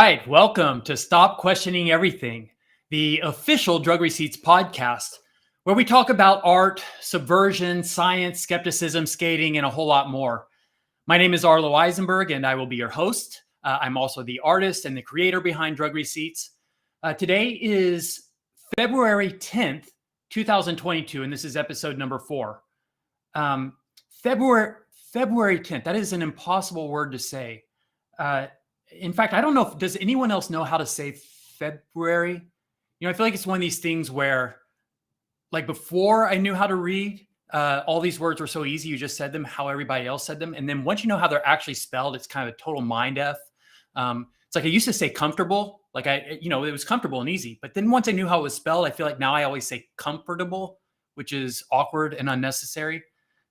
right, welcome to Stop Questioning Everything, the official Drug Receipts podcast, where we talk about art, subversion, science, skepticism, skating, and a whole lot more. My name is Arlo Eisenberg, and I will be your host. I'm also the artist and the creator behind Drug Receipts. Today is February 10th, 2022, and this is episode number 4. February 10th, that is an impossible word to say. In fact, I don't know does anyone else know how to say February? I feel like it's one of these things where, like, before I knew how to read, all these words were so easy. You just said them how everybody else said them. And then once you know how they're actually spelled, it's kind of a total mind F. It's like I used to say comfortable, like it was comfortable and easy. But then once I knew how it was spelled, I feel like now I always say comfortable, which is awkward and unnecessary.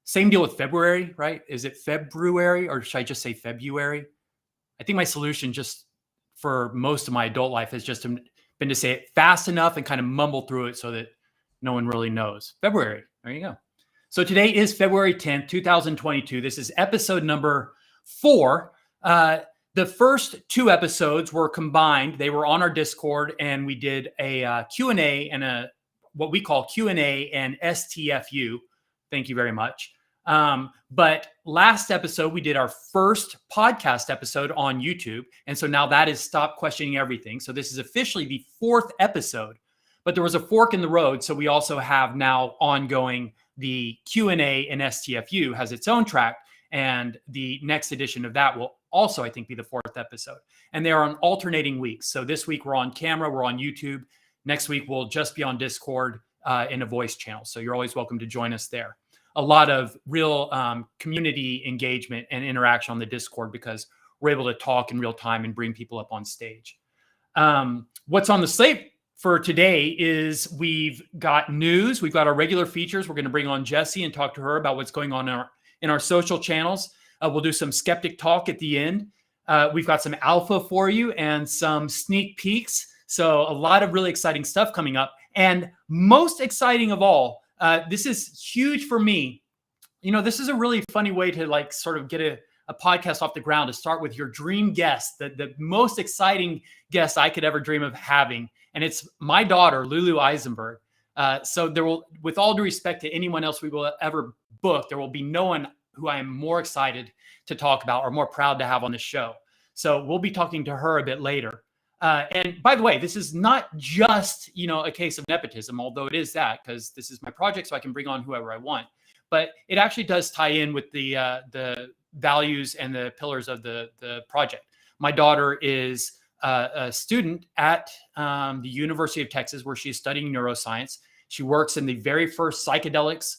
Same deal with February, right? Is it February or should I just say February? I think my solution just for most of my adult life has just been to say it fast enough and kind of mumble through it so that no one really knows. February. There you go. So today is February 10th, 2022. This is episode number 4. The first 2 episodes were combined. They were on our Discord, and we did a Q&A and what we call Q&A and STFU. Thank you very much. But last episode, we did our first podcast episode on YouTube. And so now that is Stop Questioning Everything. So this is officially the 4th episode, but there was a fork in the road. So we also have now ongoing the Q&A and STFU has its own track. And the next edition of that will also, I think, be the 4th episode. And they are on alternating weeks. So this week we're on camera, we're on YouTube. Next week we'll just be on Discord in a voice channel. So you're always welcome to join us there. A lot of real community engagement and interaction on the Discord because we're able to talk in real time and bring people up on stage. What's on the slate for today is we've got news. We've got our regular features. We're going to bring on Jessie and talk to her about what's going on in our social channels. We'll do some skeptic talk at the end. We've got some alpha for you and some sneak peeks. So a lot of really exciting stuff coming up. And most exciting of all, this is huge for me. This is a really funny way to sort of get a podcast off the ground, to start with your dream guest, the most exciting guest I could ever dream of having. And it's my daughter, LuLu Eisenberg. So there will, with all due respect to anyone else we will ever book, there will be no one who I am more excited to talk about or more proud to have on the show. So we'll be talking to her a bit later. And by the way, this is not just, a case of nepotism, although it is that, because this is my project, so I can bring on whoever I want. But it actually does tie in with the values and the pillars of the project. My daughter is a student at the University of Texas, where she's studying neuroscience. She works in the very first psychedelics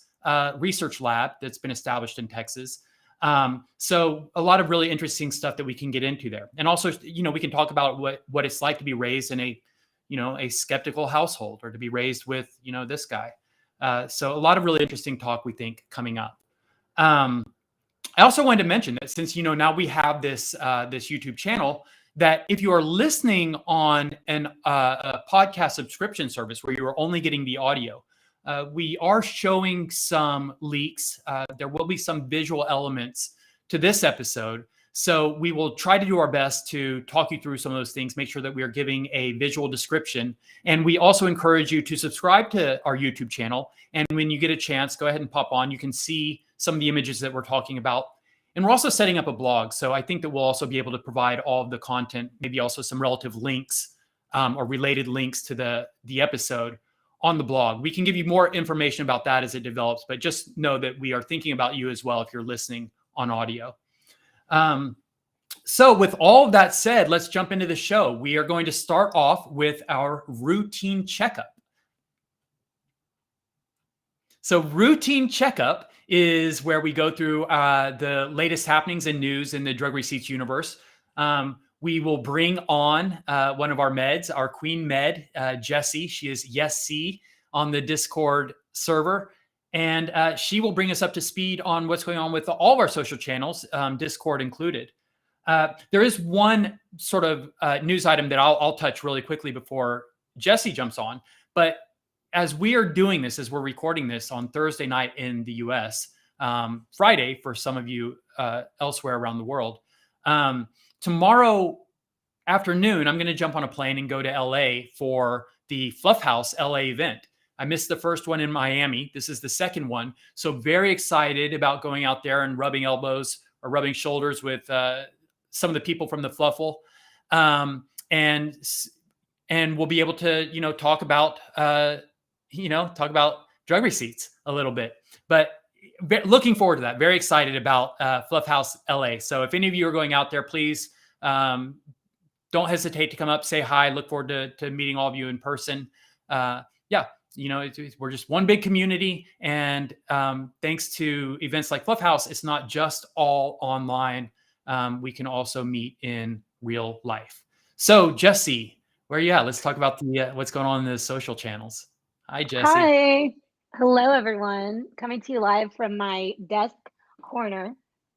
research lab that's been established in Texas. So a lot of really interesting stuff that we can get into there. And also, we can talk about what it's like to be raised in a skeptical household, or to be raised with, this guy. So a lot of really interesting talk, we think, coming up. I also wanted to mention that since, now we have this YouTube channel, that if you are listening on a podcast subscription service where you are only getting the audio, we are showing some leaks. There will be some visual elements to this episode. So we will try to do our best to talk you through some of those things, make sure that we are giving a visual description. And we also encourage you to subscribe to our YouTube channel. And when you get a chance, go ahead and pop on. You can see some of the images that we're talking about. And we're also setting up a blog. So I think that we'll also be able to provide all of the content, maybe also some relative links or related links to the episode on the blog. We can give you more information about that as it develops, but just know that we are thinking about you as well if you're listening on audio. So with all of that said, let's jump into the show. We are going to start off with our routine checkup. So routine checkup is where we go through the latest happenings and news in the Drug Receipts universe. We will bring on one of our meds, our queen med, Jessie. She is Yes C on the Discord server. And she will bring us up to speed on what's going on with all of our social channels, Discord included. There is one sort of news item that I'll touch really quickly before Jessie jumps on. But as we are doing this, as we're recording this on Thursday night in the US, Friday for some of you elsewhere around the world, tomorrow afternoon, I'm going to jump on a plane and go to LA for the Fluff House LA event. I missed the first one in Miami. This is the second one. So very excited about going out there and rubbing elbows or rubbing shoulders with some of the people from the Fluffle. And we'll be able to, talk about, drug receipts a little bit. But looking forward to that. Very excited about Fluff House LA. So if any of you are going out there, please don't hesitate to come up, say hi. Look forward to meeting all of you in person. We're just one big community. And thanks to events like Fluff House, it's not just all online. We can also meet in real life. So Jesse, where are you at? Let's talk about what's going on in the social channels. Hi, Jesse. Hi. Hello, everyone. Coming to you live from my desk corner,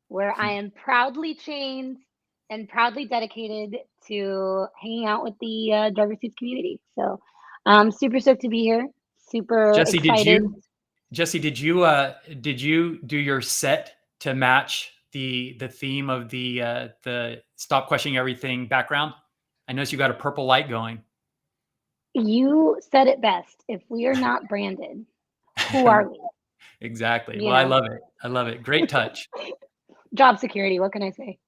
where I am proudly chained and proudly dedicated to hanging out with the drug receipts community. So I'm super stoked to be here. Super Jesse, excited. did you do your set to match the theme of the Stop Questioning Everything background? I noticed you got a purple light going. You said it best. If we are not branded, who are we? Exactly. Well, I love it. I love it. Great touch. Job security. What can I say?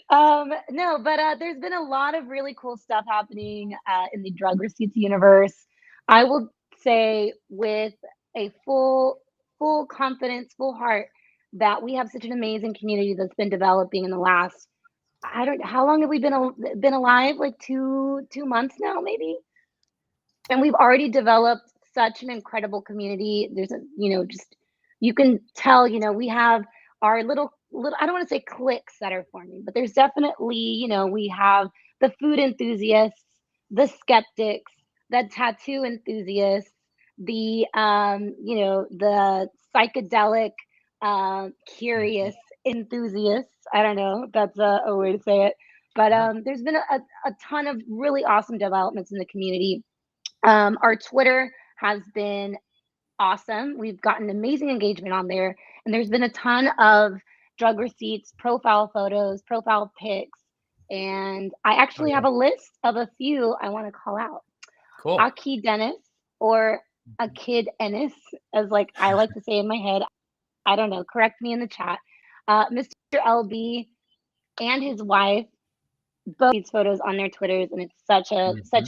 No, but there's been a lot of really cool stuff happening in the drug receipts universe. I will say with a full confidence, full heart, that we have such an amazing community that's been developing in the last, how long have we been alive? Like two months now, maybe. And we've already developed such an incredible community. There's you can tell, we have our little, I don't want to say cliques that are forming, but there's definitely, we have the food enthusiasts, the skeptics, the tattoo enthusiasts, the, the psychedelic, curious enthusiasts. I don't know if that's a way to say it, but there's been a ton of really awesome developments in the community. Our Twitter has been awesome. We've gotten amazing engagement on there, and there's been a ton of drug receipts, profile photos, profile pics, and I actually have a list of a few I want to call out. Cool. Aki Dennis, or a kid Ennis, as like I like to say in my head. I don't know. Correct me in the chat. Mr. LB and his wife, both these photos on their Twitters, and it's such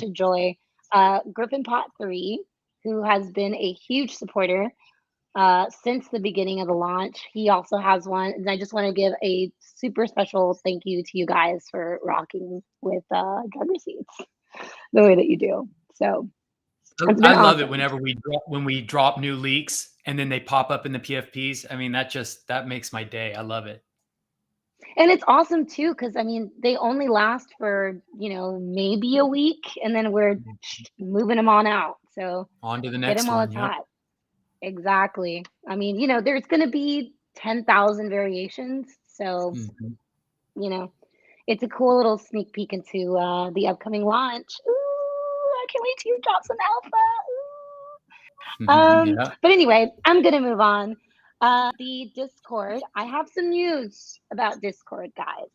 a joy. Griffin Pot 3, who has been a huge supporter since the beginning of the launch. He also has one, and I just want to give a super special thank you to you guys for rocking with drug receipts the way that you do. So I love it whenever we drop new leaks and then they pop up in the PFPs. I mean, that makes my day. I love it. And it's awesome too, because I mean, they only last for, maybe a week, and then we're moving them on out. So on to the next get them while it's hot. Exactly. I mean, there's going to be 10,000 variations. So, it's a cool little sneak peek into the upcoming launch. Ooh, I can't wait till you drop some alpha. But anyway, I'm going to move on. The Discord. I have some news about Discord, guys.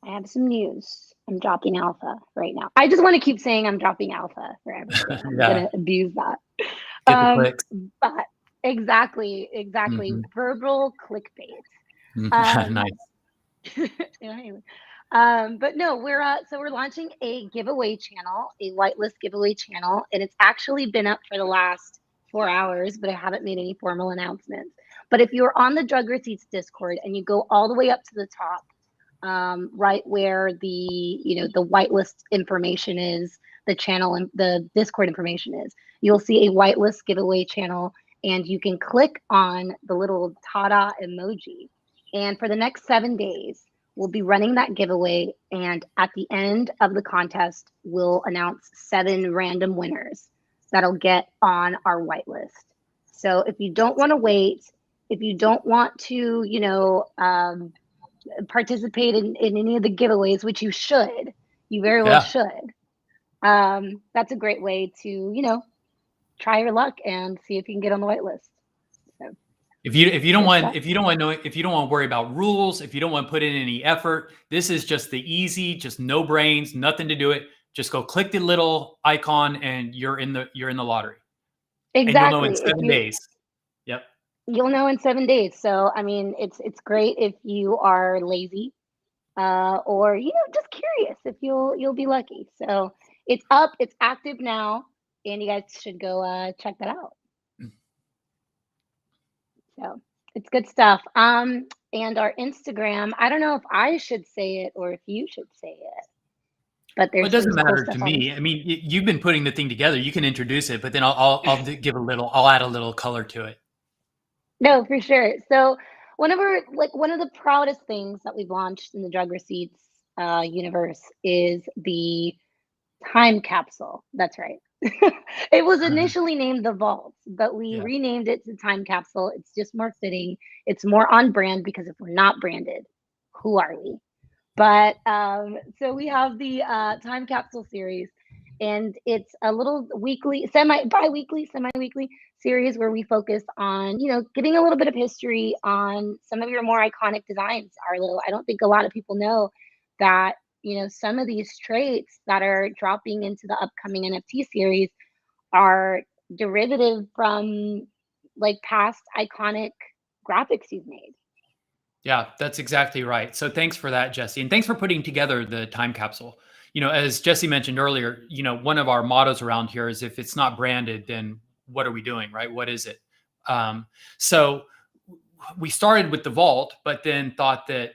I have some news. I'm dropping alpha right now. I just want to keep saying I'm dropping alpha for everything. I'm going to abuse that. Get the clicks. But exactly. Verbal clickbait. Nice. But no, we're launching a giveaway channel, a whitelist giveaway channel, and it's actually been up for the last 4 hours, but I haven't made any formal announcements. But if you're on the Drug Receipts Discord and you go all the way up to the top, right where the whitelist information is, the channel and the Discord information is, you'll see a whitelist giveaway channel, and you can click on the little ta-da emoji. And for the next 7 days, we'll be running that giveaway. And at the end of the contest, we'll announce 7 random winners that'll get on our whitelist. So if you don't want to wait, if you don't want to, participate in any of the giveaways, which you should, you very well should. That's a great way to, try your luck and see if you can get on the whitelist. So. If you don't Good want stuff. if you don't want to know if you don't want to worry about rules, if you don't want to put in any effort, this is just the easy, just no brains, nothing to do it. Just go click the little icon and you're in the lottery. And you'll know in Exactly. If 7 you days. Yep. You'll know in 7 days. So, I mean, it's great if you are lazy, or, just curious if you'll be lucky. So, it's up, it's active now, and you guys should go, check that out. So, it's good stuff. And our Instagram, I don't know if I should say it or if you should say it, but Well, it there's some doesn't cool matter stuff to on. me. I mean, you've been putting the thing together. You can introduce it, but then I'll add a little color to it. No, for sure. So one of the proudest things that we've launched in the drug receipts universe is the time capsule. That's right. It was initially named the Vault, but we Yeah. renamed it to Time Capsule. It's just more fitting. It's more on brand because if we're not branded, who are we? But so we have the time capsule series, and it's a little weekly, semi-weekly series where we focus on, getting a little bit of history on some of your more iconic designs, Arlo. I don't think a lot of people know that, some of these traits that are dropping into the upcoming NFT series are derivative from like past iconic graphics you've made. Yeah, that's exactly right. So thanks for that, Jesse. And thanks for putting together the time capsule. As Jesse mentioned earlier, one of our mottos around here is if it's not branded, then what are we doing, right? What is it? So we started with the vault, but then thought that,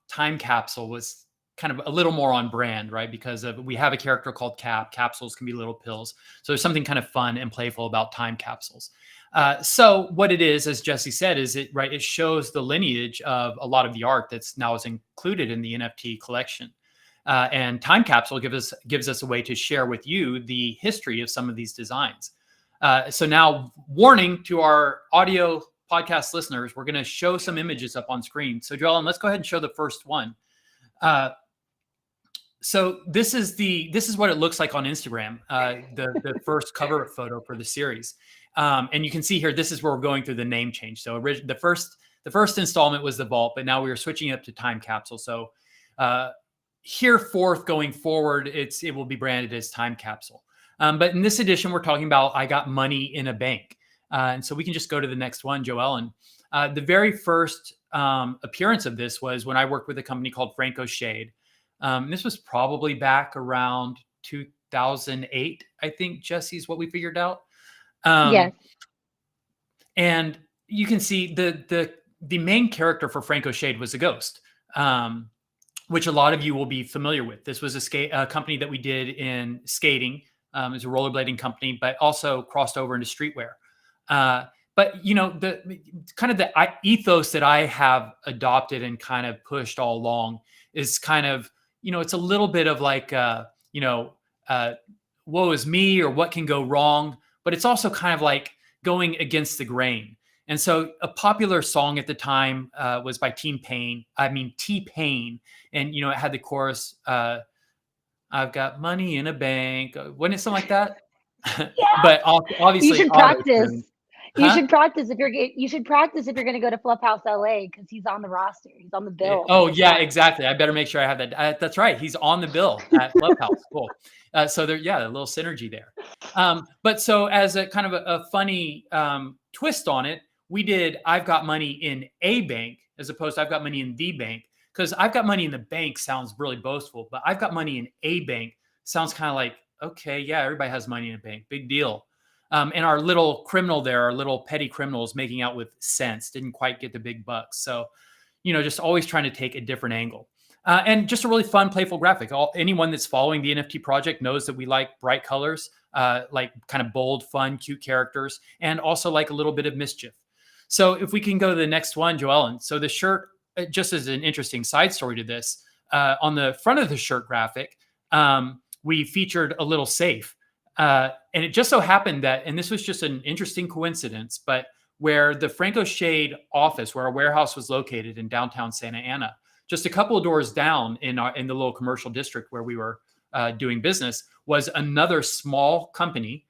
time capsule was kind of a little more on brand, right? Because we have a character called Capsules can be little pills. So there's something kind of fun and playful about time capsules. So what it is, as Jesse said, is it shows the lineage of a lot of the art that's now is included in the NFT collection. And Time Capsule gives us a way to share with you the history of some of these designs. So now, warning to our audio podcast listeners, we're going to show some images up on screen. So Joellen, let's go ahead and show the first one. So this is what it looks like on Instagram, the first cover photo for the series. And you can see here, this is where we're going through the name change. So the first installment was the Vault, but now we are switching up to Time Capsule. So hereforth going forward, it will be branded as Time Capsule. But in this edition, we're talking about I got money in a bank. And so we can just go to the next one, Joellen. The very first appearance of this was when I worked with a company called Franco Shade. This was probably back around 2008, I think, Jesse's what we figured out. Yes. And you can see the main character for Franco Shade was a ghost, which a lot of you will be familiar with. This was a company that we did in skating. It was a rollerblading company, but also crossed over into streetwear. But the kind of the ethos that I have adopted and kind of pushed all along is kind of, it's a little bit of like, woe is me, or what can go wrong, but it's also kind of like going against the grain. And so a popular song at the time was by T-Pain, and it had the chorus, "I've got money in a bank." Wasn't it something like that? Yeah. But obviously, You should practice. auto-tune. You Huh? should practice if you're going to go to Flophouse LA because he's on the roster. He's on the bill Oh for yeah, flying. exactly. I better make sure I have that. That's right. He's on the bill at Clubhouse. Cool. So there, yeah, a little synergy there. But so as a kind of a funny twist on it, we did I've got money in a bank as opposed to I've got money in the bank, because I've got money in the bank sounds really boastful, but I've got money in a bank sounds kind of like, okay, yeah, everybody has money in a bank. Big deal. And our little criminal there, our little petty criminals making out with cents, didn't quite get the big bucks. So, just always trying to take a different angle. And just a really fun, playful graphic. Anyone that's following the NFT project knows that we like bright colors, like kind of bold, fun, cute characters, and also like a little bit of mischief. So if we can go to the next one, Joellen. So the shirt, just as an interesting side story to this, on the front of the shirt graphic, we featured a little safe. And it just so happened that, and this was just an interesting coincidence, but where the Franco Shade office, where our warehouse was located in downtown Santa Ana, just a couple of doors down in the little commercial district where we were doing business, was another small company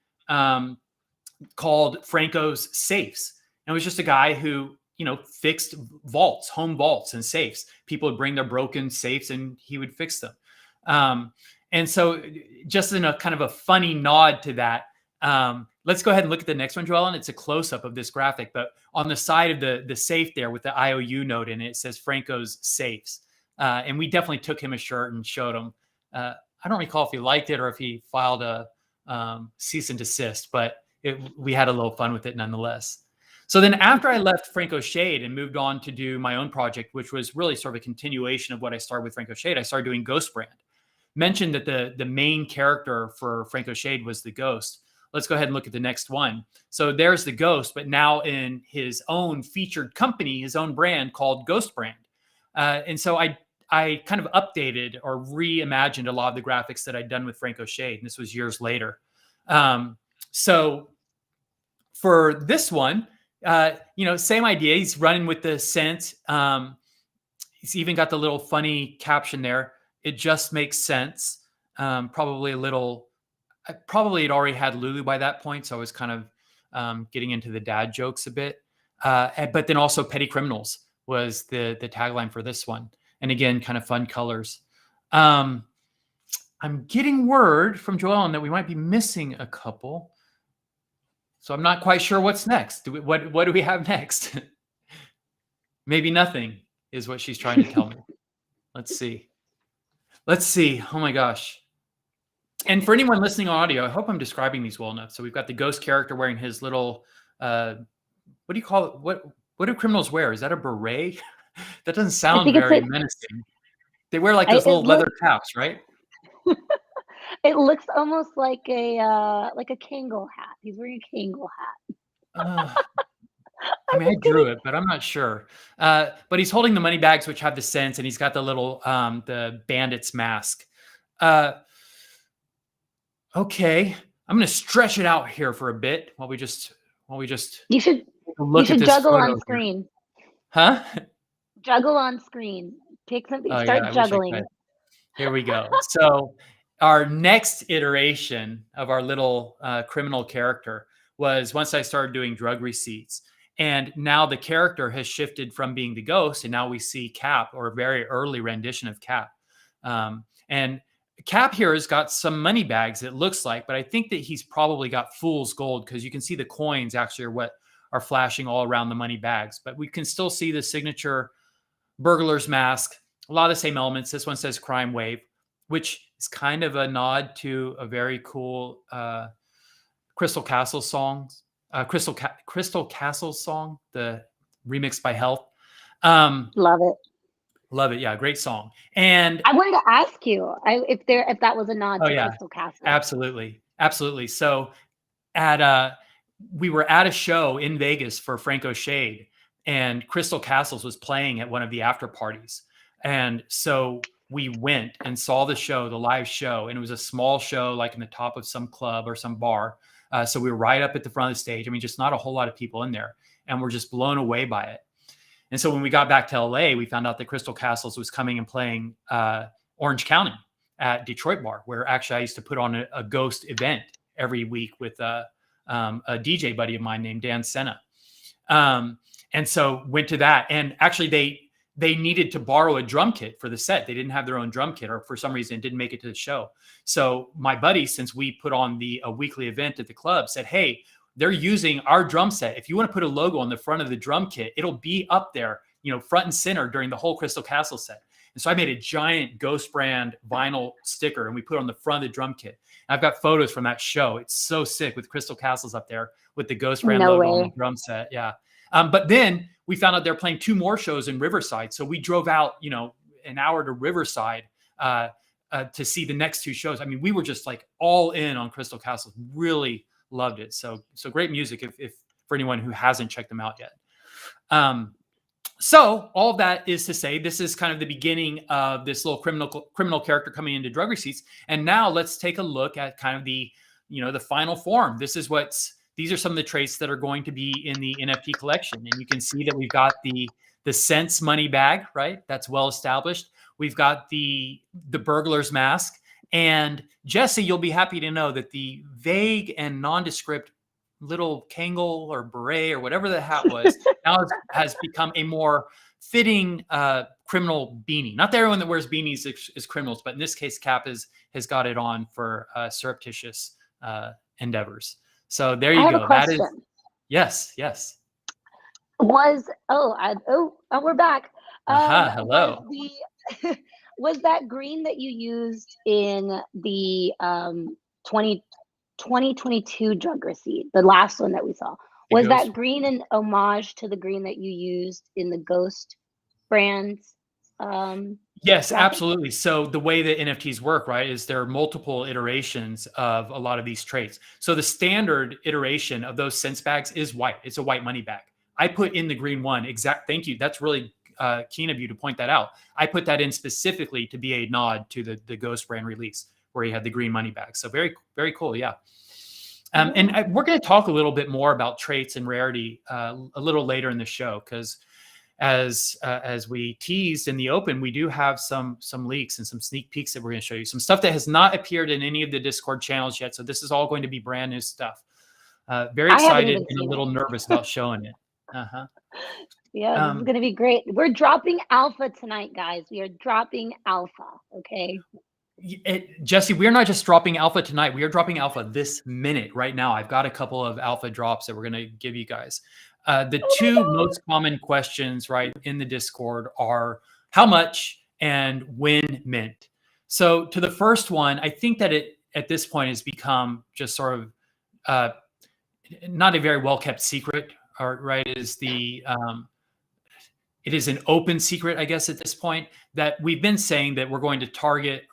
called Franco's Safes. And it was just a guy who fixed vaults, home vaults and safes. People would bring their broken safes and he would fix them. And so just in a kind of a funny nod to that, let's go ahead and look at the next one, Joellen. It's a close-up of this graphic, but on the side of the safe there with the IOU note in it, it says Franco's Safes. And we definitely took him a shirt and showed him. I don't recall if he liked it or if he filed a cease and desist, but we had a little fun with it nonetheless. So then after I left Franco Shade and moved on to do my own project, which was really sort of a continuation of what I started with Franco Shade, I started doing Ghost Brand. Mentioned that the main character for Franco Shade was the ghost. Let's go ahead and look at the next one. So there's the ghost, but now in his own featured company, his own brand called Ghost Brand. And so I kind of updated or reimagined a lot of the graphics that I'd done with Franco Shade. And this was years later. So for this one, same idea. He's running with the scent. He's even got the little funny caption there. It just makes sense. Probably had already had Lulu by that point. So I was kind of getting into the dad jokes a bit. But then also Petty Criminals was the tagline for this one. And again, kind of fun colors. I'm getting word from Joellen that we might be missing a couple. So I'm not quite sure what's next. What do we have next? Maybe nothing is what she's trying to tell me. Let's see. Oh my gosh. And for anyone listening on audio, I hope I'm describing these well enough. So we've got the ghost character wearing his little, what do you call it? What do criminals wear? Is that a beret? That doesn't sound very menacing. They wear like those little leather caps, right? It looks almost like a Kangol hat. He's wearing a Kangol hat. I mean, I drew it, but I'm not sure. But he's holding the money bags, which have the scents, and he's got the little the bandit's mask. Okay, I'm going to stretch it out here for a bit while we just. You should juggle on screen. Huh? Juggle on screen. Pick something. Start juggling. Here we go. So our next iteration of our little criminal character was once I started doing drug receipts. And now the character has shifted from being the ghost, and now we see Cap, or a very early rendition of Cap. And Cap here has got some money bags, it looks like, but I think that he's probably got fool's gold because you can see the coins actually are what are flashing all around the money bags. But we can still see the signature burglar's mask, a lot of the same elements. This one says Crime Wave, which is kind of a nod to a very cool Crystal Castle song, Crystal Castle song, the remix by Health. Love it. Yeah, great song. And I wanted to ask you if that was a nod to Crystal Castle. Absolutely. So we were at a show in Vegas for Franco Shade, and Crystal Castles was playing at one of the after parties. And so we went and saw the live show, and it was a small show, like in the top of some club or some bar. So we were right up at the front of the stage. I mean, just not a whole lot of people in there, and we're just blown away by it. And so when we got back to LA, we found out that Crystal Castles was coming and playing Orange County at Detroit Bar, where actually I used to put on a ghost event every week with a DJ buddy of mine named Dan Senna. And so went to that, and actually they needed to borrow a drum kit for the set. They didn't have their own drum kit, or for some reason didn't make it to the show. So my buddy, since we put on a weekly event at the club, said, hey, they're using our drum set. If you want to put a logo on the front of the drum kit, it'll be up there, front and center during the whole Crystal Castle set. And so I made a giant Ghost Brand vinyl sticker, and we put it on the front of the drum kit. And I've got photos from that show. It's so sick with Crystal Castles up there with the Ghost Brand logo on the drum set. Yeah. But then we found out they're playing 2 more shows in Riverside. So we drove out, an hour to Riverside to see the next 2 shows. I mean, we were just like all in on Crystal Castles. Really loved it. So great music if for anyone who hasn't checked them out yet. So all of that is to say, this is kind of the beginning of this little criminal character coming into drug receipts. And now let's take a look at kind of the final form. These are some of the traits that are going to be in the NFT collection. And you can see that we've got the Sense money bag, right? That's well established. We've got the burglar's mask. And Jesse, you'll be happy to know that the vague and nondescript little Kangol or beret or whatever the hat was now has become a more fitting criminal beanie. Not that everyone that wears beanies is criminals, but in this case, Cap has got it on for surreptitious endeavors. So there you I have go. a That is question. yes. We're back. Aha, Was hello. the was that green that you used in the 2022 drug receipt, the last one that we saw? The Was ghost. that green an homage to the green that you used in the Ghost brands? Yes, Graphic? absolutely. So the way that NFTs work, right, is there are multiple iterations of a lot of these traits. So the standard iteration of those sense bags is white. It's a white money bag. I put in the green one. Thank you. That's really keen of you to point that out. I put that in specifically to be a nod to the Ghost brand release where you had the green money bag. So very, very cool. Yeah. And we're going to talk a little bit more about traits and rarity a little later in the show because as we teased in the open, we do have some leaks and some sneak peeks that we're going to show you. Some stuff that has not appeared in any of the Discord channels yet. So this is all going to be brand new stuff. Very I haven't excited even and a seen little it. nervous about showing it. Yeah, this is going to be great. We're dropping alpha tonight, guys. We are dropping alpha. Okay. Jesse, we're not just dropping alpha tonight. We are dropping alpha this minute right now. I've got a couple of alpha drops that we're going to give you guys. The two most common questions, right, in the Discord are how much and when mint. So to the first one, I think that it at this point has become just sort of not a very well kept secret, right? It is an open secret, I guess, at this point that we've been saying that we're going to target,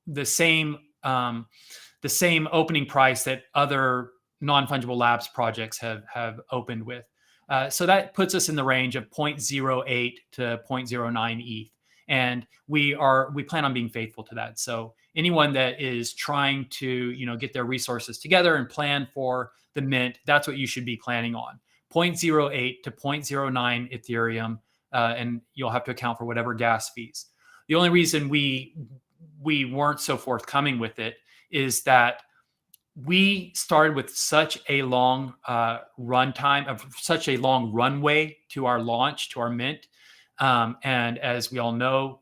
the same opening price that other non-fungible labs projects have opened with. So that puts us in the range of 0.08 to 0.09 ETH. And we plan on being faithful to that. So anyone that is trying to, get their resources together and plan for the mint, that's what you should be planning on. 0.08 to 0.09 Ethereum. And you'll have to account for whatever gas fees. The only reason we weren't so forthcoming with it is that we started with such a long runtime of such a long runway to our launch, to our mint. And as we all know,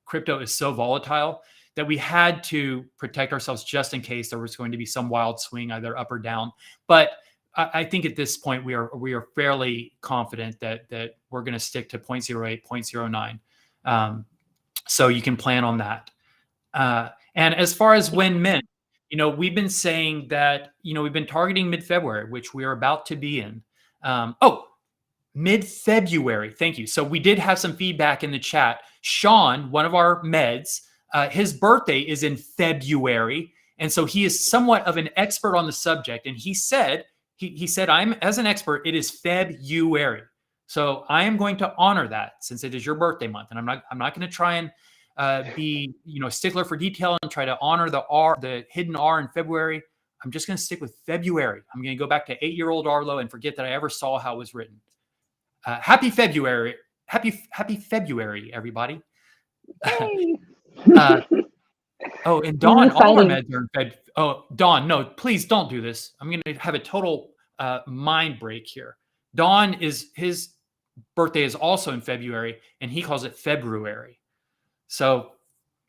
crypto is so volatile that we had to protect ourselves just in case there was going to be some wild swing, either up or down. But I think at this point we are fairly confident that we're going to stick to 0.08, 0.09. So you can plan on that. And as far as when mint, we've been saying that, we've been targeting mid-February, which we are about to be in. Mid-February. Thank you. So we did have some feedback in the chat. Sean, one of our meds, his birthday is in February. And so he is somewhat of an expert on the subject. And he said, I'm as an expert, it is February. So I am going to honor that since it is your birthday month. And I'm not going to try and be, a stickler for detail and try to honor the hidden R in February. I'm just going to stick with February. I'm going to go back to 8-year-old Arlo and forget that I ever saw how it was written. Happy February. Happy February, everybody. Hey. And Dawn, all our meds are in Feb. Oh, Dawn, no, please don't do this. I'm going to have a total mind break here. Dawn his birthday is also in February, and he calls it February. So,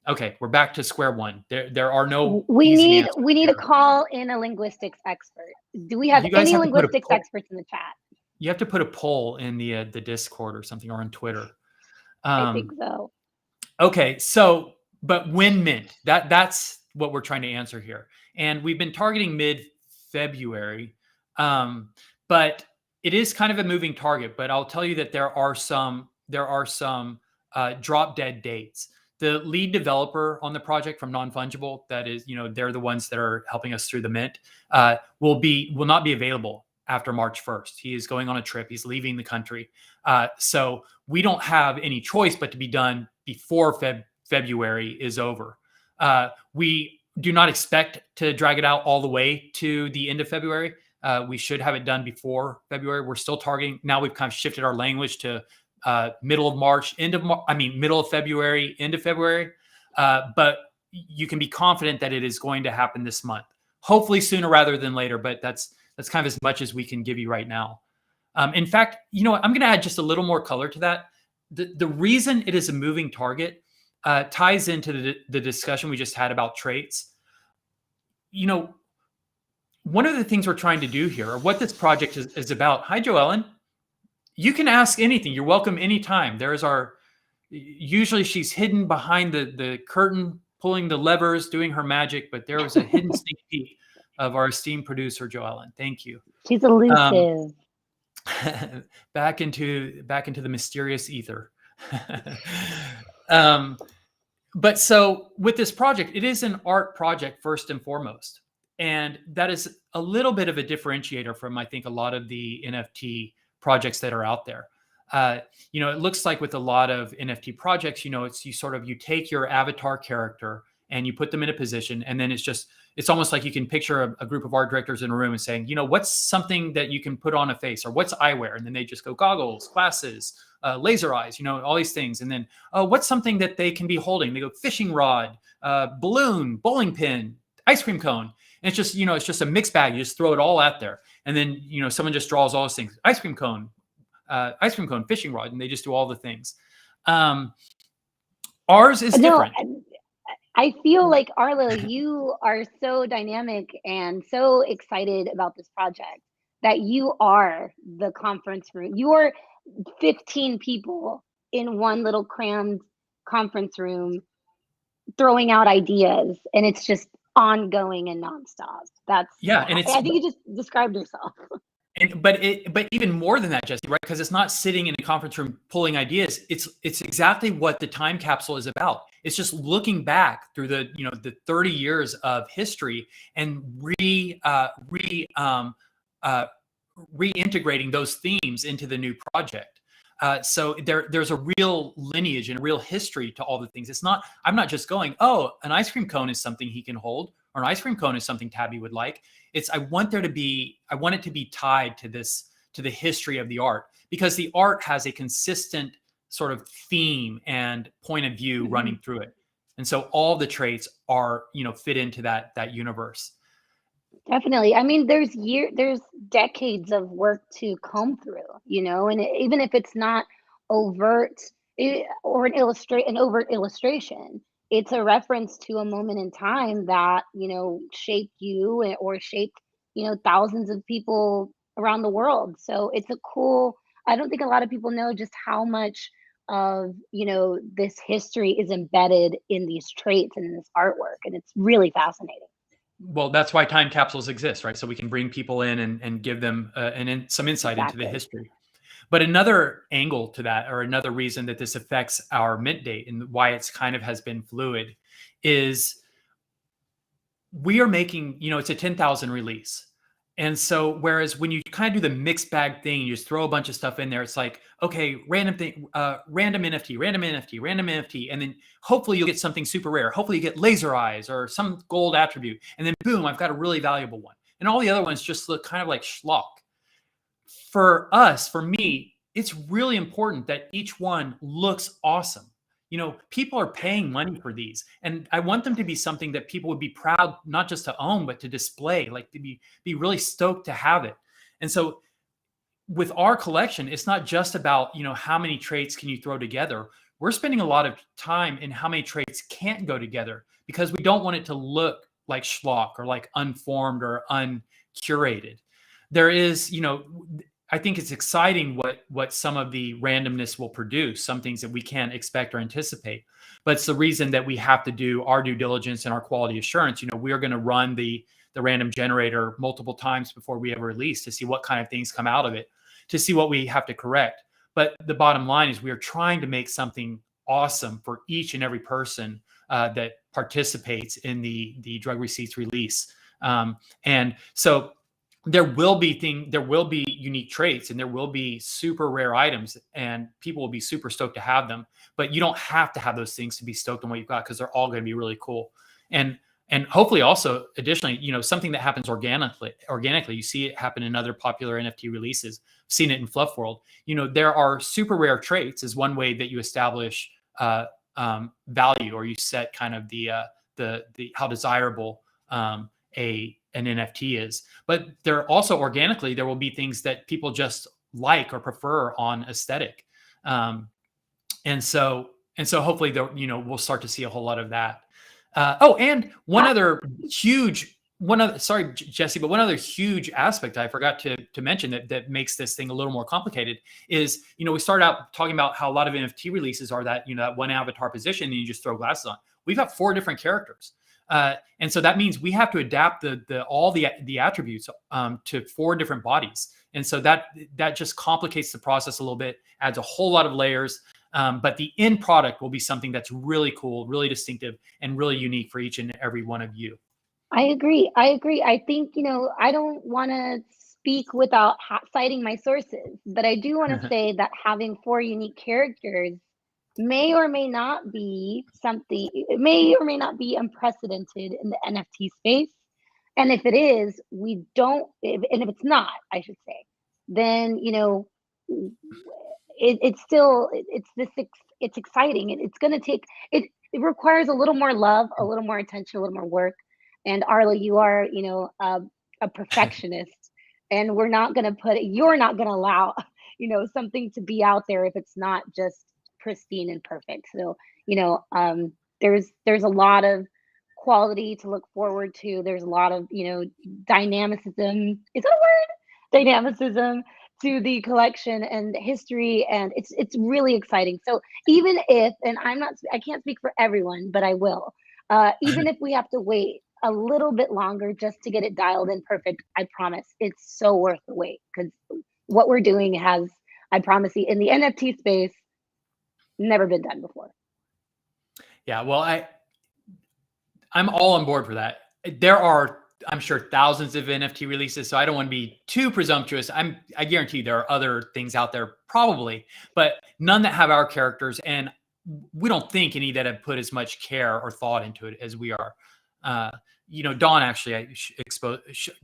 okay, we're back to square one. There are no. We need to call in a linguistics expert. Do we have any linguistics experts in the chat? You have to put a poll in the Discord or something, or on Twitter. I think so. Okay, so but when mint, that's what we're trying to answer here, and we've been targeting mid-February, but it is kind of a moving target. But I'll tell you that there are some drop dead dates. The lead developer on the project from Non-Fungible, that is, they're the ones that are helping us through the mint, will not be available after March 1st. He is going on a trip. He's leaving the country. So we don't have any choice but to be done before February is over. We do not expect to drag it out all the way to the end of February. We should have it done before February. We're still targeting. Now we've kind of shifted our language to middle of March, middle of February, end of February. But you can be confident that it is going to happen this month. Hopefully sooner rather than later, but that's That's kind of as much as we can give you right now. In fact, you know what, I'm going to add just a little more color to that. The reason it is a moving target ties into the discussion we just had about traits. You know, one of the things we're trying to do here, or what this project is about. Hi, Joellen. You can ask anything. You're welcome anytime. There's usually she's hidden behind the curtain, pulling the levers, doing her magic, but there was a hidden sneak peek of our esteemed producer, Joellen. Thank you. She's elusive. Back into the mysterious ether. But so with this project, it is an art project first and foremost. And that is a little bit of a differentiator from, I think, a lot of the NFT projects that are out there. You know, it looks like with a lot of NFT projects, you know, you take your avatar character and you put them in a position, and then it's almost like you can picture a group of art directors in a room and saying, you know, what's something that you can put on a face, or what's eyewear? And then they just go goggles, glasses, laser eyes, you know, all these things. And then what's something that they can be holding? They go fishing rod, balloon, bowling pin, ice cream cone. And it's just, you know, it's just a mixed bag. You just throw it all out there. And then, you know, someone just draws all those things, ice cream cone, fishing rod, and they just do all the things. Ours is different. I feel like, Arlo, you are so dynamic and so excited about this project that you are the conference room. You are 15 people in one little crammed conference room throwing out ideas, and it's just ongoing and nonstop. I think you just described yourself. But even more than that, Jesse, right? Because it's not sitting in a conference room pulling ideas. It's exactly what the time capsule is about. It's just looking back through the 30 years of history and reintegrating those themes into the new project. So there's a real lineage and a real history to all the things. I'm not just going, oh, an ice cream cone is something he can hold, or an ice cream cone is something Tabby would like. I want it to be tied to the history of the art, because the art has a consistent sort of theme and point of view running through it. And so all the traits are, you know, fit into that universe. Definitely. I mean, there's decades of work to comb through, you know, and even if it's not overt or an overt illustration, it's a reference to a moment in time that, you know, shaped you or shaped, you know, thousands of people around the world. So it's I don't think a lot of people know just how much of, you know, this history is embedded in these traits and in this artwork. And it's really fascinating. Well, that's why time capsules exist, right? So we can bring people in and give them some insight into the history. But another angle to that, or another reason that this affects our mint date and why it's kind of has been fluid, is we are making, you know, it's a 10,000 release. And so whereas when you kind of do the mixed bag thing, you just throw a bunch of stuff in there, it's like, okay, random thing, random NFT, and then hopefully you'll get something super rare. Hopefully you get laser eyes or some gold attribute. And then boom, I've got a really valuable one. And all the other ones just look kind of like schlock. For me, it's really important that each one looks awesome. You know, people are paying money for these, and I want them to be something that people would be proud not just to own, but to display, like to be really stoked to have it. And so with our collection, it's not just about, you know, how many traits can you throw together. We're spending a lot of time in how many traits can't go together, because we don't want it to look like schlock or like unformed or uncurated. There is, you know, I think it's exciting what some of the randomness will produce, some things that we can't expect or anticipate. But it's the reason that we have to do our due diligence and our quality assurance. You know, we are going to run the random generator multiple times before we ever release to see what kind of things come out of it, to see what we have to correct. But the bottom line is we are trying to make something awesome for each and every person that participates in the drug receipts release. And so there will be unique traits, and there will be super rare items, and people will be super stoked to have them. But you don't have to have those things to be stoked on what you've got, because they're all going to be really cool. And hopefully also additionally, you know, something that happens organically, you see it happen in other popular NFT releases. I've seen it in Fluff World. You know, there are super rare traits is one way that you establish value, or you set kind of the how desirable an NFT is. But there also organically, there will be things that people just like or prefer on aesthetic. And so hopefully we'll start to see a whole lot of that. And sorry, Jesse, but one other huge aspect I forgot to mention that makes this thing a little more complicated is, we started out talking about how a lot of NFT releases are that, that one avatar position and you just throw glasses on. We've got 4 different characters. And so that means we have to adapt all the attributes to 4 different bodies. And so that just complicates the process a little bit, adds a whole lot of layers. But the end product will be something that's really cool, really distinctive, and really unique for each and every one of you. I agree. I think, I don't want to speak without citing my sources, but I do want to say that having 4 unique characters may or may not be something, it may or may not be unprecedented in the NFT space. And if it is, and if it's not, I should say, then, it's exciting. It's going to take, it requires a little more love, a little more attention, a little more work. And Arlo, you are, a perfectionist, and you're not going to allow, something to be out there if it's not just pristine and perfect. So, there's a lot of quality to look forward to. There's a lot of, dynamicism. Is that a word? Dynamicism to the collection and history, and it's really exciting. So even if, and I can't speak for everyone, but I will. Even if we have to wait a little bit longer just to get it dialed in perfect, I promise it's so worth the wait, because what we're doing has, I promise you, in the NFT space, never been done before. Yeah, well, I'm all on board for that. There are, I'm sure, thousands of NFT releases, so I don't want to be too presumptuous. I guarantee you there are other things out there probably, but none that have our characters, and we don't think any that have put as much care or thought into it as we are. Dawn actually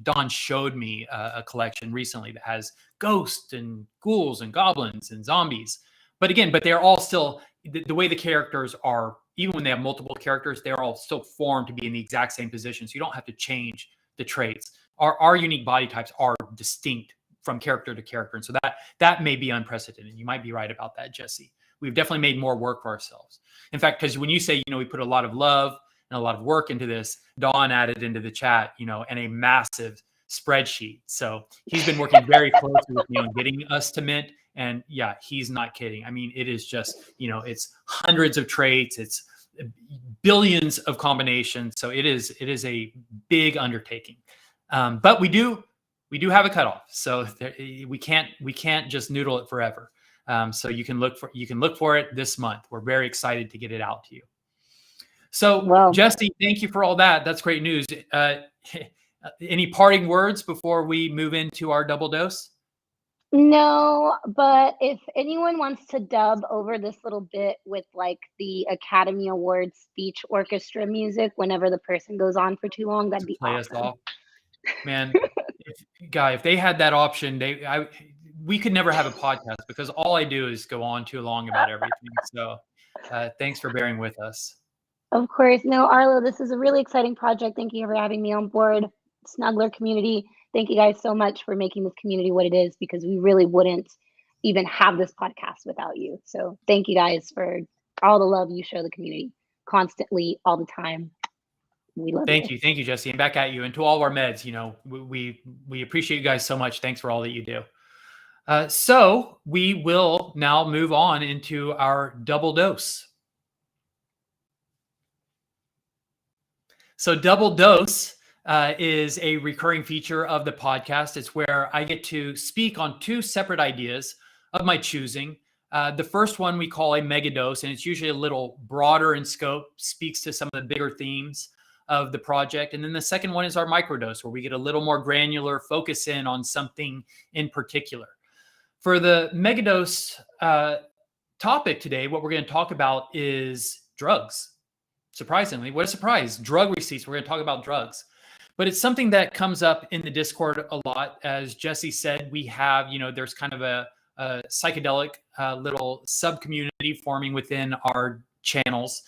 Dawn showed me a collection recently that has ghosts and ghouls and goblins and zombies. But they're all still, the way the characters are, even when they have multiple characters, they're all still formed to be in the exact same position. So you don't have to change the traits. Our unique body types are distinct from character to character. And so that may be unprecedented. You might be right about that, Jesse. We've definitely made more work for ourselves. In fact, because when you say, we put a lot of love and a lot of work into this, Dawn added into the chat, and a massive spreadsheet. So he's been working very closely with me on getting us to mint. And yeah, he's not kidding. I mean, it is just, it's hundreds of traits, it's billions of combinations. So it is a big undertaking. But we do have a cutoff. So we can't just noodle it forever. So you can look for it this month. We're very excited to get it out to you. So, well, Jesse, thank you for all that. That's great news. Any parting words before we move into our double dose? No, but if anyone wants to dub over this little bit with like the Academy Awards speech orchestra music whenever the person goes on for too long, that'd be play awesome. Us off. Man, if they had that option, we could never have a podcast, because all I do is go on too long about everything. So thanks for bearing with us. Of course. No, Arlo, this is a really exciting project. Thank you for having me on board. Snuggler community, thank you guys so much for making this community what it is, because we really wouldn't even have this podcast without you. So thank you guys for all the love you show the community constantly, all the time. We love you. Thank you, Jesse. And back at you. And to all of our meds, we appreciate you guys so much. Thanks for all that you do. So we will now move on into our double dose. So double dose is a recurring feature of the podcast. It's where I get to speak on 2 separate ideas of my choosing. The first one we call a mega dose, and it's usually a little broader in scope, speaks to some of the bigger themes of the project. And then the second one is our microdose, where we get a little more granular, focus in on something in particular. For the megadose topic today, what we're going to talk about is drugs. Surprisingly, what a surprise, drug receipts. We're going to talk about drugs. But it's something that comes up in the Discord a lot. As Jesse said, we have, there's kind of a psychedelic little sub-community forming within our channels.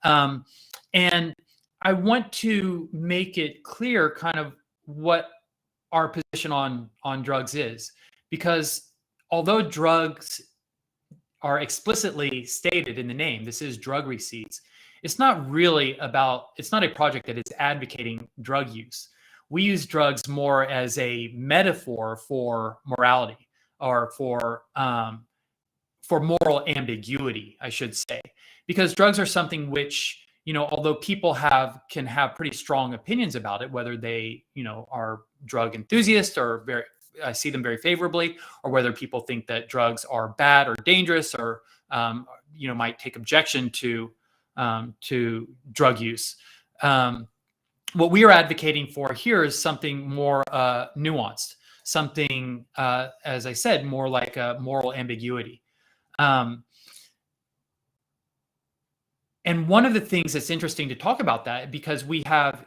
And I want to make it clear kind of what our position on drugs is, because although drugs are explicitly stated in the name, this is drug receipts, it's not a project that is advocating drug use. We use drugs more as a metaphor for morality, or for moral ambiguity, I should say, because drugs are something which, although people can have pretty strong opinions about it, whether they, are drug enthusiasts or see them very favorably, or whether people think that drugs are bad or dangerous, or might take objection to drug use. What we are advocating for here is something more nuanced, something, as I said, more like a moral ambiguity. And one of the things that's interesting to talk about that, because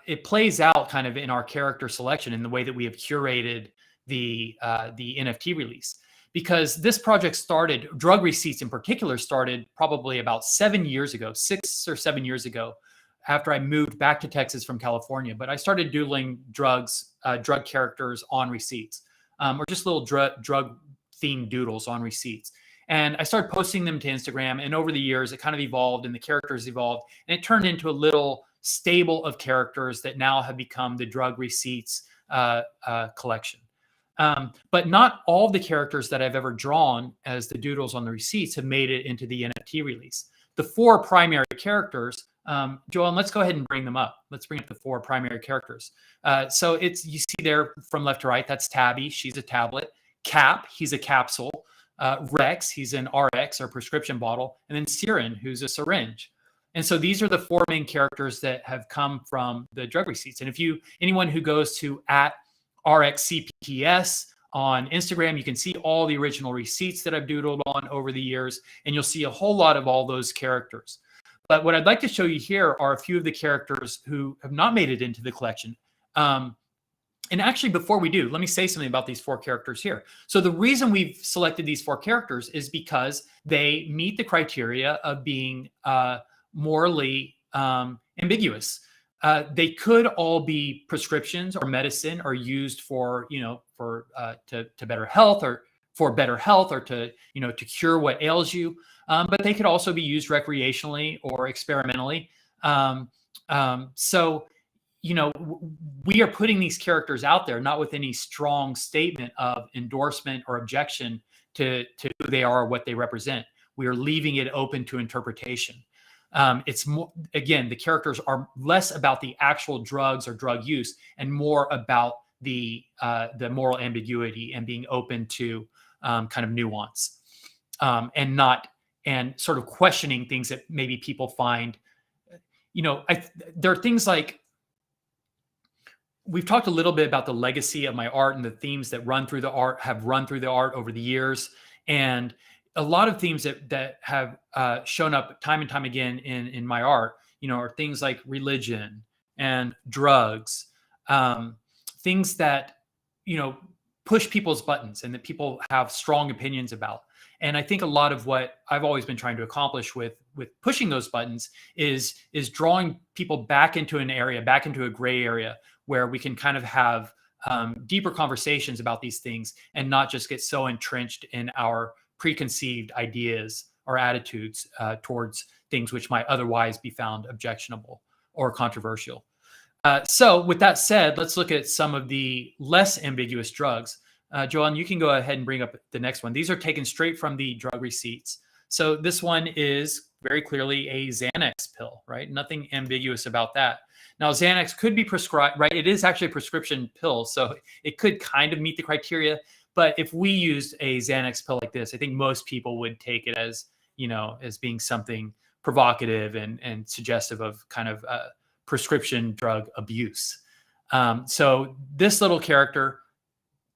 it plays out kind of in our character selection, in the way that we have curated the NFT release, because this project started, drug receipts in particular, started probably about 7 years ago, 6 or 7 years ago, after I moved back to Texas from California. But I started doodling drug characters on receipts, or just little drug themed doodles on receipts. And I started posting them to Instagram, and over the years, it kind of evolved, and the characters evolved, and it turned into a little stable of characters that now have become the drug receipts collection. But not all the characters that I've ever drawn as the doodles on the receipts have made it into the NFT release. The 4 primary characters, Joellen, let's go ahead and bring them up. Let's bring up the 4 primary characters. So you see there from left to right, that's Tabby, she's a tablet. Cap, he's a capsule. Rex, he's an RX or prescription bottle, and then Siren, who's a syringe. And so these are the 4 main characters that have come from the drug receipts. And anyone who goes to @RxCPTS on Instagram, you can see all the original receipts that I've doodled on over the years, and you'll see a whole lot of all those characters. But what I'd like to show you here are a few of the characters who have not made it into the collection. And actually, before we do, let me say something about these 4 characters here. So the reason we've selected these 4 characters is because they meet the criteria of being morally ambiguous. They could all be prescriptions or medicine, or used for to better health, or for better health, or to cure what ails you. But they could also be used recreationally or experimentally. So we are putting these characters out there not with any strong statement of endorsement or objection to who they are or what they represent. We are leaving it open to interpretation. It's more, again, the characters are less about the actual drugs or drug use, and more about the moral ambiguity and being open to kind of nuance, and sort of questioning things that maybe people find. There are things like, we've talked a little bit about the legacy of my art and the themes that have run through the art over the years. And a lot of themes that have shown up time and time again in my art, are things like religion and drugs, things that, push people's buttons and that people have strong opinions about. And I think a lot of what I've always been trying to accomplish with pushing those buttons is drawing people back into an area, back into a gray area, where we can kind of have deeper conversations about these things, and not just get so entrenched in our preconceived ideas or attitudes towards things which might otherwise be found objectionable or controversial. So with that said, let's look at some of the less ambiguous drugs. Joellen, you can go ahead and bring up the next one. These are taken straight from the drug receipts. So this one is very clearly a Xanax pill, right? Nothing ambiguous about that. Now, Xanax could be prescribed, right? It is actually a prescription pill, so it could kind of meet the criteria. But if we used a Xanax pill like this, I think most people would take it as, as being something provocative and suggestive of kind of prescription drug abuse. So this little character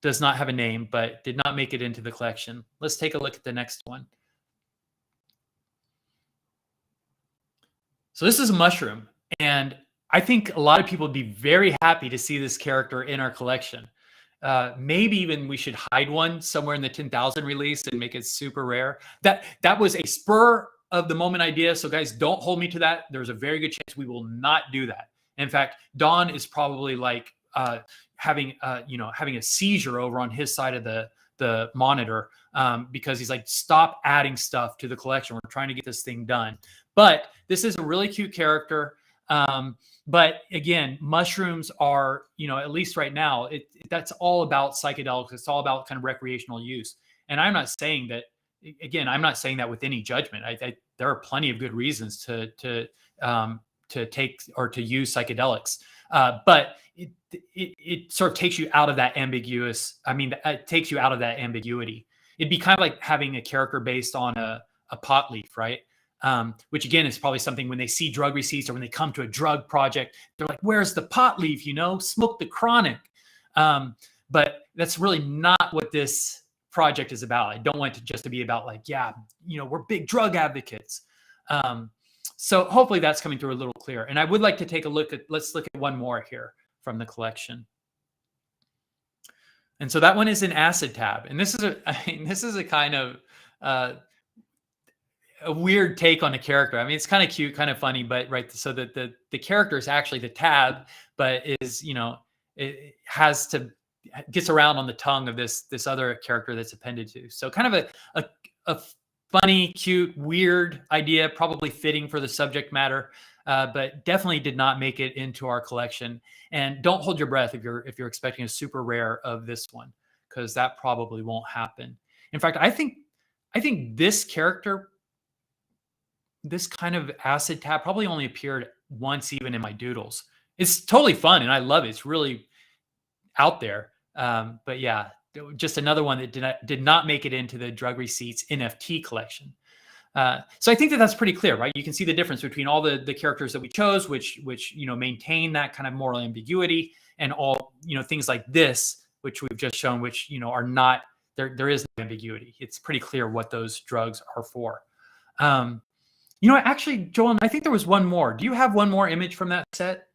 does not have a name, but did not make it into the collection. Let's take a look at the next one. So this is a mushroom, and I think a lot of people would be very happy to see this character in our collection. Maybe even we should hide one somewhere in the 10,000 release and make it super rare. That was a spur of the moment idea. So guys, don't hold me to that. There's a very good chance we will not do that. In fact, Dawn is probably like having having a seizure over on his side of the monitor, because he's like, stop adding stuff to the collection. We're trying to get this thing done. But this is a really cute character. But again, mushrooms are, at least right now, that's all about psychedelics. It's all about kind of recreational use. And I'm not saying that, again, I'm not saying that with any judgment. There are plenty of good reasons to take or to use psychedelics. But it sort of takes you out of that it takes you out of that ambiguity. It'd be kind of like having a character based on a pot leaf, right? Which again is probably something when they see drug receipts or when they come to a drug project, they're like, where's the pot leaf? Smoke the chronic. But that's really not what this project is about. I don't want it just to be about like, we're big drug advocates. So hopefully that's coming through a little clearer. And I would like to let's look at one more here from the collection. And so that one is an acid tab. And this is a kind of a weird take on a character. I mean, it's kind of cute, kind of funny, but right. So that the character is actually the tab, but is, it gets around on the tongue of this other character that's appended to. So kind of a funny, cute, weird idea, probably fitting for the subject matter, but definitely did not make it into our collection. And don't hold your breath if you're expecting a super rare of this one, because that probably won't happen. In fact, I think this character, this kind of acid tab, probably only appeared once even in my doodles. It's totally fun and I love it. It's really out there. But yeah, just another one that did not make it into the drug receipts NFT collection. So I think that's pretty clear, right? You can see the difference between all the characters that we chose, which maintain that kind of moral ambiguity, and all things like this, which we've just shown, which are not there. There is no ambiguity. It's pretty clear what those drugs are for. Actually, Joel, I think there was one more. Do you have one more image from that set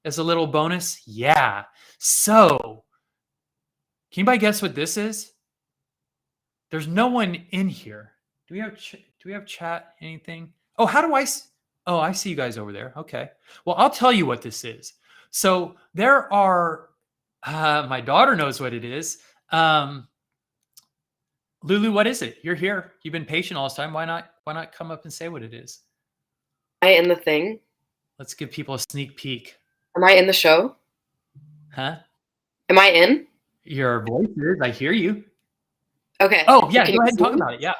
as a little bonus? Yeah. So, can anybody guess what this is? There's no one in here. Do we have chat? Anything? Oh, I see you guys over there. Okay. Well, I'll tell you what this is. So there are. My daughter knows what it is. Lulu, what is it? You're here. You've been patient all this time. Why not come up and say what it is? Am I in the thing? Let's give people a sneak peek. Am I in the show? Huh? Am I in? Your voice is. I hear you. Okay. Oh, yeah. Go ahead and talk about it. Yeah.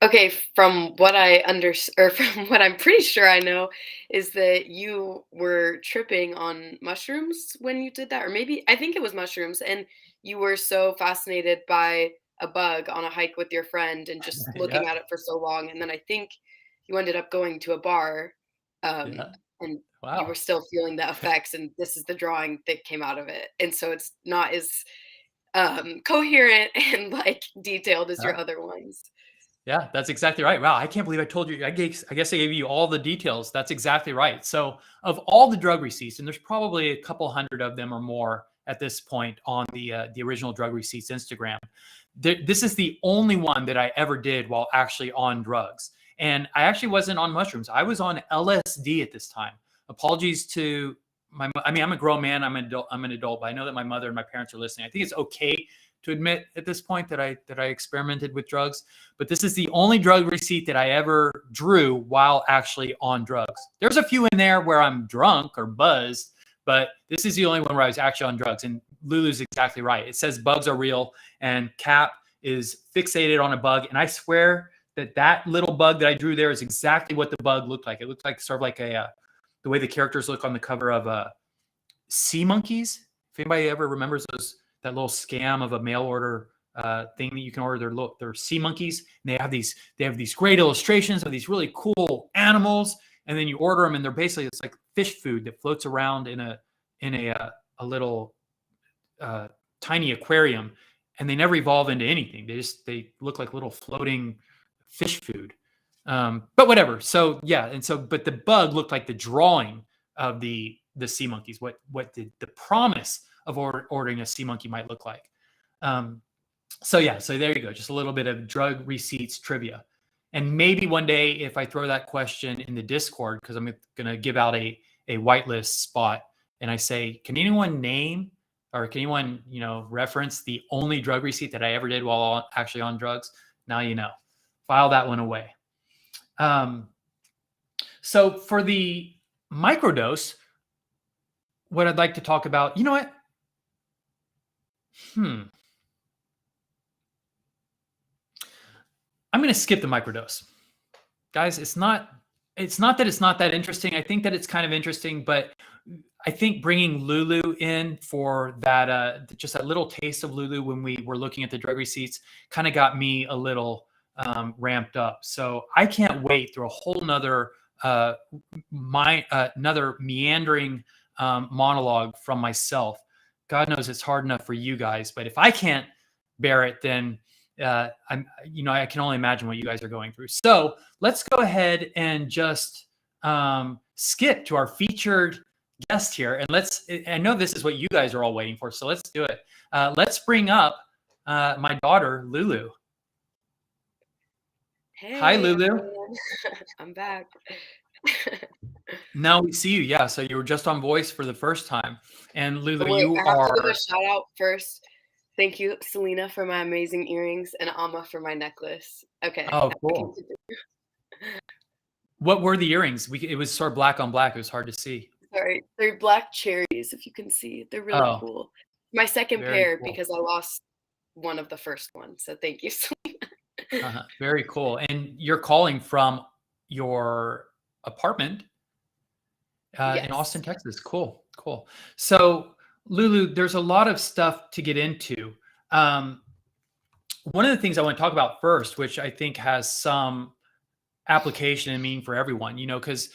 Okay. From what from what I'm pretty sure I know is that you were tripping on mushrooms when you did that, or maybe I think it was mushrooms, and you were so fascinated by a bug on a hike with your friend and just looking at it for so long, and then I think you ended up going to a bar, and wow. You were still feeling the effects, and this is the drawing that came out of it, and so it's not as coherent and like detailed as your other ones. Yeah, that's exactly right. Wow, I can't believe I told you. I guess I gave you all the details. That's exactly right. So of all the drug receipts, and there's probably a couple hundred of them or more at this point on the original drug receipts Instagram, this is the only one that I ever did while actually on drugs. And I actually wasn't on mushrooms. I was on LSD at this time. Apologies to I'm a grown man. I'm an adult, but I know that my mother and my parents are listening. I think it's okay to admit at this point that I experimented with drugs, but this is the only drug receipt that I ever drew while actually on drugs. There's a few in there where I'm drunk or buzzed, but this is the only one where I was actually on drugs. And Lulu's exactly right. It says bugs are real, and Cap is fixated on a bug. And I swear that little bug that I drew there is exactly what the bug looked like. It looked like sort of like the way the characters look on the cover of Sea Monkeys. If anybody ever remembers that little scam of a mail order thing that you can order, they're Sea Monkeys, and they have these great illustrations of these really cool animals, and then you order them, and it's like fish food that floats around in a little tiny aquarium, and they never evolve into anything. They look like little floating fish food. But whatever. So yeah, but the bug looked like the drawing of the sea monkeys. What the promise of ordering a sea monkey might look like. So there you go. Just a little bit of drug receipts trivia. And maybe one day, if I throw that question in the Discord, because I'm going to give out a whitelist spot, and I say, can anyone name or can anyone, reference the only drug receipt that I ever did while actually on drugs? Now you know. File that one away. So for the microdose, what I'd like to talk about, you know what? I'm going to skip the microdose. Guys, it's not that it's not that interesting. I think that it's kind of interesting, but I think bringing Lulu in for that, just that little taste of Lulu when we were looking at the drug receipts kind of got me a little ramped up. So I can't wait through a whole nother another meandering monologue from myself. God knows it's hard enough for you guys, but if I can't bear it, then I can only imagine what you guys are going through. So let's go ahead and just skip to our featured guest here. And I know this is what you guys are all waiting for. So let's do it. Let's bring up my daughter, Lulu. Hey, hi, Lulu. I'm back. Now we see you. Yeah. So you were just on Voice for the first time. And Lulu, Wait, you I have are. to give a shout out first. Thank you, Selena, for my amazing earrings and Amma for my necklace. Okay. Oh, cool. What were the earrings? It was sort of black on black. It was hard to see. Sorry, they're black cherries. If you can see, they're really cool. My second pair cool. because I lost one of the first ones. So thank you, Selena. Very cool. And you're calling from your apartment in Austin, Texas. Cool. So Lulu, there's a lot of stuff to get into. One of the things I want to talk about first, which I think has some application and meaning for everyone, because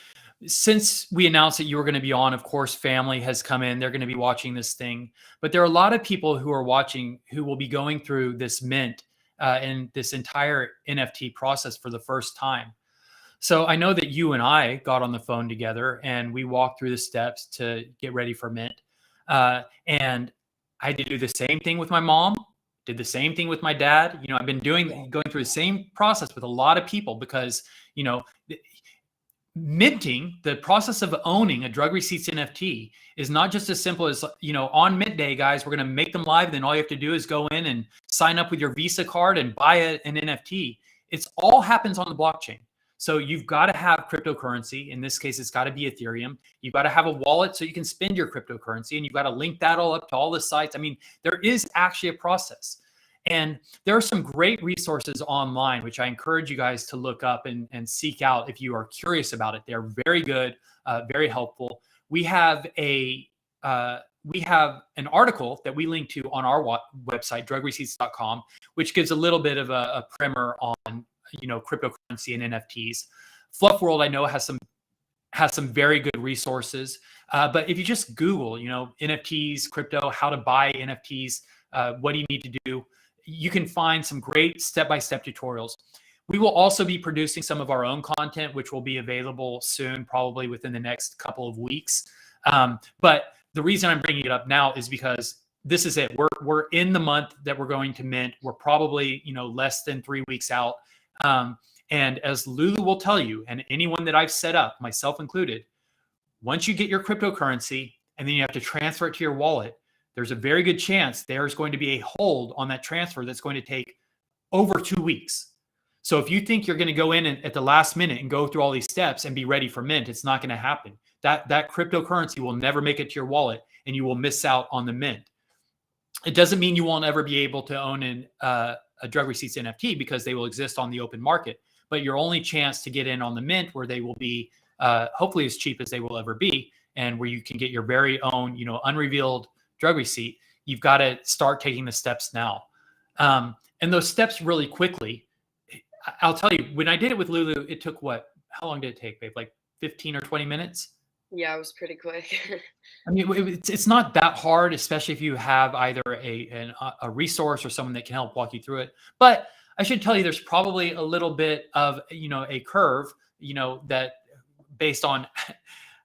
since we announced that you were going to be on, of course, family has come in. They're going to be watching this thing. But there are a lot of people who are watching who will be going through this mint and this entire NFT process for the first time. So I know that you and I got on the phone together and we walked through the steps to get ready for mint. And I had to do the same thing with my mom, did the same thing with my dad. I've been going through the same process with a lot of people because, minting, the process of owning a drug receipts NFT is not just as simple as, on mint day, guys, we're going to make them live. And then all you have to do is go in and sign up with your Visa card and buy an NFT. It's all happens on the blockchain. So you've got to have cryptocurrency. In this case, it's got to be Ethereum. You've got to have a wallet so you can spend your cryptocurrency, and you've got to link that all up to all the sites. I mean, there is actually a process. And there are some great resources online, which I encourage you guys to look up and seek out if you are curious about it. They're very good, very helpful. We have an article that we link to on our website, drugreceipts.com, which gives a little bit of a primer on cryptocurrency and NFTs. Fluff World, I know, has some very good resources. But if you just Google, NFTs, crypto, how to buy NFTs, what do you need to do? You can find some great step-by-step tutorials. We will also be producing some of our own content, which will be available soon, probably within the next couple of weeks. But the reason I'm bringing it up now is because this is it. We're in the month that we're going to mint. We're probably, less than 3 weeks out. And as Lulu will tell you, and anyone that I've set up, myself included, once you get your cryptocurrency and then you have to transfer it to your wallet, there's a very good chance there's going to be a hold on that transfer that's going to take over 2 weeks. So if you think you're going to go in at the last minute and go through all these steps and be ready for mint, it's not going to happen. That cryptocurrency will never make it to your wallet and you will miss out on the mint. It doesn't mean you won't ever be able to own a drug receipts NFT because they will exist on the open market. But your only chance to get in on the mint, where they will be hopefully as cheap as they will ever be, and where you can get your very own, unrevealed drug receipt, you've got to start taking the steps now. And those steps really quickly, I'll tell you, when I did it with Lulu, it took how long did it take, babe? Like 15 or 20 minutes? Yeah, it was pretty quick. I mean, it's not that hard, especially if you have either a resource or someone that can help walk you through it. But I should tell you, there's probably a little bit of, a curve, that based on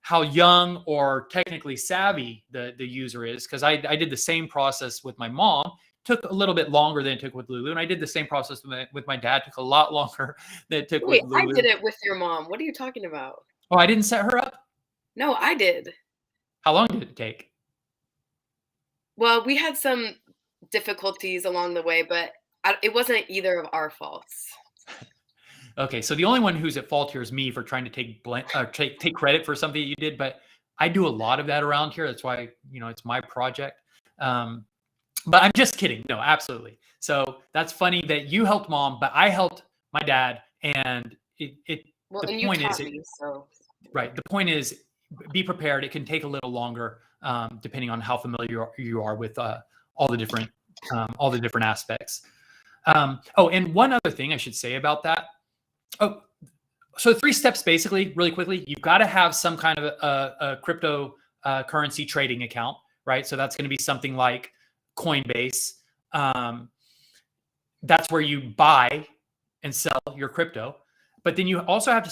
how young or technically savvy the user is. Because I did the same process with my mom. Took a little bit longer than it took with Lulu. And I did the same process with my dad. Took a lot longer than it took with Lulu. I did it with your mom. What are you talking about? Oh, I didn't set her up? No, I did. How long did it take? Well, we had some difficulties along the way, but it wasn't either of our faults. Okay, so the only one who's at fault here is me for trying to take credit for something you did, but I do a lot of that around here. That's why, it's my project. Um, but I'm just kidding. No, absolutely. So that's funny that you helped mom, but I helped my dad. And Well, the and you point is, taught me, so right. The point is, be prepared. It can take a little longer, depending on how familiar you are with all the different aspects. Oh, and one other thing I should say about that. Oh, so 3 steps basically, really quickly. You've got to have some kind of a crypto currency trading account, right? So that's going to be something like Coinbase. That's where you buy and sell your crypto. But then you also have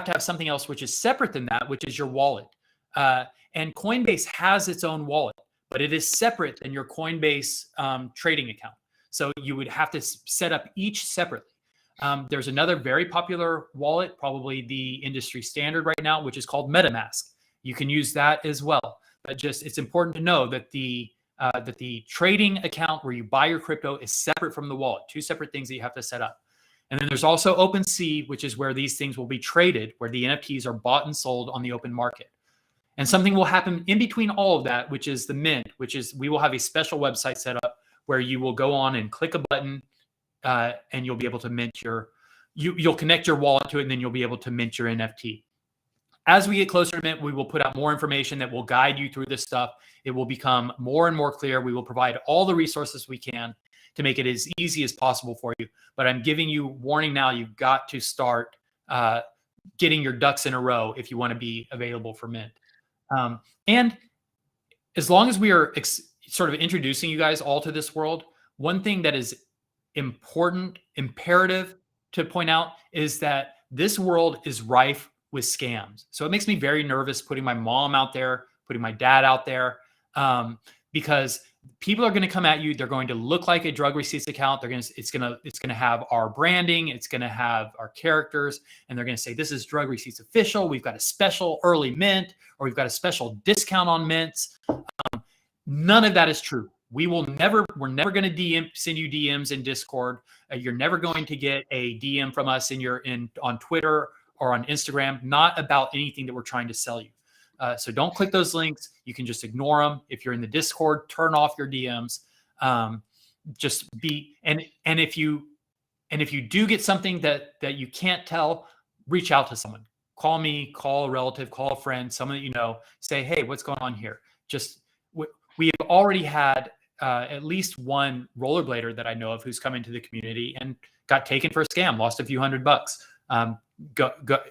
to have something else which is separate than that, which is your wallet. And Coinbase has its own wallet, but it is separate than your Coinbase trading account. So you would have to set up each separately. There's another very popular wallet, probably the industry standard right now, which is called MetaMask. You can use that as well. But just it's important to know that the trading account where you buy your crypto is separate from the wallet. 2 separate things that you have to set up. And then there's also OpenSea, which is where these things will be traded, where the NFTs are bought and sold on the open market. And something will happen in between all of that, which is the mint, which is we will have a special website set up where you will go on and click a button and you'll be able to mint you'll connect your wallet to it, and then you'll be able to mint your NFT. As we get closer to mint, we will put out more information that will guide you through this stuff. It will become more and more clear. We will provide all the resources we can to make it as easy as possible for you. But I'm giving you warning now, you've got to start getting your ducks in a row if you want to be available for mint. And as long as we are sort of introducing you guys all to this world, one thing that is imperative to point out is that this world is rife with scams. So it makes me very nervous putting my mom out there, putting my dad out there, because people are going to come at you. They're going to look like a drug receipts account. It's going to have our branding. It's going to have our characters, and they're going to say, this is Drug Receipts Official. We've got a special early mint, or we've got a special discount on mints. None of that is true. We're never going to send you DMs in Discord. You're never going to get a DM from us on Twitter or on Instagram, not about anything that we're trying to sell you. So don't click those links. You can just ignore them. If you're in the Discord, turn off your DMs. And if you do get something that you can't tell, reach out to someone. Call me, call a relative, call a friend, someone that you know. Say, hey, what's going on here? We have already had at least one rollerblader that I know of who's come into the community and got taken for a scam, lost a few $100.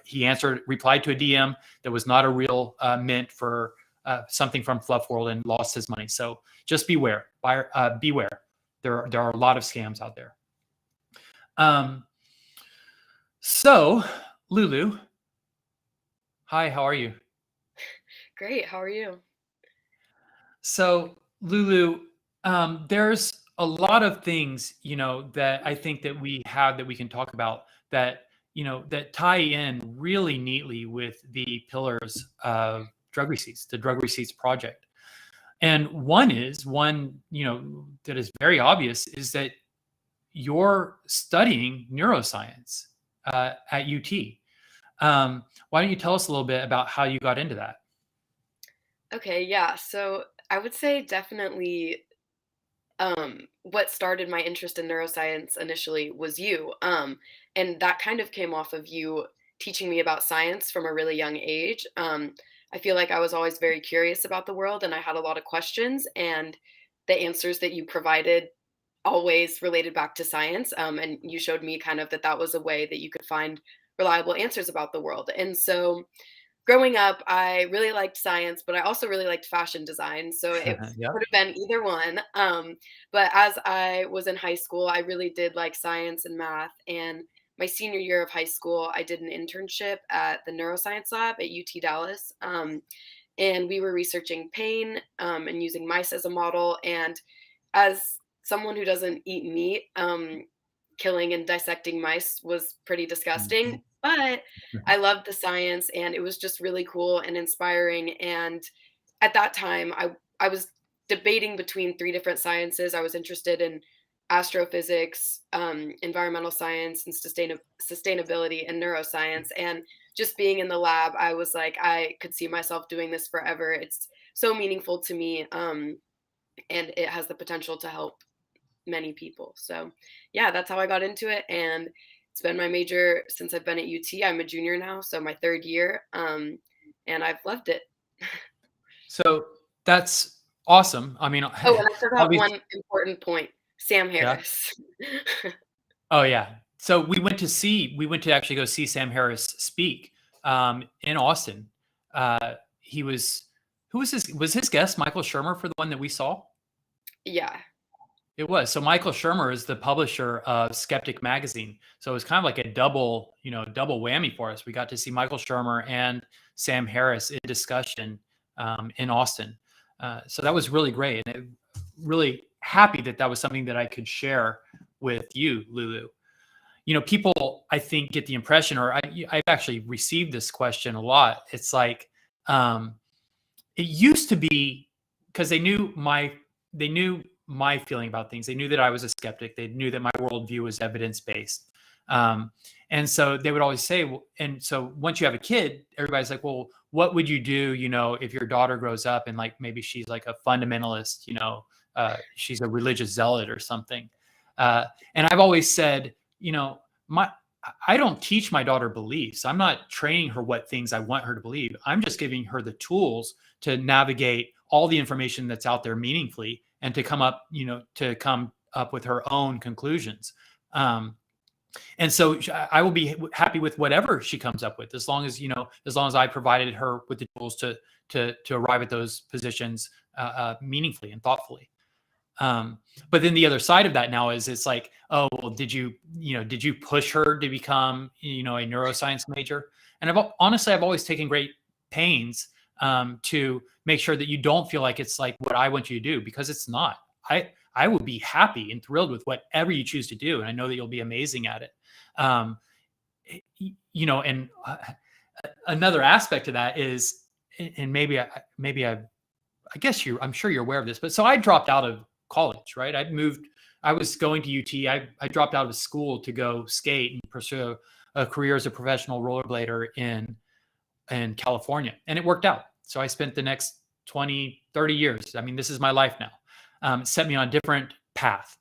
He replied to a DM that was not a real mint for something from Fluff World and lost his money. So just beware. Beware. There are a lot of scams out there. So Lulu, hi, how are you? Great. How are you? So Lulu, there's a lot of things, that I think that we can talk about that tie in really neatly with the pillars of drug receipts, the drug receipts project. And one that is very obvious is that you're studying neuroscience at UT. Why don't you tell us a little bit about how you got into that? Okay, yeah. So I would say definitely what started my interest in neuroscience initially was you. And that kind of came off of you teaching me about science from a really young age. I feel like I was always very curious about the world and I had a lot of questions, and the answers that you provided always related back to science. And you showed me kind of that was a way that you could find reliable answers about the world. And so growing up, I really liked science, but I also really liked fashion design. So it Yep. could have been either one. But as I was in high school, I really did like science and math. And my senior year of high school, I did an internship at the neuroscience lab at UT Dallas. And we were researching pain and using mice as a model. And as someone who doesn't eat meat, killing and dissecting mice was pretty disgusting. But I loved the science, and it was just really cool and inspiring. And at that time, I was debating between 3 different sciences. I was interested in astrophysics, environmental science, and sustainability and neuroscience. And just being in the lab, I was like, I could see myself doing this forever. It's so meaningful to me, and it has the potential to help many people. So, yeah, that's how I got into it, and it's been my major since I've been at UT. I'm a junior now, so my 3rd year, and I've loved it. So that's awesome. I mean, Oh, and I forgot obviously, one important point. Sam yeah. Harris. Oh yeah. So we went to actually go see Sam Harris speak in Austin. He was who was his guest Michael Shermer for the one that we saw? Yeah. It was. So Michael Shermer is the publisher of Skeptic magazine. So it was kind of like a double whammy for us. We got to see Michael Shermer and Sam Harris in discussion in Austin. So that was really great. And really happy that that was something that I could share with you, Lulu. You know, people, I think, get the impression, or I've actually received this question a lot. It's like, it used to be because they knew my feeling about things. They knew that I was a skeptic. They knew that my worldview was evidence-based. And so they would always say, and so once you have a kid, everybody's like, well, what would you do, you know, if your daughter grows up and like, maybe she's like a fundamentalist, you know, she's a religious zealot or something. And I've always said, you know, I don't teach my daughter beliefs. I'm not training her what things I want her to believe. I'm just giving her the tools to navigate all the information that's out there meaningfully and to come up with her own conclusions. And so I will be happy with whatever she comes up with, as long as, you know, as long as I provided her with the tools to arrive at those positions meaningfully and thoughtfully. But then the other side of that now is it's like, oh, well, did you push her to become, you know, a neuroscience major? And honestly, I've always taken great pains to make sure that you don't feel like it's like what I want you to do, because it's not. I would be happy and thrilled with whatever you choose to do. And I know that you'll be amazing at it. You know, and another aspect of that is, and maybe I guess I'm sure you're aware of this, but so I dropped out of college, right? I was going to UT. I dropped out of school to go skate and pursue a career as a professional rollerblader in California. And it worked out. So I spent the next 20, 30 years. I mean, this is my life now. It set me on a different path.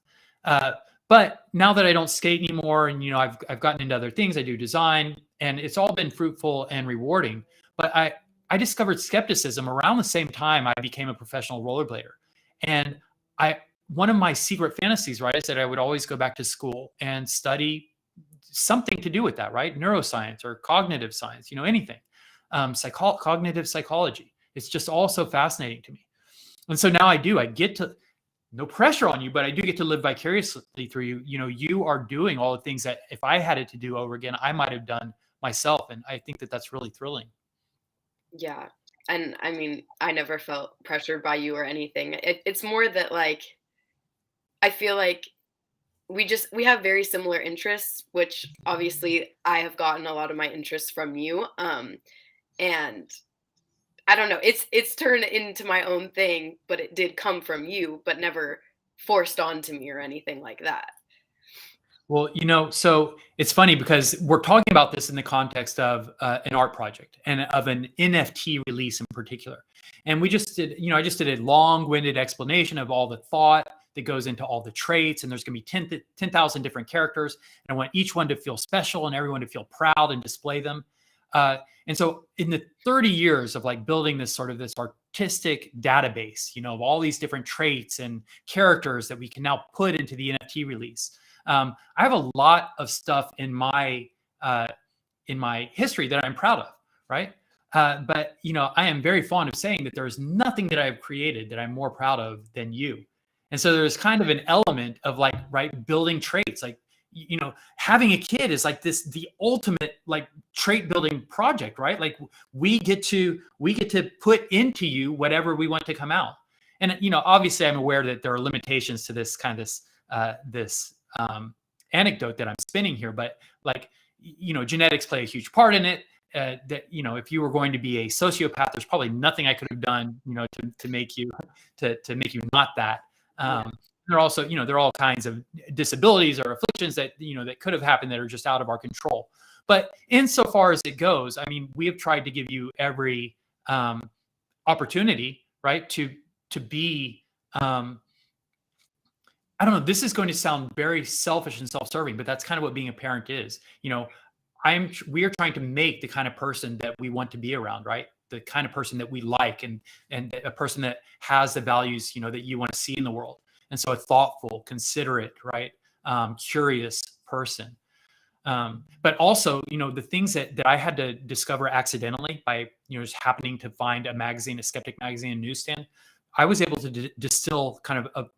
But now that I don't skate anymore, and, you know, I've gotten into other things, I do design, and it's all been fruitful and rewarding. But I discovered skepticism around the same time I became a professional rollerblader. And one of my secret fantasies, right, is that I would always go back to school and study something to do with that, right? Neuroscience or cognitive science, you know, anything. Cognitive psychology. It's just all so fascinating to me. And so now I get to, no pressure on you, but I do get to live vicariously through you. You know, you are doing all the things that if I had it to do over again, I might have done myself. And I think that that's really thrilling. Yeah. And I mean, I never felt pressured by you or anything. It's more that, like, I feel like we have very similar interests, which obviously I have gotten a lot of my interests from you. And I don't know, it's turned into my own thing, but it did come from you, but never forced onto me or anything like that. Well, you know, so it's funny because we're talking about this in the context of an art project and of an NFT release in particular. And we just did, you know, I just did a long-winded explanation of all the thought that goes into all the traits, and there's going to be 10,000 different characters. And I want each one to feel special and everyone to feel proud and display them. And so in the 30 years of like building this sort of this artistic database, you know, of all these different traits and characters that we can now put into the NFT release, I have a lot of stuff in my history that I'm proud of, right? But, you know, I am very fond of saying that there's nothing that I've created that I'm more proud of than you. And so there's kind of an element of like, right, building traits, like, you know, having a kid is like the ultimate like trait building project, right? Like we get to put into you whatever we want to come out. And, you know, obviously I'm aware that there are limitations to this kind of this anecdote that I'm spinning here, but like, you know, genetics play a huge part in it. that, you know, if you were going to be a sociopath, there's probably nothing I could have done, you know, to make you make you not that. There are also, you know, there are all kinds of disabilities or afflictions that, you know, that could have happened that are just out of our control. But insofar as it goes, I mean, we have tried to give you every opportunity, right, to be. I don't know. This is going to sound very selfish and self-serving, but that's kind of what being a parent is. You know, we are trying to make the kind of person that we want to be around, right? The kind of person that we like, and a person that has the values, you know, that you want to see in the world. And so a thoughtful, considerate, right, curious person. But also, you know, the things that I had to discover accidentally by, you know, just happening to find a magazine, a skeptic magazine, a newsstand, I was able to distill kind of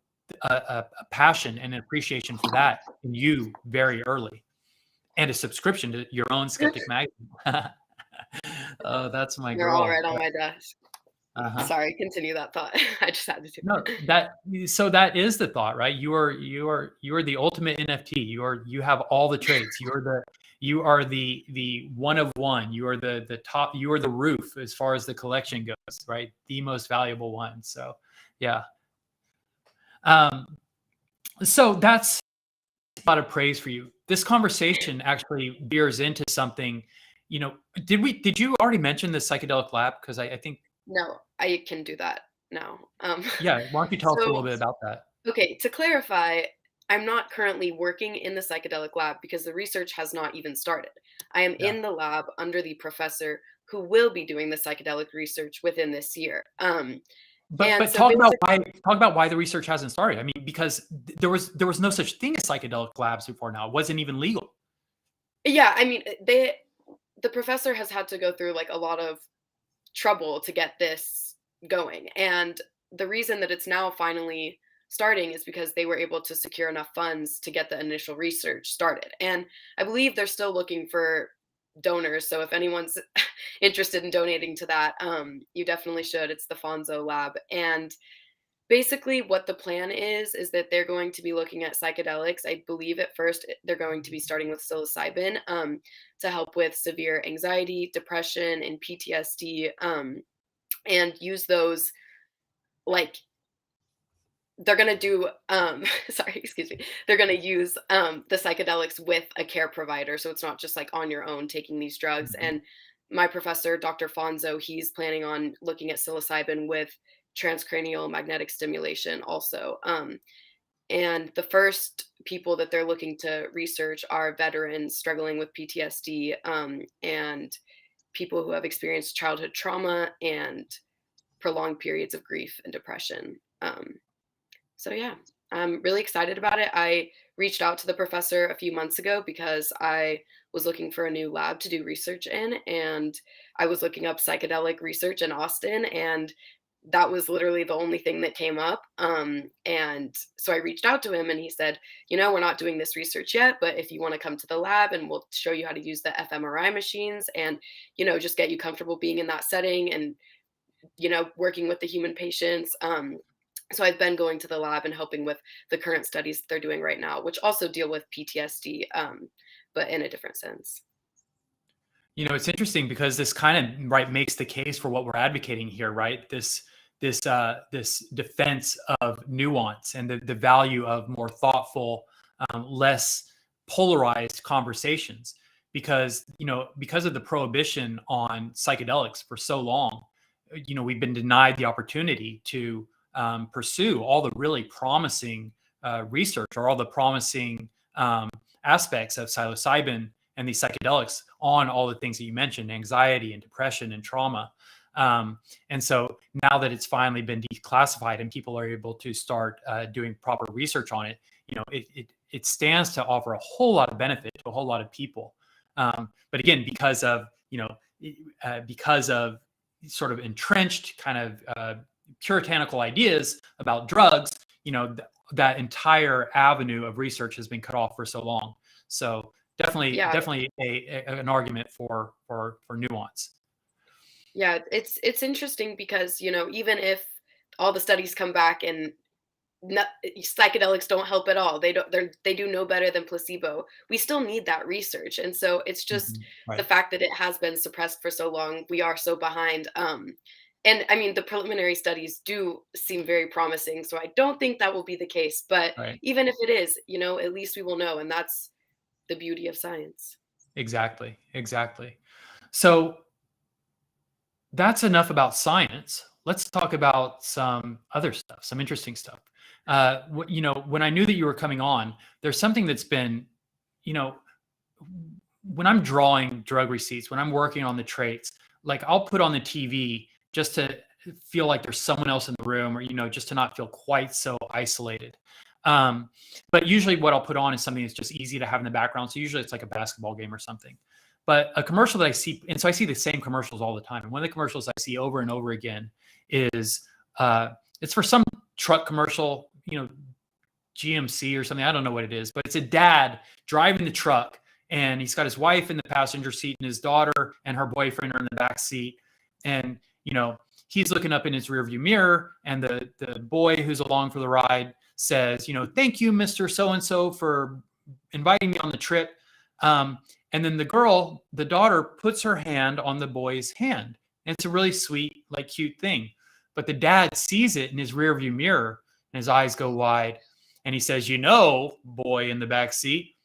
a passion and an appreciation for that in you very early, and a subscription to your own skeptic magazine. Oh, that's my They're girl. all right on my desk. Uh-huh. Sorry, continue that thought. I just had to do No, so that is the thought, right? You are the ultimate NFT. You have all the traits. You are the one of one. You are the top. You are the roof as far as the collection goes, right? The most valuable one. So, yeah. So that's a lot of praise for you. This conversation actually veers into something. You know, did you already mention the psychedelic lab? Because I think. No, I can do that now. Yeah, why don't you tell us a little bit about that? Okay, to clarify, I'm not currently working in the psychedelic lab because the research has not even started. I am Yeah. in the lab under the professor who will be doing the psychedelic research within this year. But And so talk about why the research hasn't started. I mean, because there was no such thing as psychedelic labs before now. It wasn't even legal. yeah, I mean, the professor has had to go through like a lot of trouble to get this going. And the reason that it's now finally starting is because they were able to secure enough funds to get the initial research started. And I believe they're still looking for donors. So if anyone's interested in donating to that, you definitely should. It's the Fonzo Lab. And basically what the plan is that they're going to be looking at psychedelics. I believe at first they're going to be starting with psilocybin to help with severe anxiety, depression, and PTSD, and use those, like, they're going to do sorry, excuse me, they're going to use the psychedelics with a care provider, so it's not just like on your own taking these drugs. And my professor, Dr. Fonzo, he's planning on looking at psilocybin with transcranial magnetic stimulation also. And the first people that they're looking to research are veterans struggling with PTSD, and people who have experienced childhood trauma and prolonged periods of grief and depression. So yeah, I'm really excited about it. I reached out to the professor a few months ago because I was looking for a new lab to do research in, and I was looking up psychedelic research in Austin, and that was literally the only thing that came up. And so I reached out to him, and he said, you know, we're not doing this research yet, but if you want to come to the lab and we'll show you how to use the fMRI machines and, you know, just get you comfortable being in that setting and, you know, working with the human patients. So I've been going to the lab and helping with the current studies that they're doing right now, which also deal with PTSD, but in a different sense. You know, it's interesting because this kind of makes the case for what we're advocating here, right? This defense of nuance and the value of more thoughtful, less polarized conversations. Because, you know, because of the prohibition on psychedelics for so long, you know, we've been denied the opportunity to pursue all the really promising research, or all the promising aspects of psilocybin and these psychedelics on all the things that you mentioned, anxiety and depression and trauma. And so now that it's finally been declassified and people are able to start doing proper research on it, you know, it stands to offer a whole lot of benefit to a whole lot of people. But again, because of sort of entrenched kind of puritanical ideas about drugs, you know, that entire avenue of research has been cut off for so long. So definitely an argument for nuance. Yeah, it's interesting because, you know, even if all the studies come back and psychedelics don't help at all. They do no better than placebo. We still need that research. And so it's just the Right. fact that it has been suppressed for so long, we are so behind. And I mean, the preliminary studies do seem very promising. So I don't think that will be the case. But Right. even if it is, at least we will know. And that's the beauty of science. Exactly. Exactly. So that's enough about science. Let's talk about some other stuff, some interesting stuff. When I knew that you were coming on, there's something that's been, you know, when I'm drawing drug receipts, when I'm working on the traits, like I'll put on the TV just to feel like there's someone else in the room, or just to not feel quite so isolated. But usually, what I'll put on is something that's just easy to have in the background. So usually, it's like a basketball game or something. But a commercial that I see, and so I see the same commercials all the time. And one of the commercials I see over and over again is it's for some truck commercial, GMC or something. I don't know what it is, but it's a dad driving the truck, and he's got his wife in the passenger seat, and his daughter and her boyfriend are in the back seat. And he's looking up in his rearview mirror, and the boy who's along for the ride says, "Thank you, Mr. So-and-so, for inviting me on the trip." And then the daughter, puts her hand on the boy's hand. And it's a really sweet, like cute thing. But the dad sees it in his rearview mirror, and his eyes go wide. And he says, boy in the back seat,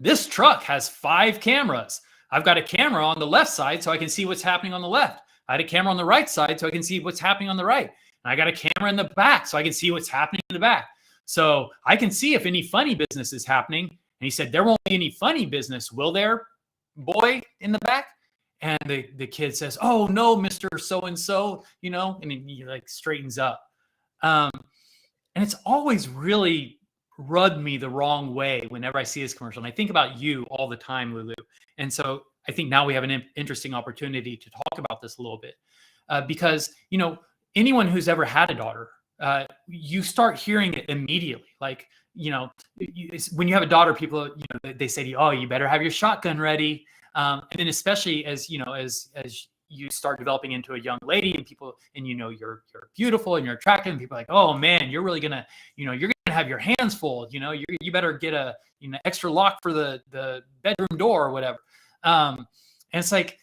this truck has 5 cameras. I've got a camera on the left side so I can see what's happening on the left. I had a camera on the right side so I can see what's happening on the right. And I got a camera in the back so I can see what's happening in the back. So I can see if any funny business is happening. And he said, there won't be any funny business, will there, boy in the back? And the kid says, oh, no, Mr. So-and-so, and he like straightens up. And it's always really rubbed me the wrong way whenever I see this commercial. And I think about you all the time, Lulu. And so I think now we have an interesting opportunity to talk about this a little bit. Because, anyone who's ever had a daughter, you start hearing it immediately. Like, when you have a daughter, people, they say to you, oh, you better have your shotgun ready. And then especially as you start developing into a young lady, and people, and you're beautiful and you're attractive, and people are like, oh man, you're really gonna, you're gonna have your hands full. You better get a extra lock for the bedroom door or whatever. And it's like,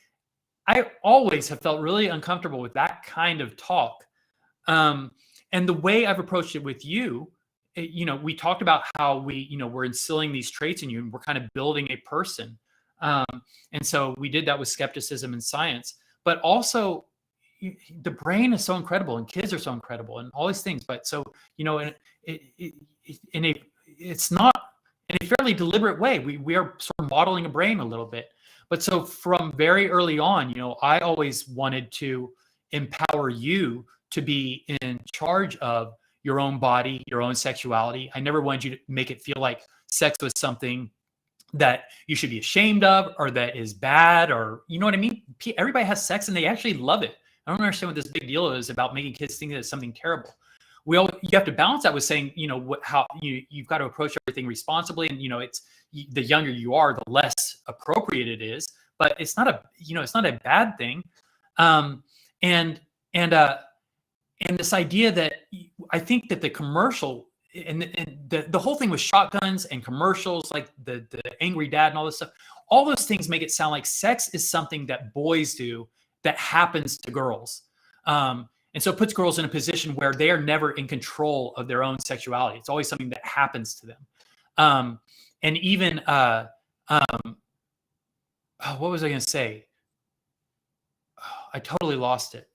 I always have felt really uncomfortable with that kind of talk. And the way I've approached it with you, we talked about how we're instilling these traits in you, and we're kind of building a person. And so we did that with skepticism and science, but also the brain is so incredible, and kids are so incredible, and all these things. But so, it's not in a fairly deliberate way. We are sort of modeling a brain a little bit. But so from very early on, I always wanted to empower you to be in charge of your own body, your own sexuality. I never wanted you to make it feel like sex was something that you should be ashamed of, or that is bad, or you know what I mean? Everybody has sex and they actually love it. I don't understand what this big deal is about making kids think that it's something terrible. You have to balance that with saying, how you've got to approach everything responsibly, and it's the younger you are, the less appropriate it is. But it's not a bad thing. And this idea that I think that the commercial and the whole thing with shotguns and commercials, like the angry dad and all this stuff, all those things make it sound like sex is something that boys do that happens to girls. And so it puts girls in a position where they are never in control of their own sexuality. It's always something that happens to them. And even, what was I going to say? I totally lost it.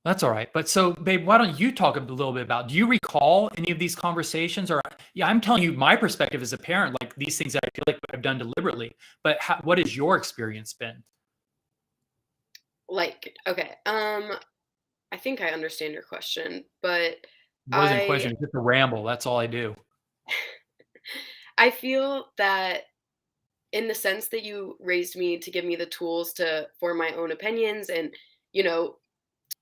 That's all right. But so, babe, why don't you talk a little bit about, do you recall any of these conversations? Or, yeah, I'm telling you my perspective as a parent, like these things that I feel like I've done deliberately. But what has your experience been? Like, okay, I think I understand your question, but It wasn't a question, it's just a ramble. That's all I do. I feel that in the sense that you raised me to give me the tools to form my own opinions and,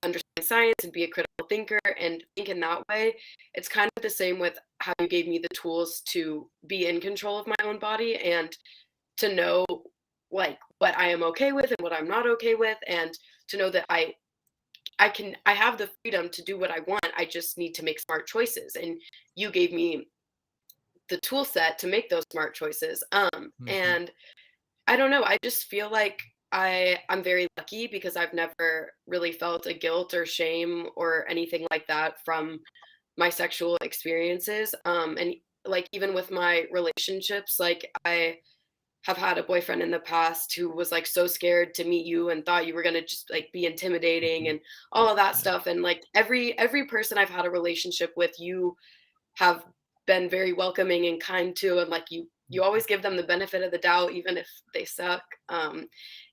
understand science and be a critical thinker and think in that way, it's kind of the same with how you gave me the tools to be in control of my own body and to know like what I am okay with and what I'm not okay with, and to know that I I have the freedom to do what I want. I just need to make smart choices. And you gave me the tool set to make those smart choices. Mhm. And I don't know, I just feel like I'm very lucky because I've never really felt a guilt or shame or anything like that from my sexual experiences. And like even with my relationships, like I have had a boyfriend in the past who was like so scared to meet you and thought you were gonna just like be intimidating Mhm. and all of that Yeah. stuff. And like every person I've had a relationship with, you have been very welcoming and kind to, and like you always give them the benefit of the doubt even if they suck.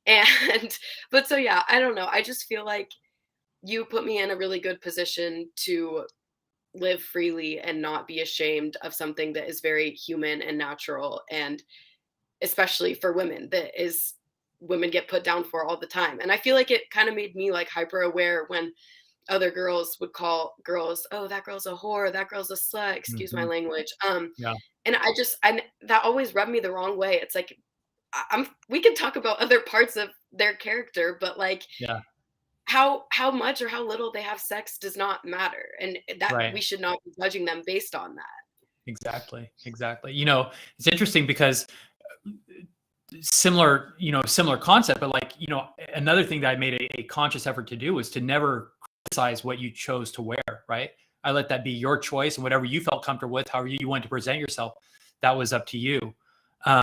And but so yeah, I don't know, I just feel like you put me in a really good position to live freely and not be ashamed of something that is very human and natural, and especially for women, that is women get put down for all the time. And I feel like it kind of made me like hyper aware when other girls would call girls, "Oh, that girl's a whore, that girl's a slut," excuse my Mhm. language. Yeah. And that always rubbed me the wrong way. It's like we can talk about other parts of their character, but like Yeah. how much or how little they have sex does not matter, and that Right. we should not be judging them based on that. Exactly. Exactly. It's interesting because similar concept, but like, another thing that I made a conscious effort to do was to never criticize what you chose to wear, right? I let that be your choice, and whatever you felt comfortable with, however you wanted to present yourself, that was up to you. Um,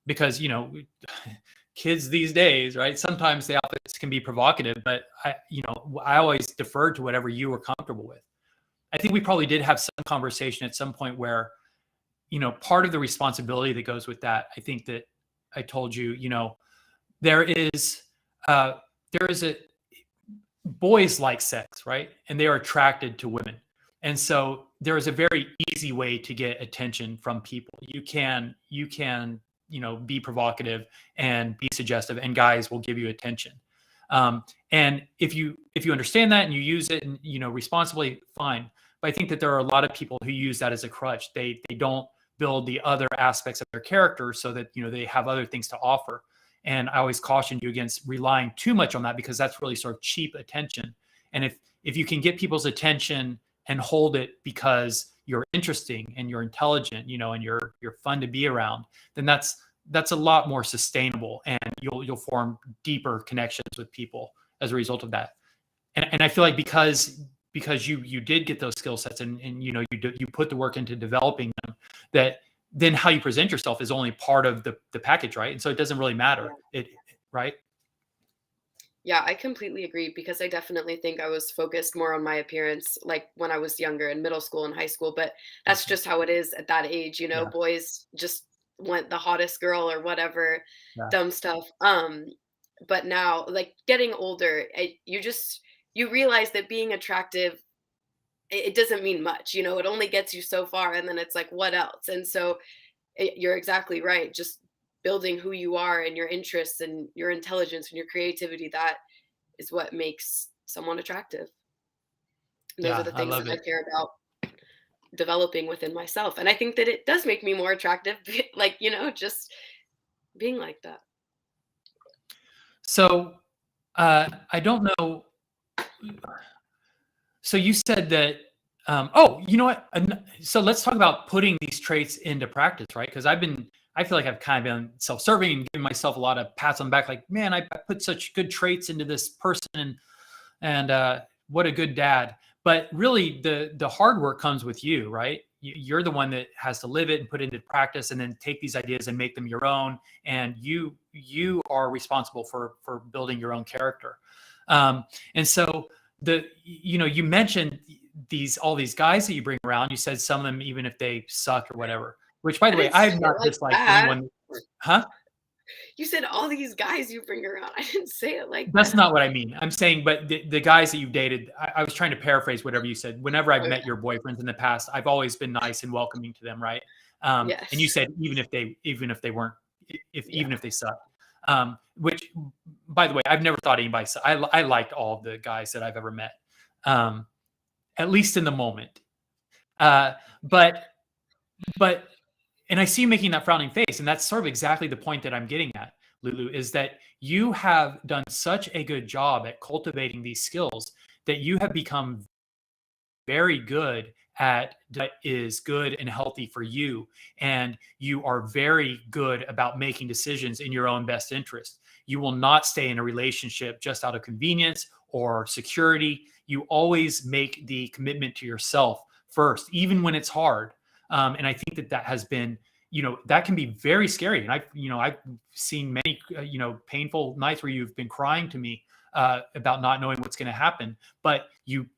because, kids these days, right? Sometimes the outfits can be provocative, but I always deferred to whatever you were comfortable with. I think we probably did have some conversation at some point where, part of the responsibility that goes with that, I think that I told you, there is uh, there is a boys like sex, right? And they are attracted to women. And so there is a very easy way to get attention from people. You can be provocative and be suggestive, and guys will give you attention. And if you understand that and you use it and responsibly, fine. But I think that there are a lot of people who use that as a crutch. They don't build the other aspects of their character so that they have other things to offer. And I always caution you against relying too much on that, because that's really sort of cheap attention. And if you can get people's attention and hold it because you're interesting and you're intelligent, and you're fun to be around, then that's a lot more sustainable, and you'll form deeper connections with people as a result of that. And I feel like because you did get those skill sets, and you put the work into developing them, that then how you present yourself is only part of the package, right? And so it doesn't really matter. Right? Yeah, I completely agree because I definitely think I was focused more on my appearance like when I was younger in middle school and high school, but that's Mhm. just how it is at that age, Yeah. boys just want the hottest girl or whatever Yeah. dumb stuff. But now like getting older, you realize that being attractive, it doesn't mean much, it only gets you so far, and then it's like what else? And so you're exactly right. Just building who you are and your interests and your intelligence and your creativity, that is what makes someone attractive. And those are Yeah. the I things love that I it. care about developing within myself. And I think that it does make me more attractive, like, just being like that. So I don't know. So you said that. Oh, you know what? So let's talk about putting these traits into practice, right? Because I feel like I've kind of been self-serving and giving myself a lot of pats on the back, like, man, I put such good traits into this person, and what a good dad. But really, the hard work comes with you, right? You're the one that has to live it and put it into practice, and then take these ideas and make them your own. And you are responsible for building your own character. And so you mentioned all these guys that you bring around. You said some of them, even if they suck or whatever. Which, by I the way, didn't I say have it not like disliked that. anyone. Huh? You said all these guys you bring around. I didn't say it like That's that. not what I mean. I'm saying, but the guys that you've dated, I was trying to paraphrase whatever you said. Whenever I've met Okay. your boyfriends in the past, I've always been nice and welcoming to them, right? And you Yes. said even if they weren't, Yeah. even if they sucked. Which, by the way, I've never thought anybody. I liked all of the guys that I've ever met, um, at least in the moment. Uh, but but and I see you making that frowning face, and that's sort of exactly the point that I'm getting at, Lulu, is that you have done such a good job at cultivating these skills that you have become very good at what is good and healthy for you. And you are very good about making decisions in your own best interest. You will not stay in a relationship just out of convenience or security. You always make the commitment to yourself first, even when it's hard. And I think that that has been, that can be very scary. And I've seen many, painful nights where you've been crying to me about not knowing what's going to happen, but you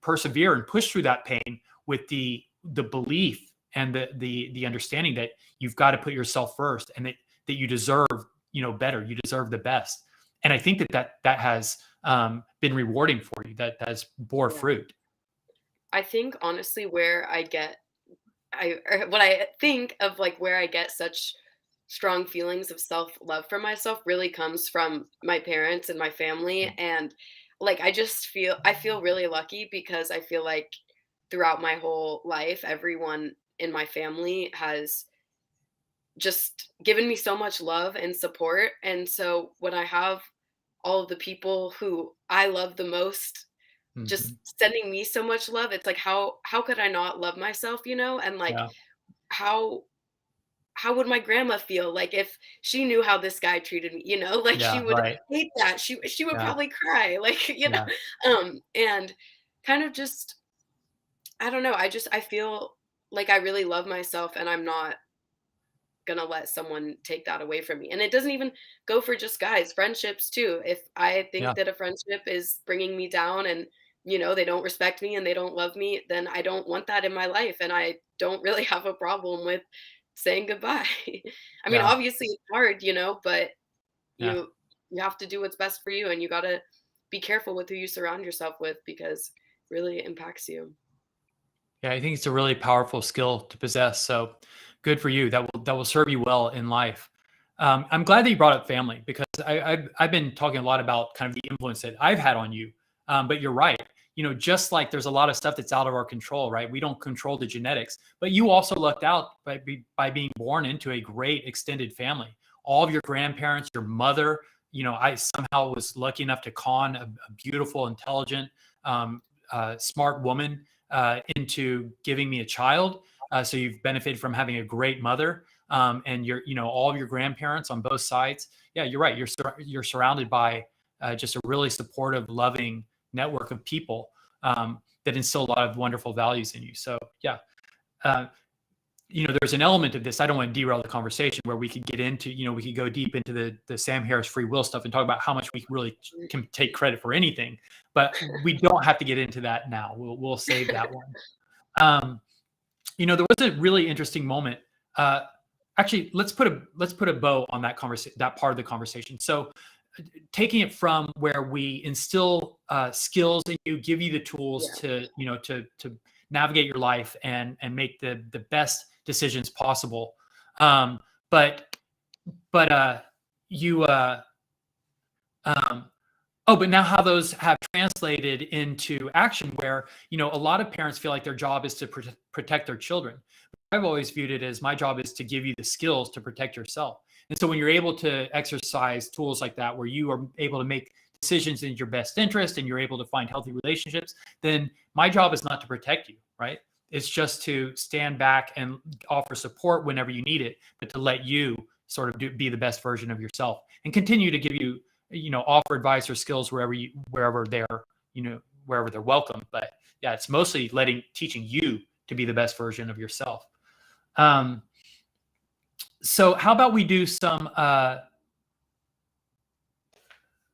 persevere and push through that pain with the belief and the understanding that you've got to put yourself first, and that you deserve, better. You deserve the best. And I think that has been rewarding for you. That has bore fruit. I think honestly, where I get, what I think of like where I get such strong feelings of self-love for myself really comes from my parents and my family. And like I feel really lucky, because I feel like throughout my whole life everyone in my family has just given me so much love and support. And so when I have all of the people who I love the most just Mhm. sending me so much love, it's like how could I not love myself, And like Yeah. how how would my grandma feel like if she knew how this guy treated me, Like she Yeah. would Right. hate that. She would Yeah. probably cry, like, Yeah. and kind of just I don't know, I feel like I really love myself, and I'm not gonna let someone take that away from me. And it doesn't even go for just guys, friendships too. If I think Yeah. that a friendship is bringing me down, and they don't respect me and they don't love me, then I don't want that in my life, and I don't really have a problem with saying goodbye. I mean, Yeah. obviously it's hard, but Yeah. you you have to do what's best for you, and you got to be careful with who you surround yourself with, because it really impacts you. Yeah, I think it's a really powerful skill to possess. So good for you. That will serve you well in life. I'm glad that you brought up family, because I've been talking a lot about kind of the influence that I've had on you. But you're right. Just like there's a lot of stuff that's out of our control, right? We don't control the genetics, but you also lucked out by being born into a great extended family. All of your grandparents, your mother. I somehow was lucky enough to con a beautiful, intelligent, smart woman into giving me a child. So you've benefited from having a great mother, and all of your grandparents on both sides. Yeah, you're right. You're surrounded by just a really supportive, loving network of people that instill a lot of wonderful values in you. So yeah, uh, there's an element of this. I don't want to derail the conversation where we could get into, we could go deep into the Sam Harris free will stuff and talk about how much we really can take credit for anything, but we don't have to get into that now. We'll save that one. There was a really interesting moment. Actually, let's put a bow on that conversation, that part of the conversation. So taking it from where we instill skills in you, give you the tools to navigate your life and make the best decisions possible. But you but now how those have translated into action, where a lot of parents feel like their job is to protect their children. I've always viewed it as my job is to give you the skills to protect yourself. And so when you're able to exercise tools like that, where you are able to make decisions in your best interest and you're able to find healthy relationships, then my job is not to protect you, right? It's just to stand back and offer support whenever you need it, but to let you sort of be the best version of yourself and continue to give you, offer advice or skills wherever they're welcome. But yeah, it's mostly teaching you to be the best version of yourself. So how about we do some,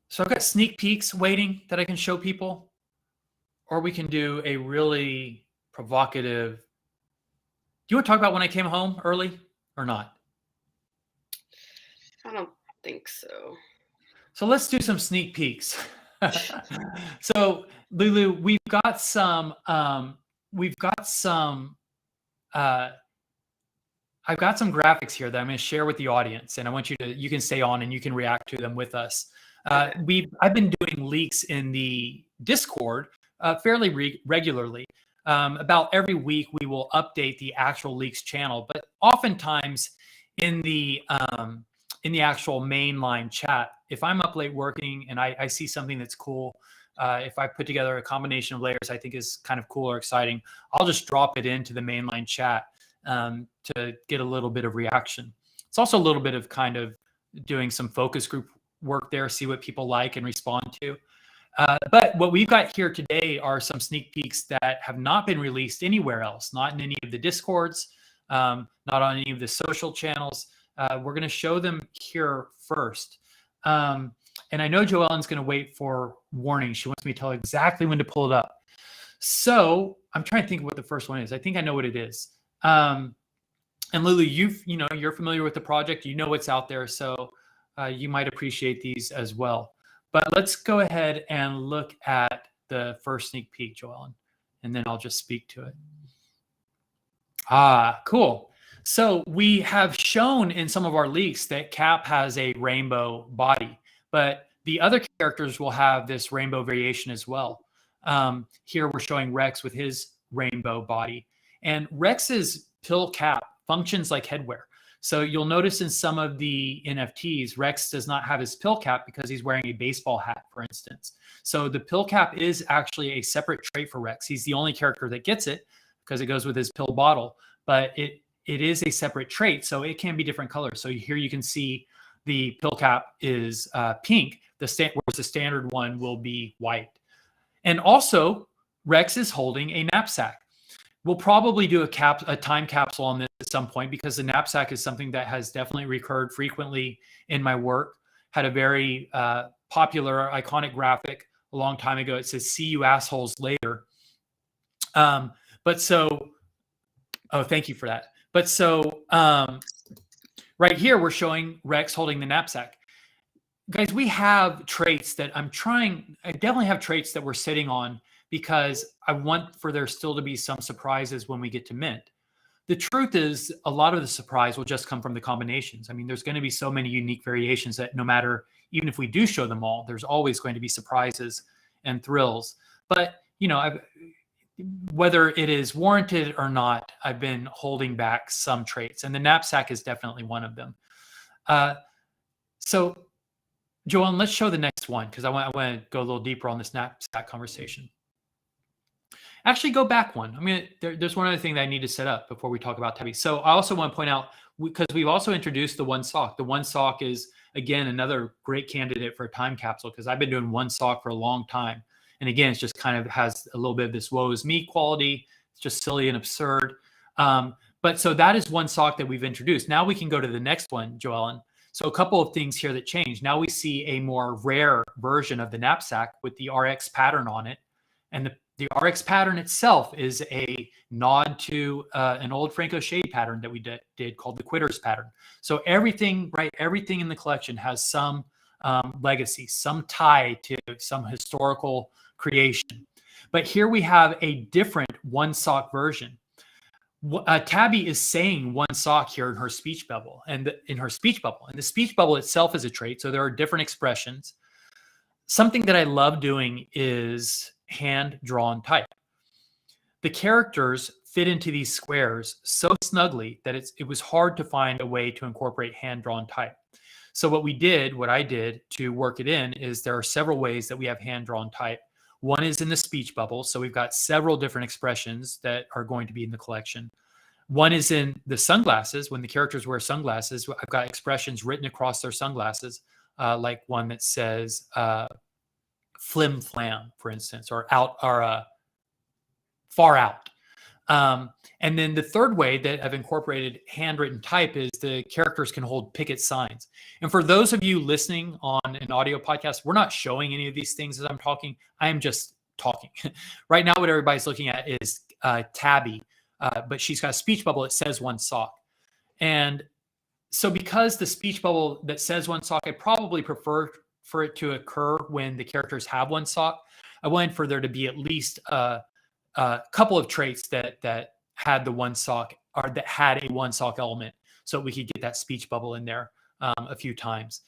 so I've got sneak peeks waiting that I can show people, or we can do a really provocative. Do you want to talk about when I came home early or not? I don't think so. So let's do some sneak peeks. So Lulu, we've got some, I've got some graphics here that I'm going to share with the audience, and I want you can stay on and you can react to them with us. I've been doing leaks in the Discord fairly regularly. About every week, we will update the actual leaks channel, but oftentimes in the actual mainline chat, if I'm up late working and I see something that's cool, if I put together a combination of layers I think is kind of cool or exciting, I'll just drop it into the mainline chat to get a little bit of reaction. It's also a little bit of kind of doing some focus group work there, see what people like and respond to. But what we've got here today are some sneak peeks that have not been released anywhere else, not in any of the Discords, not on any of the social channels. We're going to show them here first. And I know Joellen's going to wait for warning. She wants me to tell her exactly when to pull it up. So I'm trying to think of what the first one is. I think I know what it is. And Lulu, you're familiar with the project. You know what's out there, so you might appreciate these as well. But let's go ahead and look at the first sneak peek, Joellen, and then I'll just speak to it. Cool. So we have shown in some of our leaks that Cap has a rainbow body, but the other characters will have this rainbow variation as well. Here we're showing Rex with his rainbow body, and Rex's pill cap functions like headwear. So you'll notice in some of the NFTs, Rex does not have his pill cap because he's wearing a baseball hat, for instance. So the pill cap is actually a separate trait for Rex. He's the only character that gets it because it goes with his pill bottle, but it is a separate trait. So it can be different colors. So here you can see the pill cap is pink, whereas the standard one will be white. And also Rex is holding a knapsack. We'll probably do a time capsule on this at some point because the knapsack is something that has definitely recurred frequently in my work. Had a very popular, iconic graphic a long time ago. It says, "See you assholes later." Oh, thank you for that. But so right here, we're showing Rex holding the knapsack. Guys, we have traits that I definitely have traits that we're sitting on because I want for there still to be some surprises when we get to mint. The truth is a lot of the surprise will just come from the combinations. I mean, there's going to be so many unique variations that no matter, even if we do show them all, there's always going to be surprises and thrills. But, whether it is warranted or not, I've been holding back some traits, and the knapsack is definitely one of them. So, Joellen, let's show the next one because I want to go a little deeper on this knapsack conversation. Actually, go back one. There's one other thing that I need to set up before we talk about Tabby. So I also want to point out, because we've also introduced the one sock. The one sock is, again, another great candidate for a time capsule because I've been doing one sock for a long time. And again, it's just kind of has a little bit of this woe is me quality. It's just silly and absurd. But so that is one sock that we've introduced. Now we can go to the next one, Joellen. So a couple of things here that change. Now we see a more rare version of the knapsack with the RX pattern on it. And the RX pattern itself is a nod to an old Franco shade pattern that we did called the Quitters pattern. So everything in the collection has some legacy, some tie to some historical creation. But here we have a different one sock version. Tabby is saying one sock here in her speech bubble, and the speech bubble itself is a trait. So there are different expressions. Something that I love doing is hand-drawn type. The characters fit into these squares so snugly that it was hard to find a way to incorporate hand-drawn type. So what I did to work it in is there are several ways that we have hand-drawn type. One is in the speech bubble. So we've got several different expressions that are going to be in the collection. One is in the sunglasses. When the characters wear sunglasses, I've got expressions written across their sunglasses, like one that says, flim flam, for instance, or far out. And then the third way that I've incorporated handwritten type is the characters can hold picket signs. And for those of you listening on an audio podcast, we're not showing any of these things as I'm talking. I am just talking. Right now, what everybody's looking at is Tabby, but she's got a speech bubble that says one sock. And so because the speech bubble that says one sock, I probably prefer for it to occur when the characters have one sock. I wanted for there to be at least a couple of traits that had the one sock, or that had a one sock element, so we could get that speech bubble in there a few times.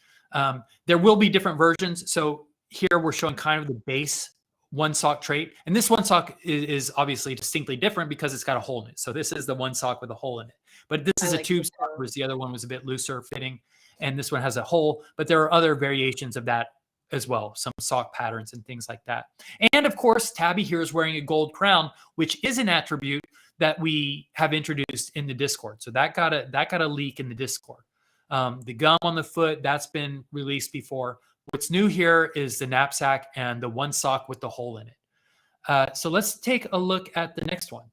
There will be different versions. So here we're showing kind of the base one sock trait, and this one sock is obviously distinctly different because it's got a hole in it. So this is the one sock with a hole in it, but this is a tube sock, whereas the other one was a bit looser fitting. and this one has a hole, but there are other variations of that as well, some sock patterns and things like that. And of course, Tabby here is wearing a gold crown, which is an attribute that we have introduced in the Discord. So that got a leak in the Discord. The gum on the foot, that's been released before. What's new here is the knapsack and the one sock with the hole in it. So let's take a look at the next one.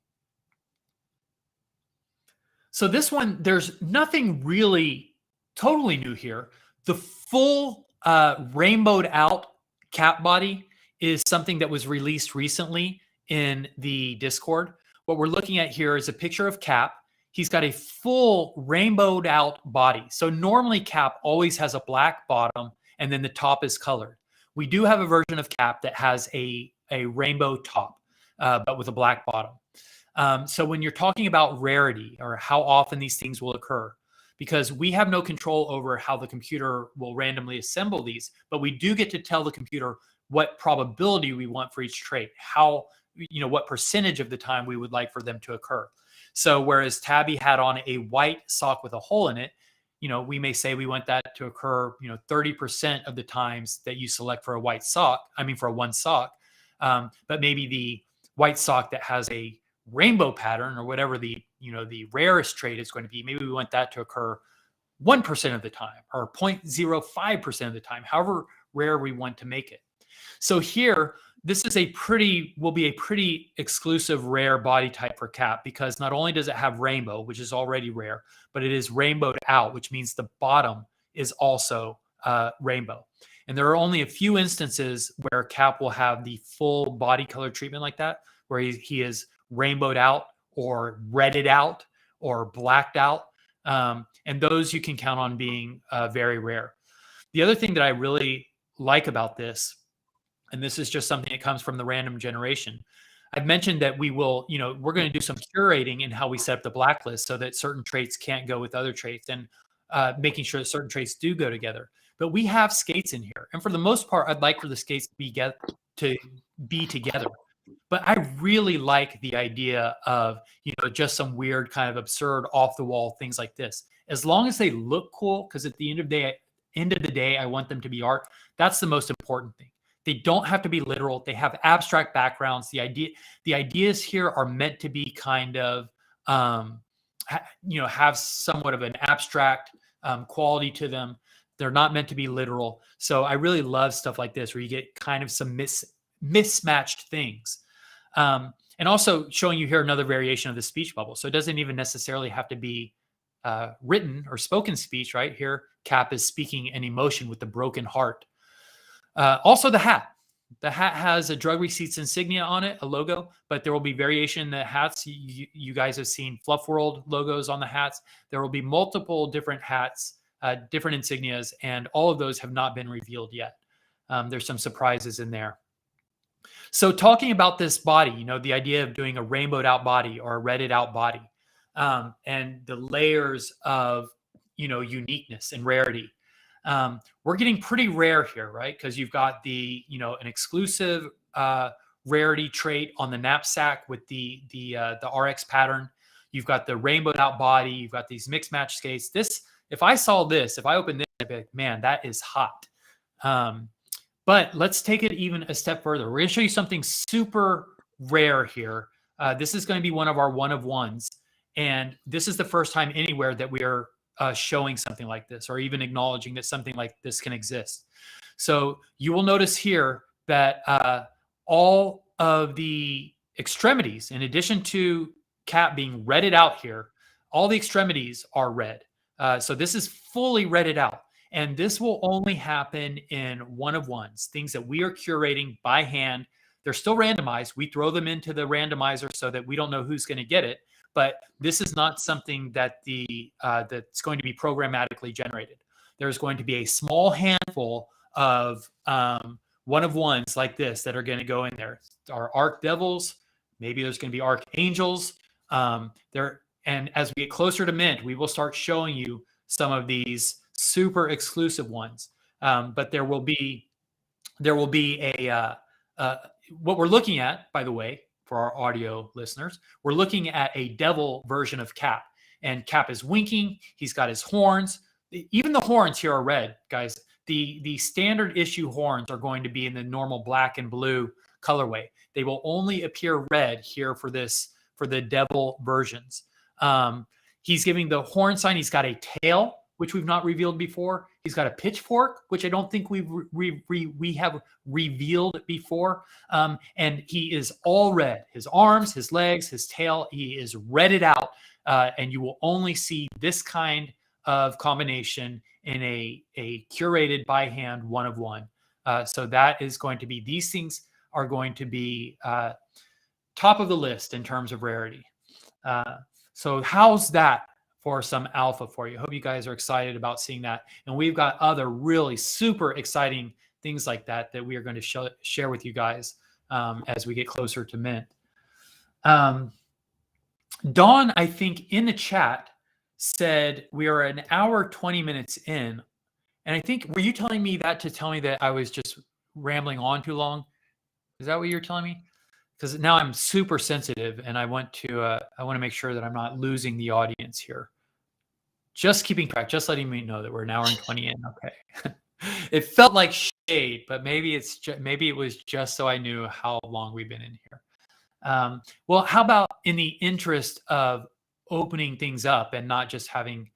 So this one, there's nothing really totally new here. The full rainbowed out cap body is something that was released recently in the Discord. What we're looking at here is a picture of Cap. He's got a full rainbowed out body. So normally Cap always has a black bottom and then the top is colored. We do have a version of Cap that has a rainbow top, but with a black bottom. So when you're talking about rarity or how often these things will occur, because we have no control over how the computer will randomly assemble these, but we do get to tell the computer what probability we want for each trait, what percentage of the time we would like for them to occur. So whereas Tabby had on a white sock with a hole in it, we may say we want that to occur, 30% of the times that you select for a white sock, for a one sock, but maybe the white sock that has a rainbow pattern or whatever the rarest trait is going to be, maybe we want that to occur 1% of the time or 0.05% of the time, however rare we want to make it. So here, this is will be a pretty exclusive rare body type for Cap, because not only does it have rainbow, which is already rare, but it is rainbowed out, which means the bottom is also rainbow. And there are only a few instances where Cap will have the full body color treatment like that, where he is rainbowed out or redded out or blacked out. And those you can count on being very rare. The other thing that I really like about this, and this is just something that comes from the random generation, I've mentioned that we're going to do some curating in how we set up the blacklist so that certain traits can't go with other traits, and making sure that certain traits do go together. But we have skates in here. And for the most part, I'd like for the skates to be together. But I really like the idea of, just some weird kind of absurd off the wall things like this. As long as they look cool, because at the end of the day, I want them to be art. That's the most important thing. They don't have to be literal. They have abstract backgrounds. The ideas here are meant to be kind of, have somewhat of an abstract quality to them. They're not meant to be literal. So I really love stuff like this, where you get kind of some mismatched things. And also showing you here another variation of the speech bubble. So it doesn't even necessarily have to be written or spoken speech, right? Here, Cap is speaking an emotion with the broken heart. Also the hat. The hat has a drug receipts insignia on it, a logo, but there will be variation in the hats. You guys have seen Fluff World logos on the hats. There will be multiple different hats, different insignias, and all of those have not been revealed yet. There's some surprises in there. So talking about this body, the idea of doing a rainbowed out body or a redded out body, and the layers of, uniqueness and rarity. We're getting pretty rare here, right? Because you've got an exclusive rarity trait on the knapsack with the RX pattern. You've got the rainbowed out body. You've got these mixed match skates. If I opened this, I'd be like, man, that is hot. But let's take it even a step further. We're going to show you something super rare here. This is going to be one of our one-of-ones. And this is the first time anywhere that we are showing something like this, or even acknowledging that something like this can exist. So you will notice here that all of the extremities, in addition to Cap being redded out here, all the extremities are red. So this is fully redded out. And this will only happen in one-of-ones, things that we are curating by hand. They're still randomized. We throw them into the randomizer so that we don't know who's going to get it. But this is not something that that's going to be programmatically generated. There's going to be a small handful of one-of-ones like this that are going to go in there. Our Arc Devils, maybe there's going to be Archangels. And as we get closer to mint, we will start showing you some of these super exclusive ones. But there will be a what we're looking at, by the way, for our audio listeners, we're looking at a devil version of Cap, and Cap is winking. He's got his horns. even the horns here are red, guys. The standard issue horns are going to be in the normal black and blue colorway. They will only appear red here for the devil versions. He's giving the horn sign. He's got a tail, which we've not revealed before. He's got a pitchfork, which I don't think we have revealed before. And he is all red. His arms, his legs, his tail, he is redded out. And you will only see this kind of combination in a curated by hand 1 of 1. So that is going to be, these things are going to be top of the list in terms of rarity. So how's that for some alpha for you? Hope you guys are excited about seeing that. And we've got other really super exciting things like that we are going to share with you guys as we get closer to mint. Dawn, I think in the chat said we are an hour 20 minutes in. And I think, were you telling me that to tell me that I was just rambling on too long? Is that what you're telling me? Because now I'm super sensitive and I want to make sure that I'm not losing the audience here. Just keeping track, just letting me know that we're an hour and 20 in. Okay. It felt like shade, but maybe it was just so I knew how long we've been in here. Well, how about in the interest of opening things up and not just having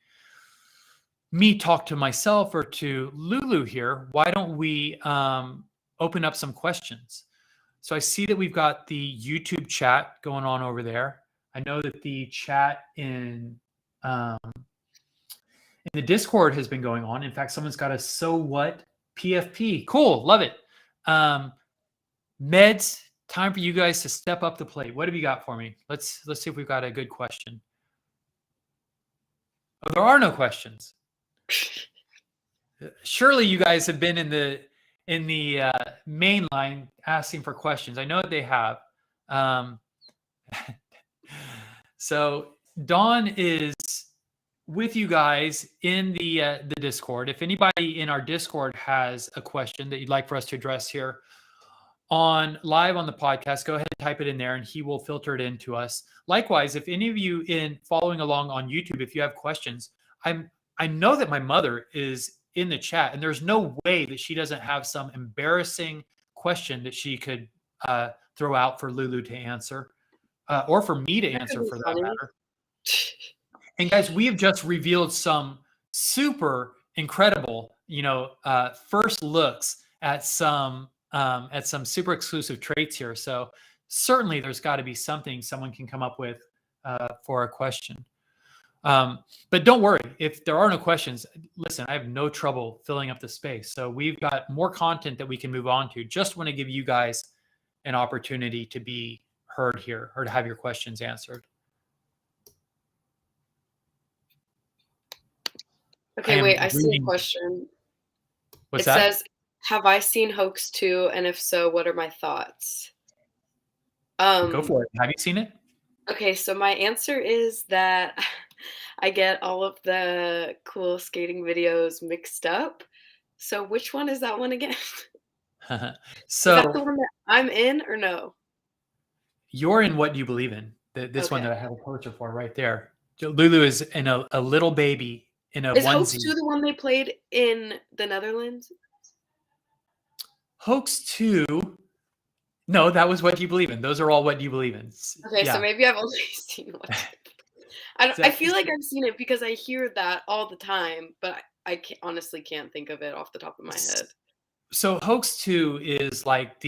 me talk to myself or to Lulu here, why don't we open up some questions? So I see that we've got the YouTube chat going on over there. I know that the chat in the Discord has been going on. In fact, someone's got a so what PFP. Cool, love it. Meds, time for you guys to step up the plate. What have you got for me? Let's see if we've got a good question. Oh, there are no questions. Surely you guys have been in the main line asking for questions. I know that they have. So Dawn is with you guys in the Discord. If anybody in our Discord has a question that you'd like for us to address here live on the podcast, go ahead and type it in there and he will filter it in to us. Likewise, if any of you in following along on YouTube, if you have questions, I know that my mother is in the chat and there's no way that she doesn't have some embarrassing question that she could throw out for Lulu to answer or for me to answer for that matter. And guys, we have just revealed some super incredible, first looks at some super exclusive traits here. So certainly there's got to be something someone can come up with for a question. But don't worry, if there are no questions, listen, I have no trouble filling up the space. So we've got more content that we can move on to. Just want to give you guys an opportunity to be heard here or to have your questions answered. Okay, wait, I see a question. What's that? It says, have I seen Hoax 2? And if so, what are my thoughts? Go for it. Have you seen it? Okay, so my answer is that I get all of the cool skating videos mixed up. So which one is that one again? So is that the one that I'm in or no? You're in What You Believe In. This one that I have a poster for right there. Lulu is in a little baby in a onesie. Is Hoax 2 the one they played in the Netherlands? Hoax 2. No, that was What You Believe In. Those are all What You Believe In. Okay, yeah. So maybe I've only seen one. I feel like I've seen it because I hear that all the time, but I honestly can't think of it off the top of my head. So Hoax 2 is like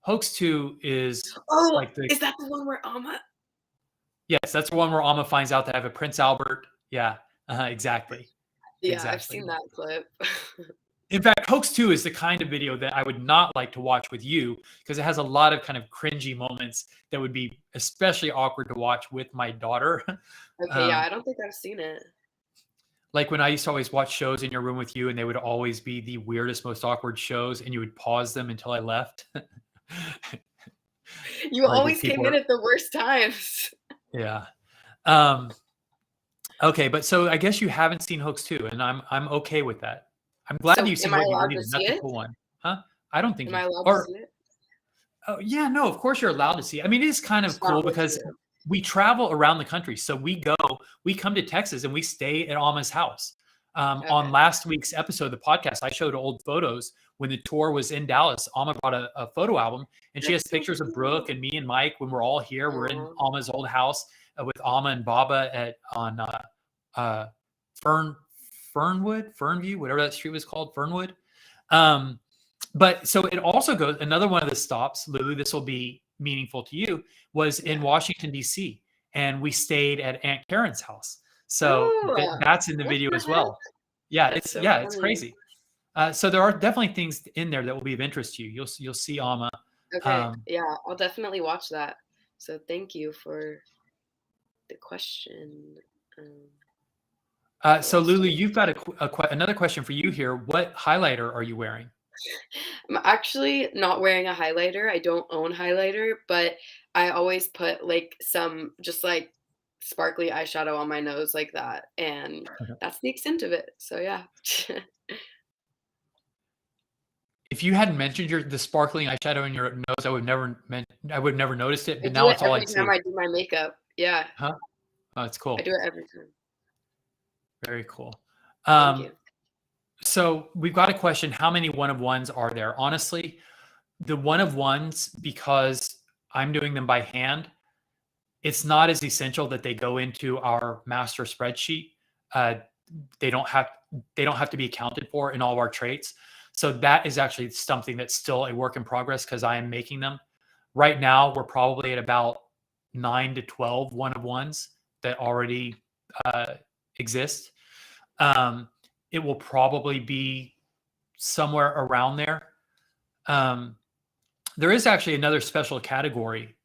Hoax 2 is is that the one where Amma? Yes, that's the one where Amma finds out that I have a Prince Albert. Yeah, exactly. Yeah, exactly. I've seen that clip. In fact, Hoax 2 is the kind of video that I would not like to watch with you because it has a lot of kind of cringy moments that would be especially awkward to watch with my daughter. Okay, yeah, I don't think I've seen it. Like when I used to always watch shows in your room with you and they would always be the weirdest, most awkward shows and you would pause them until I left. You always came in at the worst times. Yeah. Okay, but so I guess you haven't seen Hoax 2 and I'm okay with that. I'm glad you've seen What You Believe In. That's a cool one. Huh? I don't think Am I allowed to see it? Oh, yeah, no, of course you're allowed to see it. I mean, it is kind of cool because we travel around the country. So we come to Texas and we stay at Alma's house. On last week's episode of the podcast, I showed old photos when the tour was in Dallas. Alma brought a photo album, and she has pictures of Brooke and me and Mike when we're all here. We're in Alma's old house with Alma and Baba on Fernview, whatever that street was called, Fernwood. But so it also goes, another one of the stops, Lulu, this will be meaningful to you, was in Washington, D.C. And we stayed at Aunt Karen's house. So that's in the video as well. Yeah, it's crazy. So there are definitely things in there that will be of interest to you. You'll see Alma. Okay. Yeah, I'll definitely watch that. So thank you for the question. So Lulu, you've got another question for you here. What highlighter are you wearing? I'm actually not wearing a highlighter. I don't own highlighter, but I always put like some just like sparkly eyeshadow on my nose like that, and that's the extent of it. So yeah. If you hadn't mentioned the sparkling eyeshadow in your nose, I would never noticed it. But now it's all I see. Every time I do my makeup, yeah. Huh? Oh, it's cool. I do it every time. Very cool. Thank you. So we've got a question. How many one-of-ones are there? Honestly, the one-of-ones, because I'm doing them by hand, it's not as essential that they go into our master spreadsheet. They don't have to be accounted for in all of our traits. So that is actually something that's still a work in progress because I am making them. Right now, we're probably at about 9 to 12 one-of-ones that already exist. It will probably be somewhere around there. There is actually another special category,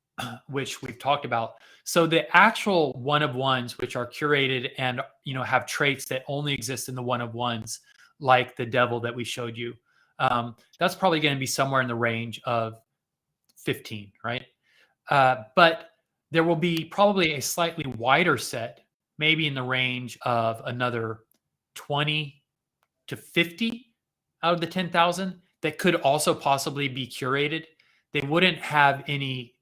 which we've talked about. So the actual one-of-ones, which are curated and have traits that only exist in the one-of-ones, like the devil that we showed you, that's probably going to be somewhere in the range of 15, right? But there will be probably a slightly wider set, maybe in the range of another 20 to 50 out of the 10,000 that could also possibly be curated. They wouldn't have any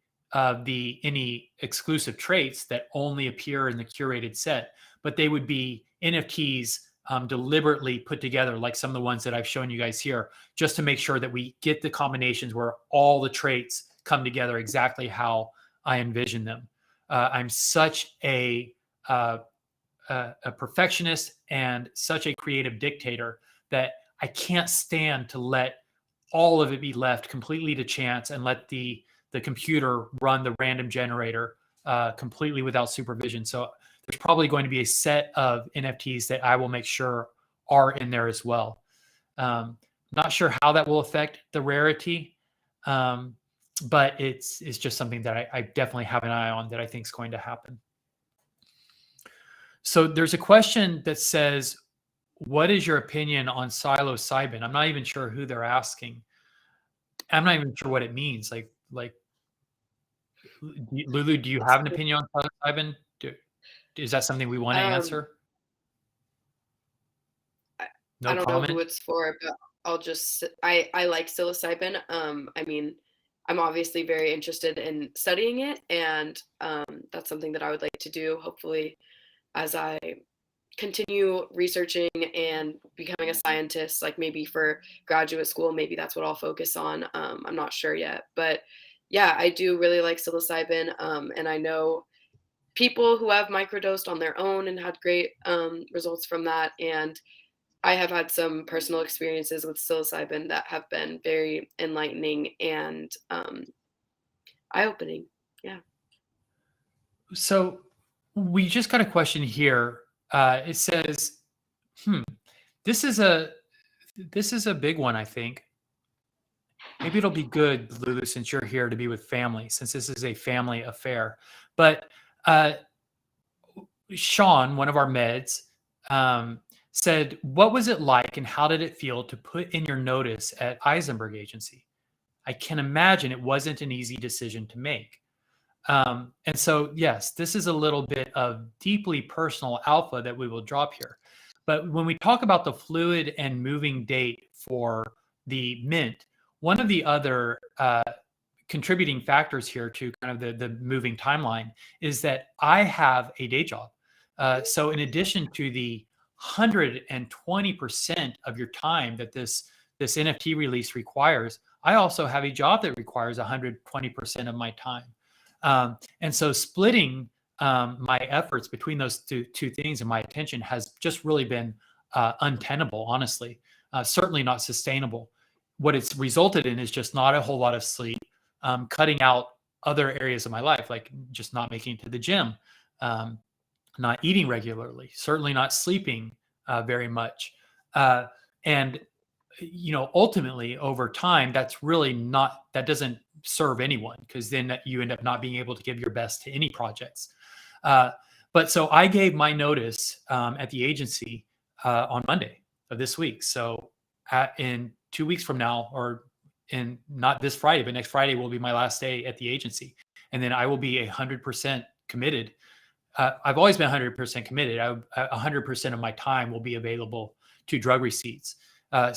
exclusive traits that only appear in the curated set, but they would be NFTs deliberately put together, like some of the ones that I've shown you guys here, just to make sure that we get the combinations where all the traits come together exactly how I envision them. I'm such a perfectionist and such a creative dictator that I can't stand to let all of it be left completely to chance and let the computer run the random generator completely without supervision. So there's probably going to be a set of NFTs that I will make sure are in there as well. Not sure how that will affect the rarity, but it's just something that I definitely have an eye on that I think is going to happen. So there's a question that says, what is your opinion on psilocybin? I'm not even sure who they're asking. I'm not even sure what it means. Like Lulu, do you have an opinion on psilocybin? Is that something we want to answer? No I don't comment? know who it's for, but I like psilocybin. I mean, I'm obviously very interested in studying it, and that's something that I would like to do, hopefully, as I continue researching and becoming a scientist, like maybe for graduate school, maybe that's what I'll focus on. I'm not sure yet, but yeah, I do really like psilocybin. And I know people who have microdosed on their own and had great results from that. And I have had some personal experiences with psilocybin that have been very enlightening and eye-opening. Yeah. So we just got a question here. It says, this is a big one, I think. Maybe it'll be good, Lulu, since you're here to be with family, since this is a family affair. But Sean, one of our meds, said, what was it like and how did it feel to put in your notice at Eisenberg Agency? I can imagine it wasn't an easy decision to make. And so, yes, this is a little bit of deeply personal alpha that we will drop here. But when we talk about the fluid and moving date for the mint, one of the other contributing factors here to kind of the moving timeline is that I have a day job. So in addition to the 120% of your time that this NFT release requires, I also have a job that requires 120% of my time. And so splitting my efforts between those two things and my attention has just really been untenable, honestly. Certainly not sustainable. What it's resulted in is just not a whole lot of sleep, cutting out other areas of my life, like just not making it to the gym, not eating regularly, certainly not sleeping very much. And ultimately over time, that doesn't serve anyone, because then you end up not being able to give your best to any projects. But so I gave my notice at the agency on Monday of this week. So in 2 weeks from now, or in not this Friday, but next Friday will be my last day at the agency. And then I will be 100% committed. I've always been 100% committed. 100% of my time will be available to drug receipts.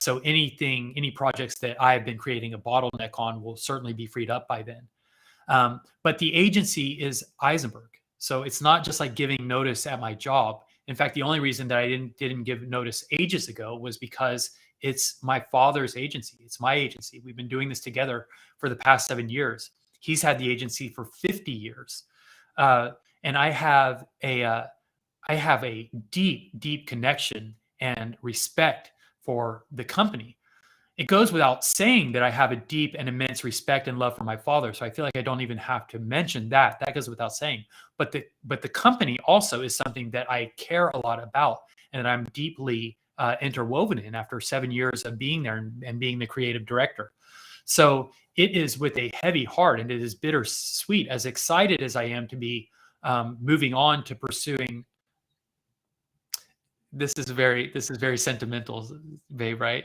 So any projects that I have been creating a bottleneck on will certainly be freed up by then. But the agency is Eisenberg. So it's not just like giving notice at my job. In fact, the only reason that I didn't give notice ages ago was because it's my father's agency. It's my agency. We've been doing this together for the past 7 years. He's had the agency for 50 years. And I have a deep, deep connection and respect for the company. It goes without saying that I have a deep and immense respect and love for my father. So I feel like I don't even have to mention that. That goes without saying. But the company also is something that I care a lot about and that I'm deeply interwoven in after 7 years of being there and being the creative director. So it is with a heavy heart, and it is bittersweet, as excited as I am to be moving on to pursuing. This is very sentimental, babe, right?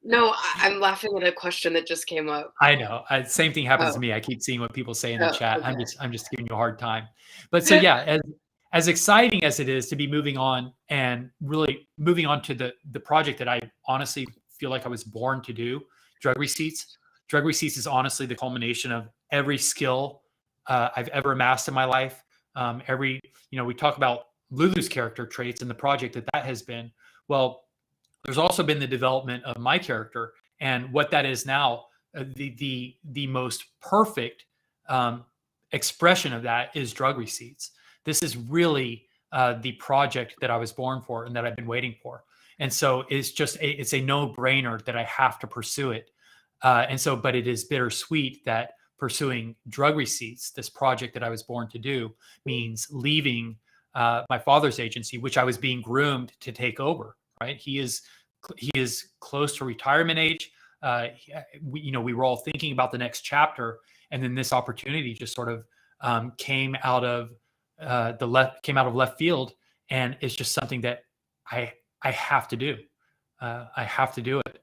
No, I'm laughing at a question that just came up. I know. Same thing happens to me. I keep seeing what people say in the chat. Okay. I'm just giving you a hard time. But so yeah, as exciting as it is to be moving on and really moving on to the project that I honestly feel like I was born to do, drug receipts. Drug receipts is honestly the culmination of every skill I've ever amassed in my life. We talk about Lulu's character traits and the project that has been. Well, there's also been the development of my character, and what that is now. The most perfect expression of that is drug receipts. This is really the project that I was born for and that I've been waiting for. And so it's a no-brainer that I have to pursue it. But it is bittersweet that pursuing drug receipts, this project that I was born to do, means leaving my father's agency, which I was being groomed to take over. Right? He is close to retirement age. We were all thinking about the next chapter, and then this opportunity just sort of came out of left field, and it's just something that I have to do. I have to do it.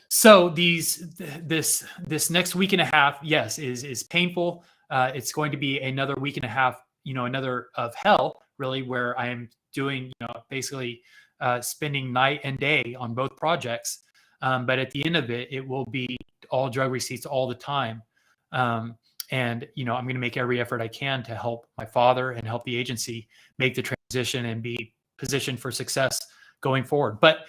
So this next week and a half, yes, is painful. It's going to be another week and a half, another of hell, really, where I am doing, basically spending night and day on both projects. But at the end of it, it will be all drug receipts all the time. And, I'm going to make every effort I can to help my father and help the agency make the transition and be positioned for success going forward. But,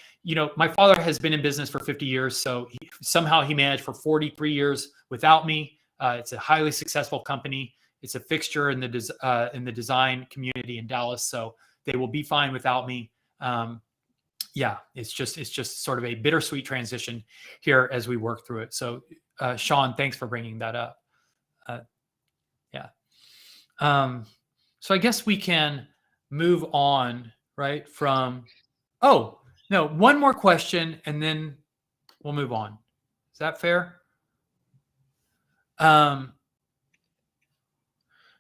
my father has been in business for 50 years. So somehow he managed for 43 years without me. It's a highly successful company. It's a fixture in the design community in Dallas. So they will be fine without me. It's just sort of a bittersweet transition here as we work through it. So, Sean, thanks for bringing that up. So I guess we can move on, right? One more question and then we'll move on. Is that fair?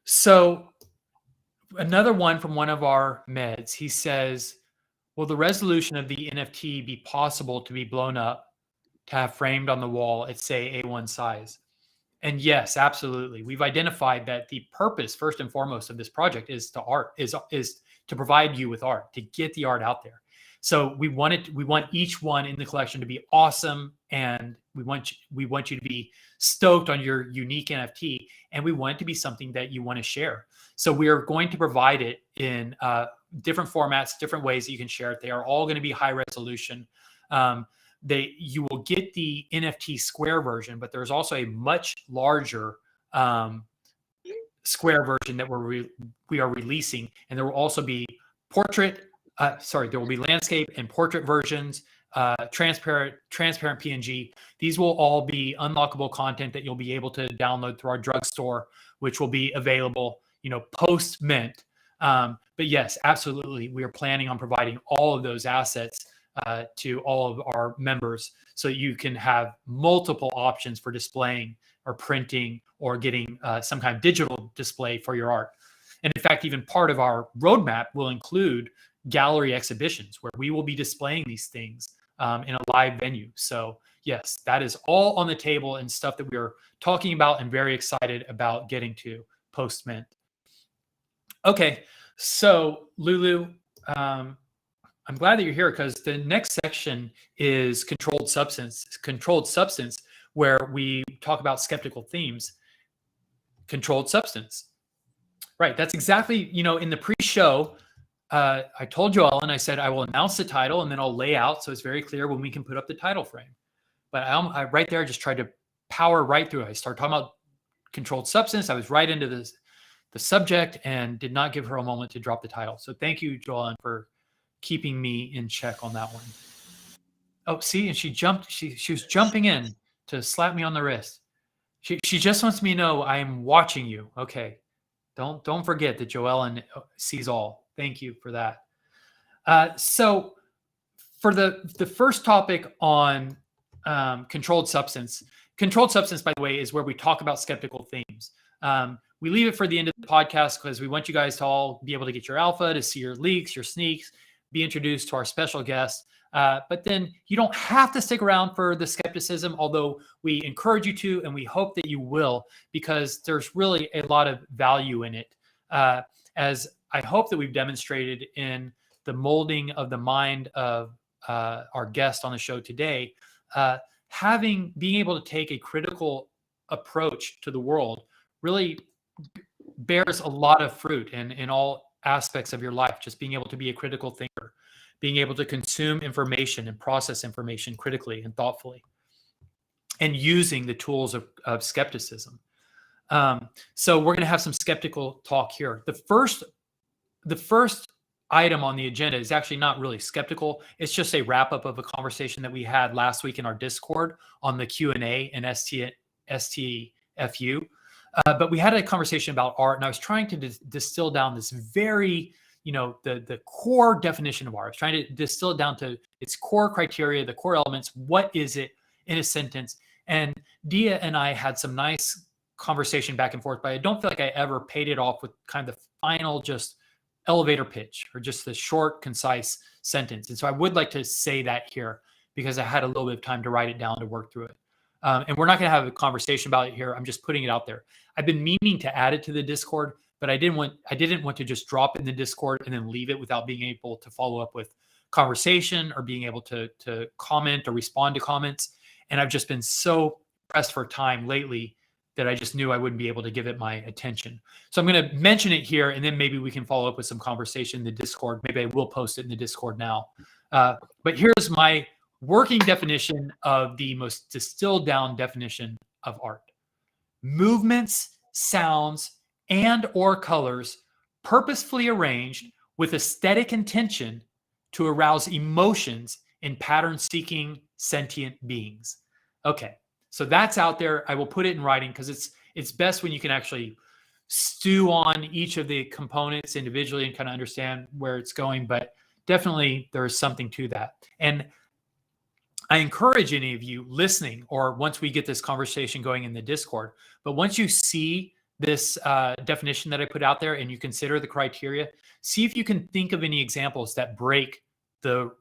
So another one from one of our meds, he says, will the resolution of the NFT be possible to be blown up to have framed on the wall at, say, A1 size? And yes, absolutely. We've identified that the purpose, first and foremost, of this project is to provide you with art, to get the art out there. So we want each one in the collection to be awesome, and we want you to be stoked on your unique NFT, and we want it to be something that you want to share. So we are going to provide it in different formats, different ways that you can share it. They are all going to be high resolution. You will get the NFT square version, but there's also a much larger square version that we are releasing, and there will also be there will be landscape and portrait versions, transparent PNG. These will all be unlockable content that you'll be able to download through our drugstore, which will be available, post mint. But yes, absolutely, we are planning on providing all of those assets to all of our members, so you can have multiple options for displaying or printing or getting some kind of digital display for your art. And in fact, even part of our roadmap will include gallery exhibitions where we will be displaying these things in a live venue. So yes, that is all on the table and stuff that we are talking about and very excited about getting to post mint. Okay, so Lulu, I'm glad that you're here, because the next section is controlled substance, where we talk about skeptical themes. Controlled substance. Right, that's exactly, in the pre-show, I told Joel, and I said, I will announce the title and then I'll lay out so it's very clear when we can put up the title frame. But I right there, just tried to power right through it. I started talking about controlled substance. I was right into the subject and did not give her a moment to drop the title. So thank you, Joel, for keeping me in check on that one. Oh, see, and she jumped. She was jumping in to slap me on the wrist. She just wants me to know I am watching you. Okay, don't forget that Joellen sees all. Thank you for that. So for the first topic on controlled substance, by the way, is where we talk about skeptical themes. We leave it for the end of the podcast because we want you guys to all be able to get your alpha, to see your leaks, your sneaks, be introduced to our special guest. But then you don't have to stick around for the skepticism, although we encourage you to, and we hope that you will, because there's really a lot of value in it. As I hope that we've demonstrated in the molding of the mind of our guest on the show today, being able to take a critical approach to the world really bears a lot of fruit in all aspects of your life. Just being able to be a critical thinker, being able to consume information and process information critically and thoughtfully, and using the tools of skepticism. So we're going to have some skeptical talk here. The first item on the agenda is actually not really skeptical. It's just a wrap up of a conversation that we had last week in our Discord on the Q&A and STFU. But we had a conversation about art, and I was trying to distill down this very, the core definition of art. I was trying to distill it down to its core criteria, the core elements. What is it in a sentence? And Dia and I had some nice conversation back and forth, but I don't feel like I ever paid it off with kind of the final just elevator pitch or just the short, concise sentence. And so I would like to say that here because I had a little bit of time to write it down to work through it. And we're not going to have a conversation about it here. I'm just putting it out there. I've been meaning to add it to the Discord, but I didn't want to just drop it in the Discord and then leave it without being able to follow up with conversation or being able to comment or respond to comments. And I've just been so pressed for time lately that I just knew I wouldn't be able to give it my attention. So I'm going to mention it here, and then maybe we can follow up with some conversation in the Discord. Maybe I will post it in the Discord now. But here's my working definition of the most distilled down definition of art. Movements, sounds, and or colors purposefully arranged with aesthetic intention to arouse emotions in pattern-seeking sentient beings. Okay, so that's out there. I will put it in writing because it's best when you can actually stew on each of the components individually and kind of understand where it's going, but definitely there is something to that. And I encourage any of you listening, or once we get this conversation going in the Discord, but once you see this definition that I put out there and you consider the criteria, see if you can think of any examples that break the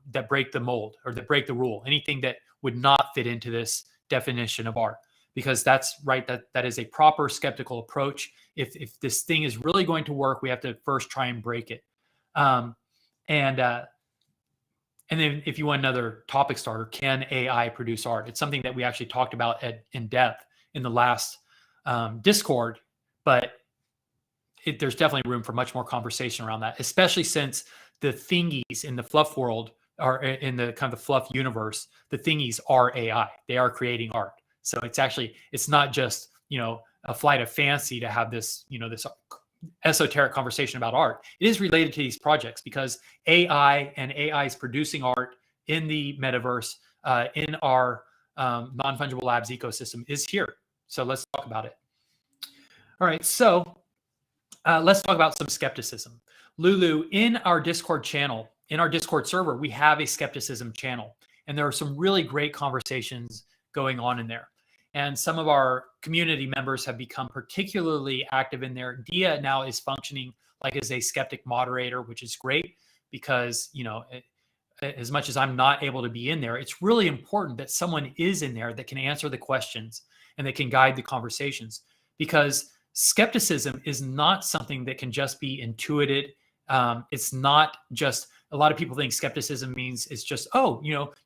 mold or that break the rule, anything that would not fit into this definition of art, because that's right. That is a proper skeptical approach. If this thing is really going to work, we have to first try and break it. And then if you want another topic starter, can AI produce art? It's something that we actually talked about in depth in the last Discord, but there's definitely room for much more conversation around that, especially since the thingies in the fluff world, or in the kind of the fluff universe, the thingies are AI. They are creating art. So it's not just, a flight of fancy to have this, this esoteric conversation about art. It is related to these projects because AI is producing art in the metaverse, in our non-fungible labs ecosystem is here. So let's talk about it. All right, so let's talk about some skepticism. Lulu, in our Discord channel, in our Discord server, we have a skepticism channel, and there are some really great conversations going on in there. And some of our community members have become particularly active in there. Dia now is functioning like as a skeptic moderator, which is great because, as much as I'm not able to be in there, it's really important that someone is in there that can answer the questions and that can guide the conversations, because skepticism is not something that can just be intuited. It's not just, a lot of people think skepticism means it's just,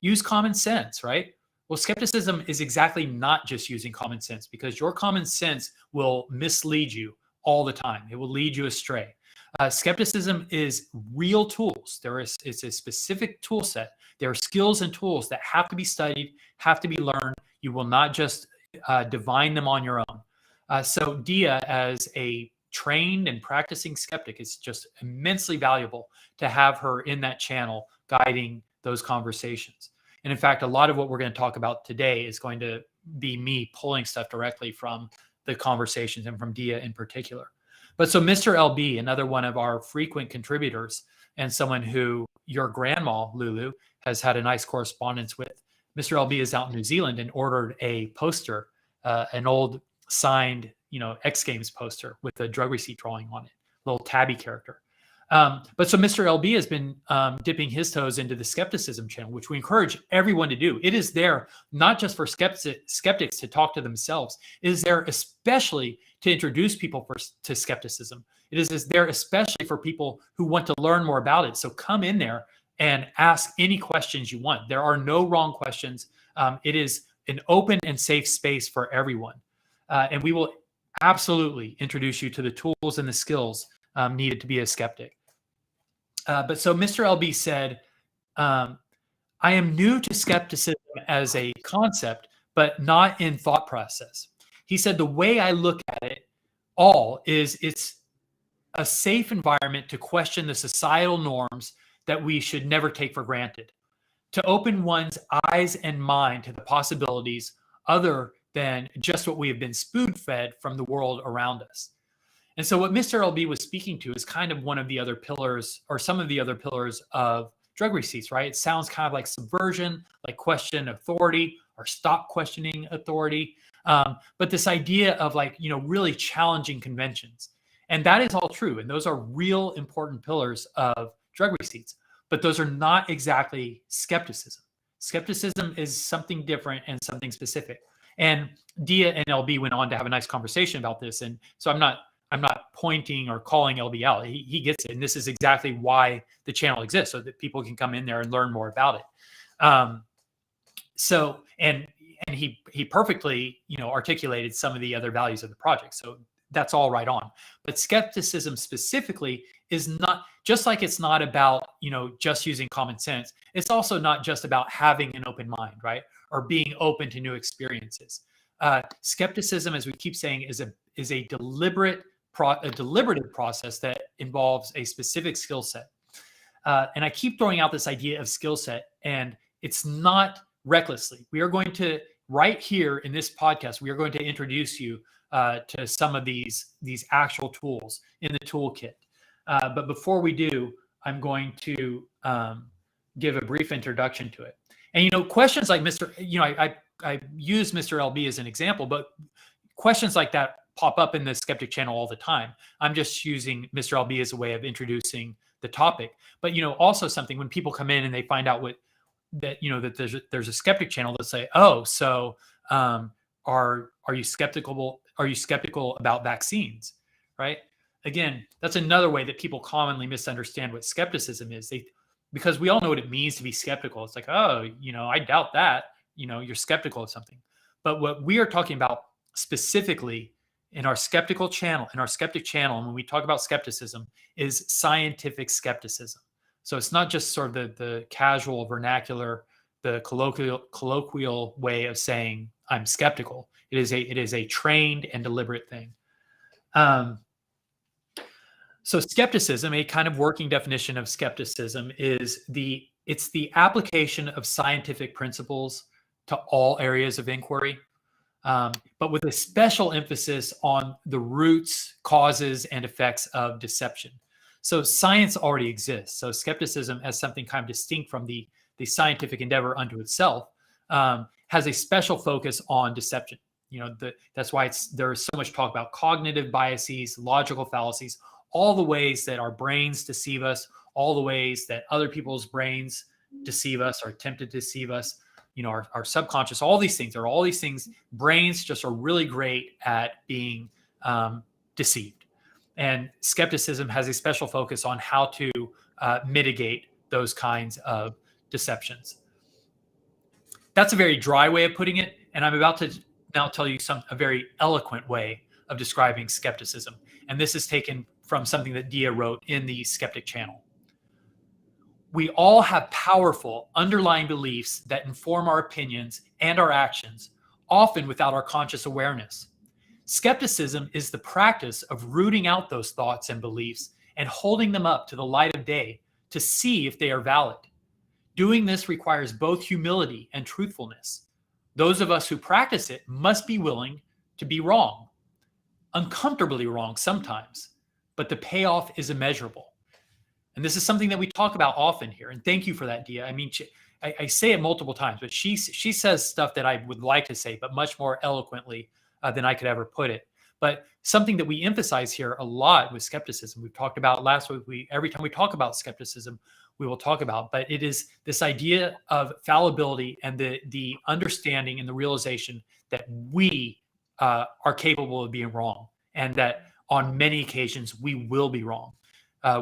use common sense, right? Well, skepticism is exactly not just using common sense, because your common sense will mislead you all the time. It will lead you astray. Skepticism is real tools. It's a specific tool set. There are skills and tools that have to be studied, have to be learned. You will not just divine them on your own. So Dia, as a trained and practicing skeptic, it's just immensely valuable to have her in that channel guiding those conversations. And in fact, a lot of what we're going to talk about today is going to be me pulling stuff directly from the conversations and from Dia in particular. But so Mr. LB, another one of our frequent contributors and someone who your grandma, Lulu, has had a nice correspondence with. Mr. LB is out in New Zealand and ordered a poster, an old signed, X Games poster with a drug receipt drawing on it, little tabby character. But so Mr. LB has been dipping his toes into the skepticism channel, which we encourage everyone to do. It is there not just for skeptics to talk to themselves. It is there especially to introduce people to skepticism. It is there especially for people who want to learn more about it. So come in there and ask any questions you want. There are no wrong questions. It is an open and safe space for everyone. And we will absolutely introduce you to the tools and the skills needed to be a skeptic. But so Mr. LB said, I am new to skepticism as a concept, but not in thought process. He said, the way I look at it all is it's a safe environment to question the societal norms that we should never take for granted, to open one's eyes and mind to the possibilities other than just what we have been spoon-fed from the world around us. And so what Mr. LB was speaking to is kind of one of the other pillars, or some of the other pillars of drug receipts, right? It sounds kind of like subversion, like question authority or stop questioning authority. But this idea of really challenging conventions. And that is all true. And those are real important pillars of drug receipts. But those are not exactly skepticism. Skepticism is something different and something specific. And Dia and LB went on to have a nice conversation about this. And so I'm not pointing or calling LB out. He gets it. And this is exactly why the channel exists, so that people can come in there and learn more about it. So he perfectly, articulated some of the other values of the project. So that's all right on. But skepticism specifically is not, just like it's not about, just using common sense. It's also not just about having an open mind, right? Or being open to new experiences. Skepticism, as we keep saying, is a deliberative process that involves a specific skill set. And I keep throwing out this idea of skill set, and it's not recklessly. We are going to, right here in this podcast, we are going to introduce you to some of these actual tools in the toolkit. But before we do, I'm going to give a brief introduction to it. And, questions like I use Mr. LB as an example, but questions like that pop up in the Skeptic channel all the time. I'm just using Mr. LB as a way of introducing the topic. But, also something when people come in and they find out that there's a Skeptic channel, they'll say, oh, so are you skeptical about vaccines, right? Again, that's another way that people commonly misunderstand what skepticism is. Because we all know what it means to be skeptical. It's like, oh, I doubt that, you're skeptical of something. But what we are talking about specifically in our skeptical channel, in our skeptic channel, and when we talk about skepticism, is scientific skepticism. So it's not just sort of the casual vernacular, the colloquial way of saying I'm skeptical. It is a trained and deliberate thing. So skepticism, a kind of working definition of skepticism, is it's the application of scientific principles to all areas of inquiry, but with a special emphasis on the roots, causes, and effects of deception. So science already exists. So skepticism, as something kind of distinct from the scientific endeavor unto itself, has a special focus on deception. That's why there's so much talk about cognitive biases, logical fallacies, all the ways that our brains deceive us, all the ways that other people's brains deceive us or attempt to deceive us, our subconscious, all these things. Brains just are really great at being deceived. And skepticism has a special focus on how to mitigate those kinds of deceptions. That's a very dry way of putting it. And I'm about to now tell you a very eloquent way of describing skepticism. And this is taken from something that Dia wrote in the Skeptic Channel. We all have powerful underlying beliefs that inform our opinions and our actions, often without our conscious awareness. Skepticism is the practice of rooting out those thoughts and beliefs and holding them up to the light of day to see if they are valid. Doing this requires both humility and truthfulness. Those of us who practice it must be willing to be wrong, uncomfortably wrong sometimes, but the payoff is immeasurable. And this is something that we talk about often here. And thank you for that, Dia. I mean, I say it multiple times, but she says stuff that I would like to say, but much more eloquently than I could ever put it. But something that we emphasize here a lot with skepticism, we've talked about last week, every time we talk about skepticism, we will talk about, but it is this idea of fallibility and the understanding and the realization that we are capable of being wrong, and that on many occasions we will be wrong.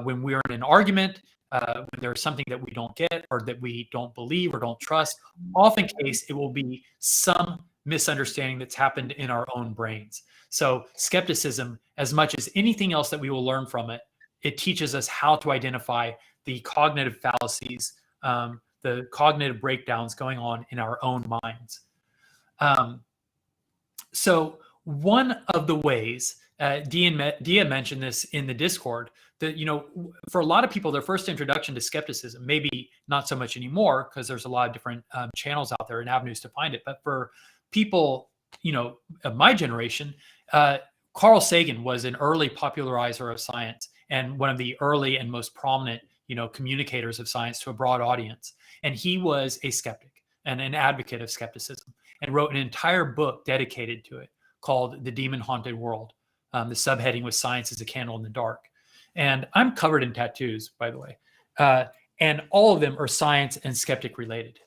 When we're in an argument, when there's something that we don't get or that we don't believe or don't trust, often case it will be some misunderstanding that's happened in our own brains. So skepticism, as much as anything else that we will learn from it, it teaches us how to identify the cognitive fallacies, the cognitive breakdowns going on in our own minds. So one of the ways, Dia mentioned this in the Discord, that, for a lot of people, their first introduction to skepticism, maybe not so much anymore because there's a lot of different channels out there and avenues to find it. But for people, of my generation, Carl Sagan was an early popularizer of science and one of the early and most prominent, communicators of science to a broad audience. And he was a skeptic and an advocate of skepticism and wrote an entire book dedicated to it called The Demon Haunted World. The subheading was Science is a Candle in the Dark. And I'm covered in tattoos, by the way. And all of them are science and skeptic related.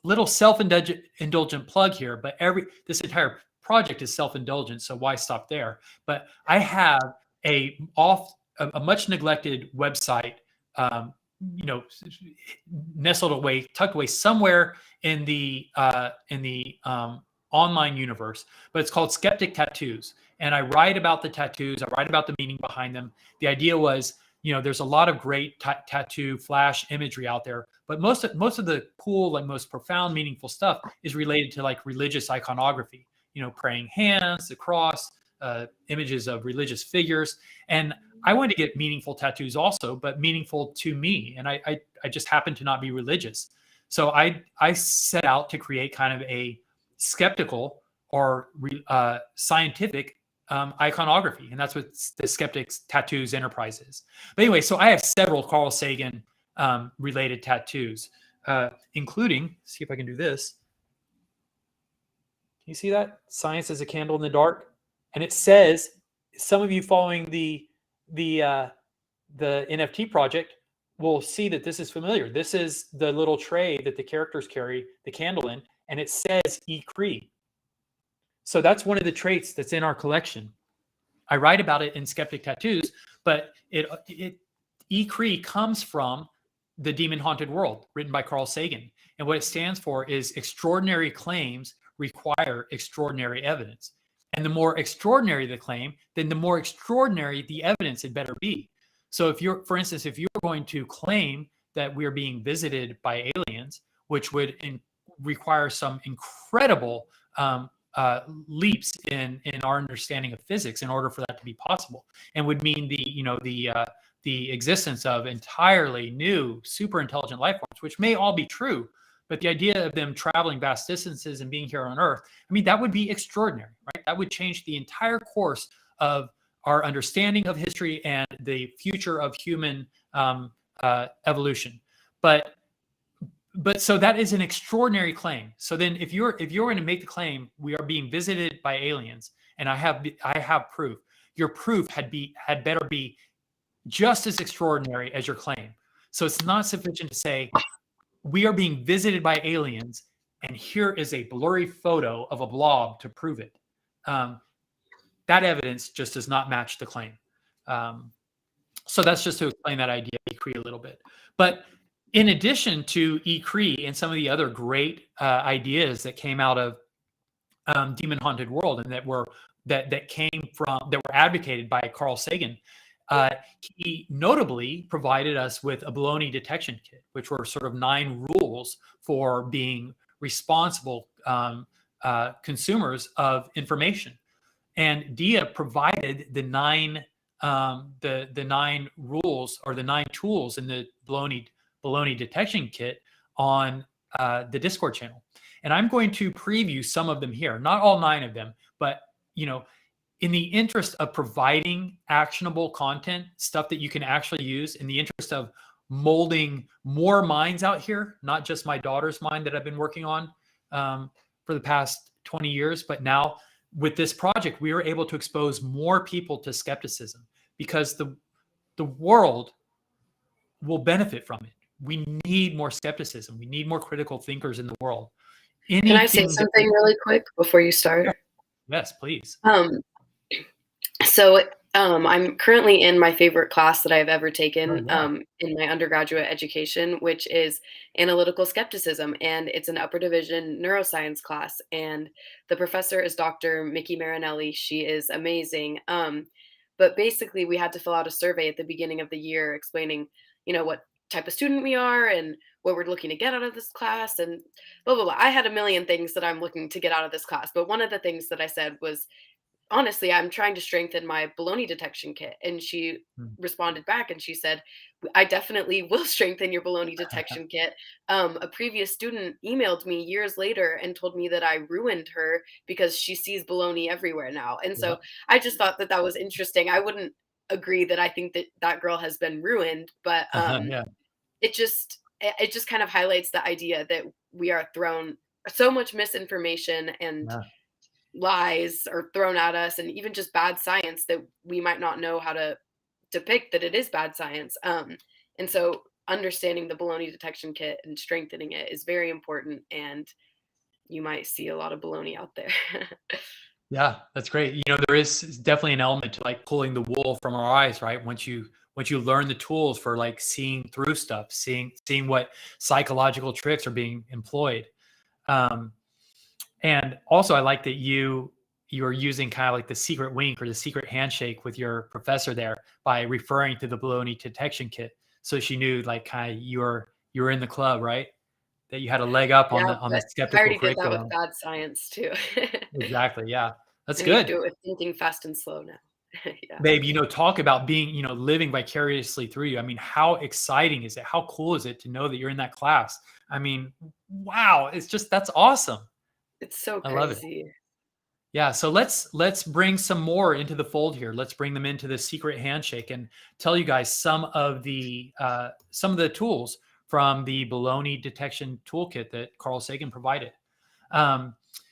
Little self-indulgent plug here, but this entire project is self-indulgent, so why stop there? But I have a much neglected website, nestled away, tucked away somewhere in the online universe, but it's called Skeptic Tattoos. And I write about the tattoos. I write about the meaning behind them. The idea was, there's a lot of great tattoo flash imagery out there, but most of the cool, most profound, meaningful stuff is related to religious iconography, praying hands, the cross, images of religious figures. And I wanted to get meaningful tattoos also, but meaningful to me. And I just happen to not be religious. So I set out to create kind of a skeptical or scientific iconography. And that's what the Skeptics Tattoos Enterprise is. But anyway, so I have several Carl Sagan related tattoos, including, see if I can do this. Can you see that? Science is a Candle in the Dark. And it says, some of you following the NFT project will see that this is familiar. This is the little tray that the characters carry the candle in, and it says E-Cree. So that's one of the traits that's in our collection. I write about it in Skeptic Tattoos, but E-Cree comes from The Demon Haunted World, written by Carl Sagan. And what it stands for is extraordinary claims require extraordinary evidence. And the more extraordinary the claim, then the more extraordinary the evidence had better be. So if you're, for instance, if you're going to claim that we're being visited by aliens, which would require some incredible leaps in our understanding of physics in order for that to be possible, and would mean the existence of entirely new super intelligent life forms, which may all be true, but the idea of them traveling vast distances and being here on Earth, I mean, that would be extraordinary, right? That would change the entire course of our understanding of history and the future of human evolution. But so that is an extraordinary claim. So then if you're going to make the claim we are being visited by aliens, and I have proof, your proof had better be just as extraordinary as your claim. So it's not sufficient to say we are being visited by aliens and here is a blurry photo of a blob to prove it. That evidence just does not match the claim. So that's just to explain that idea of ECRE a little bit. But in addition to ECRE and some of the other great ideas that came out of Demon Haunted World and that were advocated by Carl Sagan, he notably provided us with a baloney detection kit, which were sort of 9 rules for being responsible consumers of information. And Dia provided the 9 rules or the 9 tools in the baloney detection kit on the Discord channel. And I'm going to preview some of them here, not all 9 of them, but in the interest of providing actionable content, stuff that you can actually use, in the interest of molding more minds out here, not just my daughter's mind that I've been working on for the past 20 years, but now with this project, we were able to expose more people to skepticism because the world will benefit from it. We need more skepticism. We need more critical thinkers in the world. Can I say something really quick before you start? Yes, please. So I'm currently in my favorite class that I've ever taken in my undergraduate education, which is analytical skepticism. And it's an upper division neuroscience class. And the professor is Dr. Mickey Marinelli. She is amazing. But basically, we had to fill out a survey at the beginning of the year explaining, what type of student we are and what we're looking to get out of this class and blah, blah, blah. I had a million things that I'm looking to get out of this class. But one of the things that I said was, honestly, I'm trying to strengthen my baloney detection kit. And she responded back and she said, I definitely will strengthen your baloney detection kit. A previous student emailed me years later and told me that I ruined her because she sees baloney everywhere now. And so I just thought that was interesting. I wouldn't agree that I think that girl has been ruined, but it just kind of highlights the idea that we are thrown so much misinformation and lies are thrown at us, and even just bad science that we might not know how to depict that it is bad science. And so understanding the baloney detection kit and strengthening it is very important, and you might see a lot of baloney out there. Yeah, that's great. There is definitely an element to like pulling the wool from our eyes, right? Once you learn the tools for like seeing through stuff, seeing what psychological tricks are being employed. And also I like that you are using kind of like the secret wink or the secret handshake with your professor there by referring to the baloney detection kit. So she knew like kind of you were in the club, right? That you had a leg up on the skeptical I already curriculum. did that with bad science too. Exactly. Yeah. That's and good. Do it with thinking fast and slow now. Yeah. Babe, talk about being, living vicariously through you. I mean, how exciting is it? How cool is it to know that you're in that class? I mean, wow. That's awesome. It's so crazy. I love it. Yeah. So let's bring some more into the fold here. Let's bring them into the secret handshake and tell you guys some of the tools from the baloney detection toolkit that Carl Sagan provided.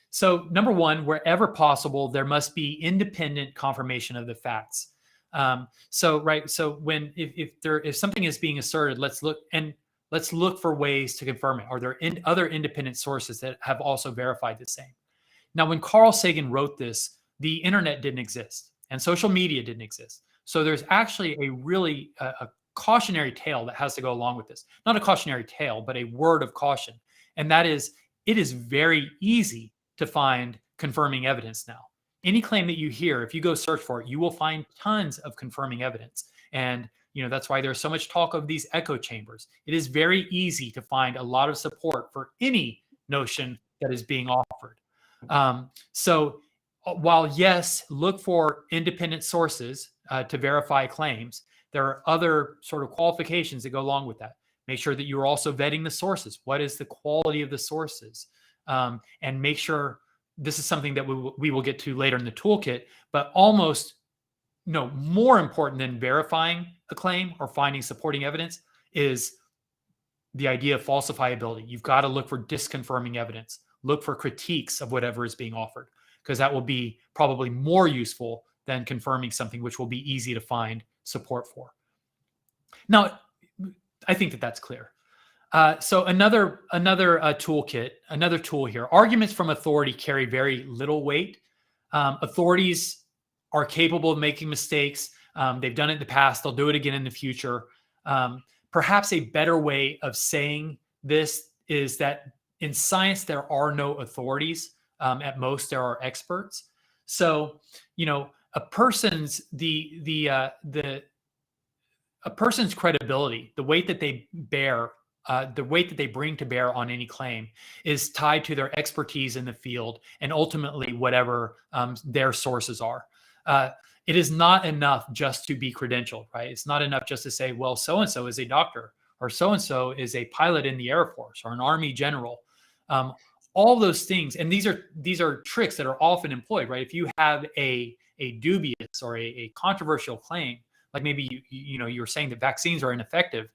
So number one, wherever possible, there must be independent confirmation of the facts. So when if something is being asserted, let's look for ways to confirm it. Are there other independent sources that have also verified the same? Now, when Carl Sagan wrote this, the internet didn't exist and social media didn't exist. So there's actually a really a cautionary tale that has to go along with this. Not a cautionary tale, but a word of caution. And that is, it is very easy to find confirming evidence now. any claim that you hear, if you go search for it, you will find tons of confirming evidence. And that's why there's so much talk of these echo chambers. It is very easy to find a lot of support for any notion that is being offered. So while yes, look for independent sources to verify claims, there are other sort of qualifications that go along with that. Make sure that you're also vetting the sources. What is the quality of the sources? And make sure, this is something that we will get to later in the toolkit, but almost more important than verifying a claim or finding supporting evidence is the idea of falsifiability. You've got to look for disconfirming evidence. Look for critiques of whatever is being offered, because that will be probably more useful than confirming something which will be easy to find support for. Now, I think that that's clear. So another toolkit, another tool here. Arguments from authority carry very little weight. Authorities are capable of making mistakes. They've done it in the past. They'll do it again in the future. Perhaps a better way of saying this is that in science, there are no authorities. At most, there are experts. So, a person's a person's credibility, the weight that they bear, the weight that they bring to bear on any claim is tied to their expertise in the field and ultimately whatever their sources are. It is not enough just to be credentialed, right? It's not enough just to say, well, so-and-so is a doctor, or so-and-so is a pilot in the Air Force or an Army general. All those things, and these are tricks that are often employed, right? If you have a dubious or a controversial claim, like maybe you were saying that vaccines are ineffective,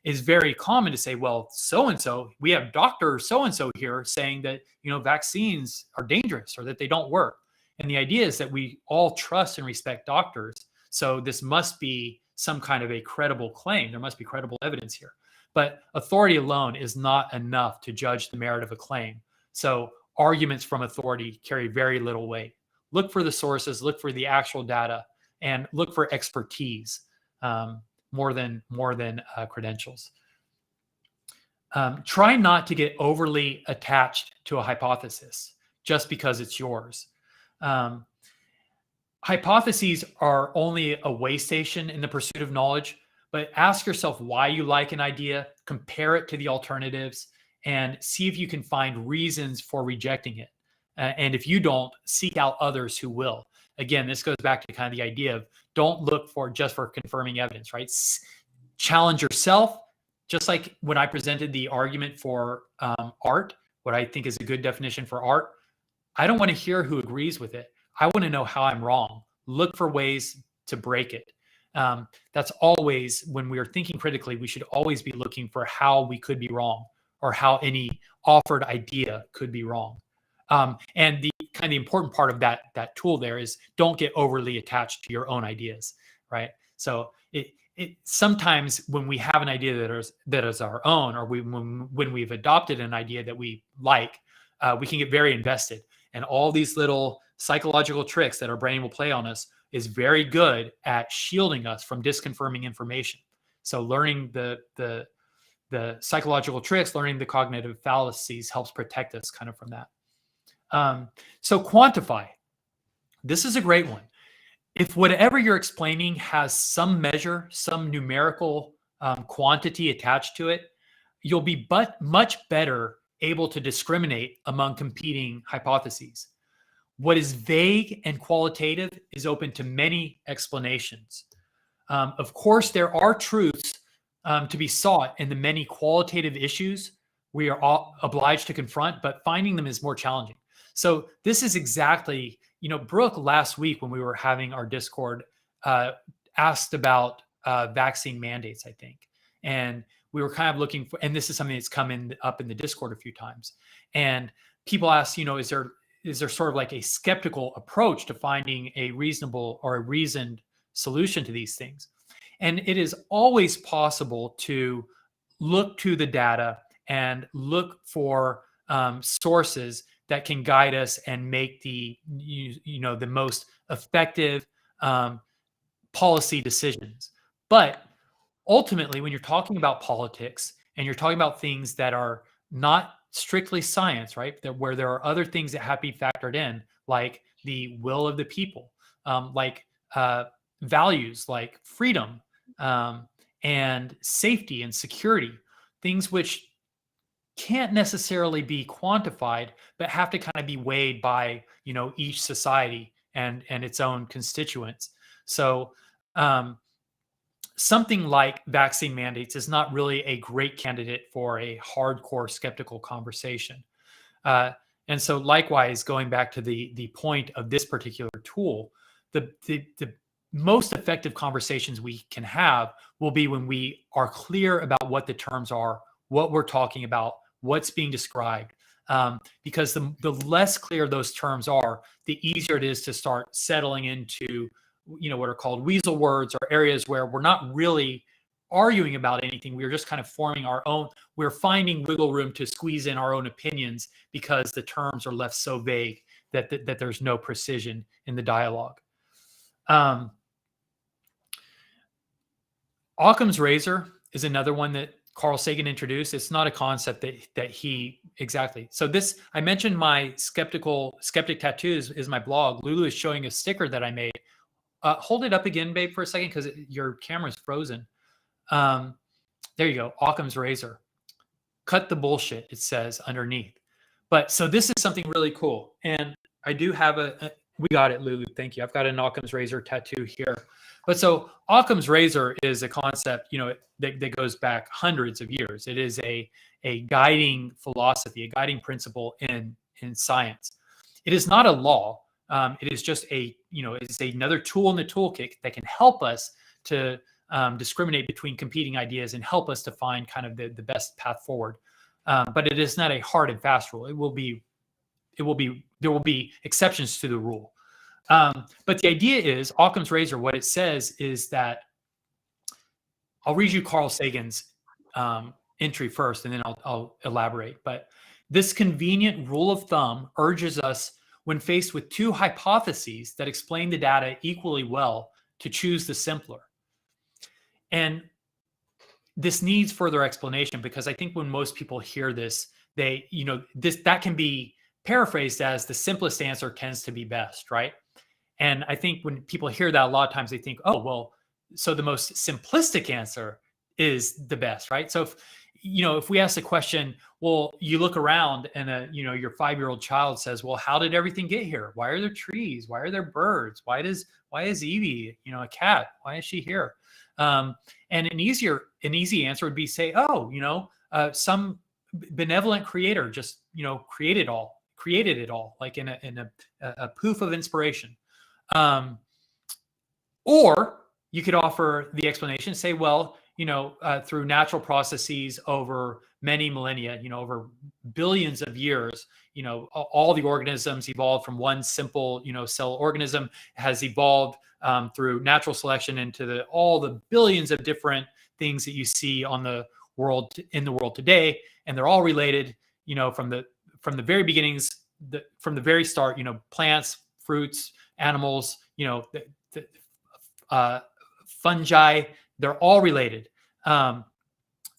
is very common to say, well, so-and-so, we have Dr. so-and-so here saying that, vaccines are dangerous or that they don't work. And the idea is that we all trust and respect doctors. So this must be some kind of a credible claim. There must be credible evidence here. But authority alone is not enough to judge the merit of a claim. So arguments from authority carry very little weight. Look for the sources, look for the actual data, and look for expertise more than credentials. Try not to get overly attached to a hypothesis just because it's yours. Hypotheses are only a way station in the pursuit of knowledge, but ask yourself why you like an idea, compare it to the alternatives, and see if you can find reasons for rejecting it. And if you don't, seek out others who will. Again, this goes back to kind of the idea of don't look for just for confirming evidence, right? Challenge yourself. Just like when I presented the argument for art, what I think is a good definition for art, I don't want to hear who agrees with it. I want to know how I'm wrong. Look for ways to break it. That's always, when we are thinking critically, we should always be looking for how we could be wrong or how any offered idea could be wrong. And the kind of the important part of that tool there is don't get overly attached to your own ideas, right? So it sometimes when we have an idea that is our own, or when we've adopted an idea that we like, we can get very invested. And all these little psychological tricks that our brain will play on us is very good at shielding us from disconfirming information. So learning the psychological tricks, learning the cognitive fallacies helps protect us kind of from that. So quantify. This is a great one. If whatever you're explaining has some measure, some numerical quantity attached to it, you'll be much better able to discriminate among competing hypotheses. What is vague and qualitative is open to many explanations. Of course, there are truths to be sought in the many qualitative issues we are all obliged to confront, but finding them is more challenging. So this is exactly, Brooke last week when we were having our Discord asked about vaccine mandates, I think. And we were kind of looking for, and this is something that's come up in the Discord a few times. And people ask, is there sort of like a skeptical approach to finding a reasonable or a reasoned solution to these things? And it is always possible to look to the data and look for sources that can guide us and make the most effective policy decisions. But ultimately, when you're talking about politics and you're talking about things that are not strictly science, right? Where there are other things that have to be factored in, like the will of the people, like values like freedom, and safety and security, things which can't necessarily be quantified, but have to kind of be weighed by, each society and its own constituents. So something like vaccine mandates is not really a great candidate for a hardcore skeptical conversation. And so likewise, going back to the point of this particular tool, the most effective conversations we can have will be when we are clear about what the terms are, what we're talking about, what's being described. Because the less clear those terms are, the easier it is to start settling into, what are called weasel words, or areas where we're not really arguing about anything. We're just kind of forming our own, we're finding wiggle room to squeeze in our own opinions because the terms are left so vague that there's no precision in the dialogue. Occam's razor is another one that Carl Sagan introduced. It's not a concept that he exactly. So this, I mentioned my skeptic tattoos is my blog. Lulu is showing a sticker that I made. Hold it up again, babe, for a second, because your camera's frozen. There you go. Occam's razor. Cut the bullshit, it says underneath. But so this is something really cool. And I do have we got it, Lulu. Thank you. I've got an Occam's razor tattoo here. But so Occam's razor is a concept, that goes back hundreds of years. It is a guiding philosophy, a guiding principle in science. It is not a law. It is just it's another tool in the toolkit that can help us to discriminate between competing ideas and help us to find kind of the best path forward. But it is not a hard and fast rule. There will be exceptions to the rule. But the idea is Occam's razor. What it says is that, I'll read you Carl Sagan's entry first, and then I'll elaborate. But this convenient rule of thumb urges us, when faced with two hypotheses that explain the data equally well, to choose the simpler. And this needs further explanation, because I think when most people hear this, that can be paraphrased as the simplest answer tends to be best, right? And I think when people hear that, a lot of times they think, oh, well, so the most simplistic answer is the best, right? So if we ask the question, well, you look around and your 5-year-old child says, well, how did everything get here? Why are there trees? Why are there birds? Why is Evie, a cat? Why is she here? And an easy answer would be say, some benevolent creator just, created it all, like in a poof of inspiration. Or you could offer the explanation, say, well, through natural processes over many millennia, over billions of years, all the organisms evolved from one simple, cell organism, has evolved through natural selection into all the billions of different things that you see in the world today, and they're all related, from the very beginnings, from the very start, plants, fruits, animals, fungi, they're all related.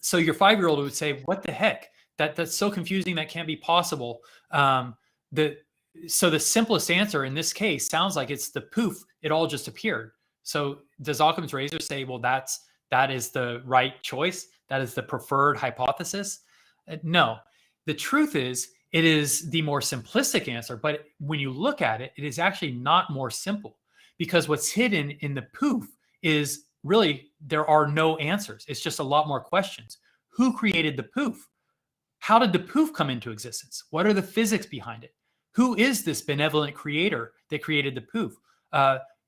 So your 5-year-old would say, what the heck? That's so confusing. That can't be possible. So the simplest answer in this case sounds like it's the poof, it all just appeared. So does Occam's razor say, well, that is the right choice? That is the preferred hypothesis? No. The truth is, it is the more simplistic answer. But when you look at it, it is actually not more simple, because what's hidden in the poof is really, there are no answers. It's just a lot more questions. Who created the poof? How did the poof come into existence? What are the physics behind it? Who is this benevolent creator that created the poof?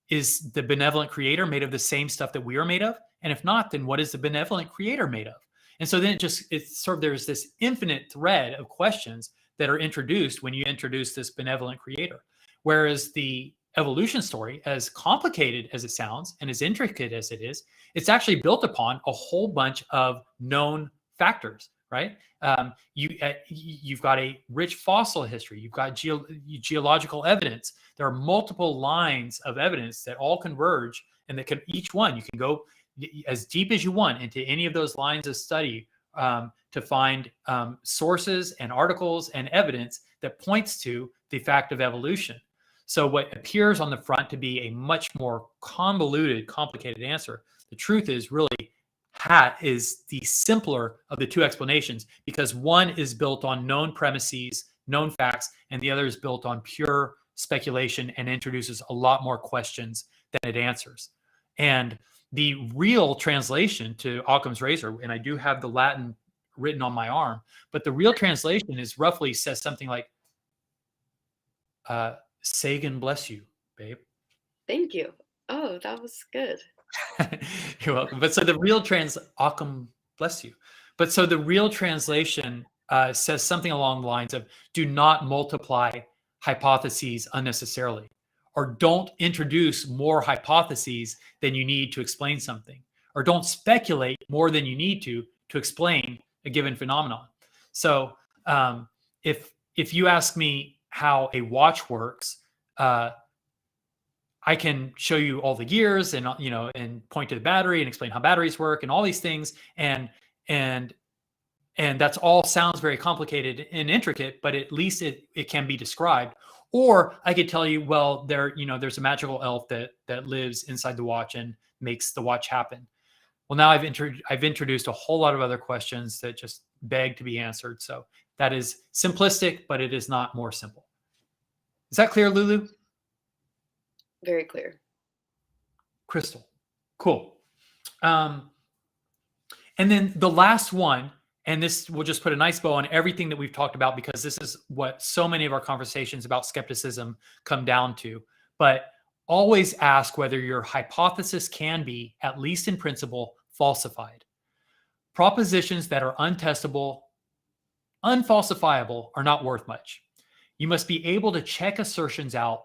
Is the benevolent creator made of the same stuff that we are made of? And if not, then what is the benevolent creator made of? And so then there's this infinite thread of questions that are introduced when you introduce this benevolent creator. Whereas the evolution story, as complicated as it sounds and as intricate as it is, it's actually built upon a whole bunch of known factors, right? You've got a rich fossil history. You've got geological evidence. There are multiple lines of evidence that all converge, and that can, each one, you can go as deep as you want into any of those lines of study to find sources and articles and evidence that points to the fact of evolution. So what appears on the front to be a much more convoluted, complicated answer, the truth is really hat is the simpler of the two explanations, because one is built on known premises, known facts, and the other is built on pure speculation and introduces a lot more questions than it answers. And the real translation to Occam's razor, and I do have the Latin written on my arm, but the real translation is roughly says something like, Sagan bless you, babe. Thank you. Oh, that was good. You're welcome. But so the real Occam bless you. But so the real translation says something along the lines of, do not multiply hypotheses unnecessarily, or don't introduce more hypotheses than you need to explain something, or don't speculate more than you need to explain a given phenomenon. So if you ask me how a watch works, I can show you all the gears and and point to the battery and explain how batteries work and all these things, and that's all sounds very complicated and intricate, but at least it can be described. Or I could tell you, well, there's a magical elf that lives inside the watch and makes the watch happen. Well, now I've introduced a whole lot of other questions that just beg to be answered. So that is simplistic, but it is not more simple. Is that clear, Lulu? Very clear. Crystal. Cool. And then the last one, and this will just put a nice bow on everything that we've talked about, because this is what so many of our conversations about skepticism come down to. But always ask whether your hypothesis can be, at least in principle, falsified. Propositions that are untestable, unfalsifiable, are not worth much. You must be able to check assertions out.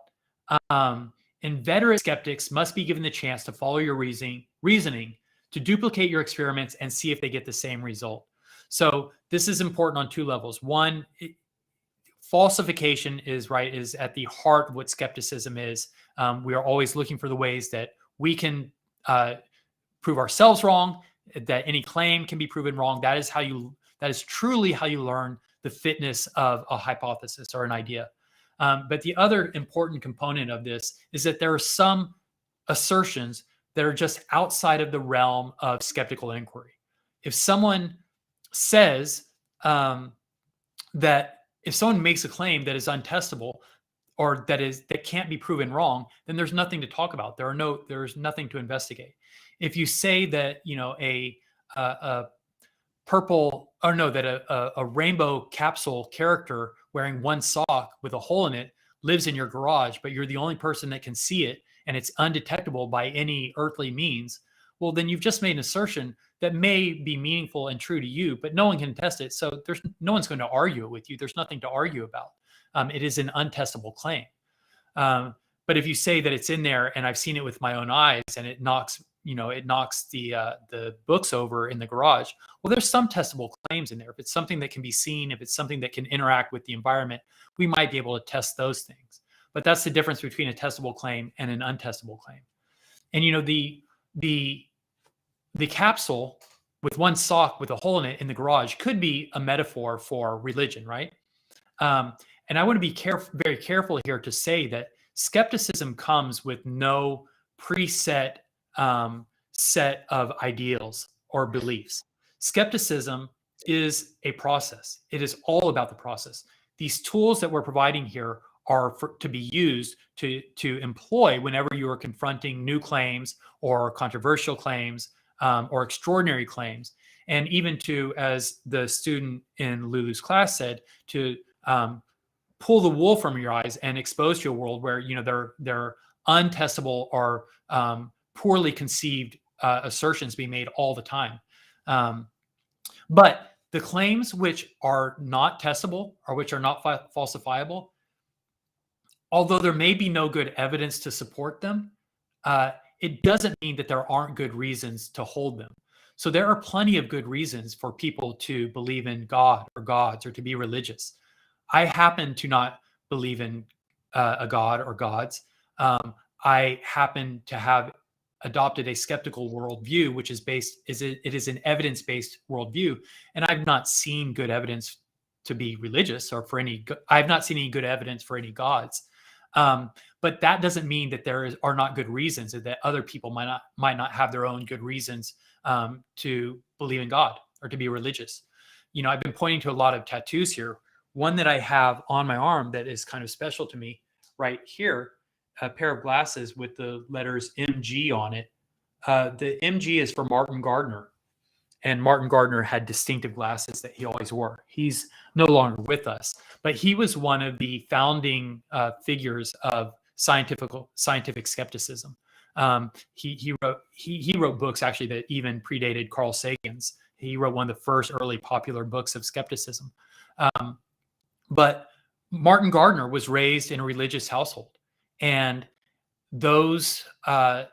Inveterate skeptics must be given the chance to follow your reasoning, to duplicate your experiments and see if they get the same result. So this is important on two levels. One, falsification is at the heart of what skepticism is. We are always looking for the ways that we can prove ourselves wrong, that any claim can be proven wrong. That is truly how you learn the fitness of a hypothesis or an idea. But the other important component of this is that there are some assertions that are just outside of the realm of skeptical inquiry. If someone says if someone makes a claim that is untestable, or that can't be proven wrong, then there's nothing to talk about. There's nothing to investigate. If you say that a rainbow capsule character wearing one sock with a hole in it lives in your garage, but you're the only person that can see it and it's undetectable by any earthly means, well, then you've just made an assertion that may be meaningful and true to you, but no one can test it. So no one's going to argue it with you. There's nothing to argue about. It is an untestable claim. But if you say that it's in there and I've seen it with my own eyes and it knocks the books over in the garage, well, there's some testable claims in there. If it's something that can be seen, if it's something that can interact with the environment, we might be able to test those things. But that's the difference between a testable claim and an untestable claim. And the capsule with one sock with a hole in it in the garage could be a metaphor for religion, right? And I want to be very careful here to say that skepticism comes with no preset set of ideals or beliefs. Skepticism is a process. It is all about the process. These tools that we're providing here are to be used to employ whenever you are confronting new claims or controversial claims or extraordinary claims. And even to, as the student in Lulu's class said, to pull the wool from your eyes and expose to a world where they're untestable or poorly conceived assertions being made all the time. But the claims which are not testable or which are not falsifiable, although there may be no good evidence to support them, it doesn't mean that there aren't good reasons to hold them. So there are plenty of good reasons for people to believe in God or gods or to be religious. I happen to not believe in a god or gods. I happen to have adopted a skeptical worldview, which is it is an evidence-based worldview, and I've not seen good evidence to be religious or I've not seen any good evidence for any gods. But that doesn't mean that are not good reasons, or that other people might not have their own good reasons to believe in God or to be religious. I've been pointing to a lot of tattoos here. One that I have on my arm that is kind of special to me right here, a pair of glasses with the letters MG on it. The MG is for Martin Gardner. And Martin Gardner had distinctive glasses that he always wore. He's no longer with us, but he was one of the founding figures of scientific skepticism. He wrote books actually that even predated Carl Sagan's. He wrote one of the first early popular books of skepticism. But Martin Gardner was raised in a religious household, and those those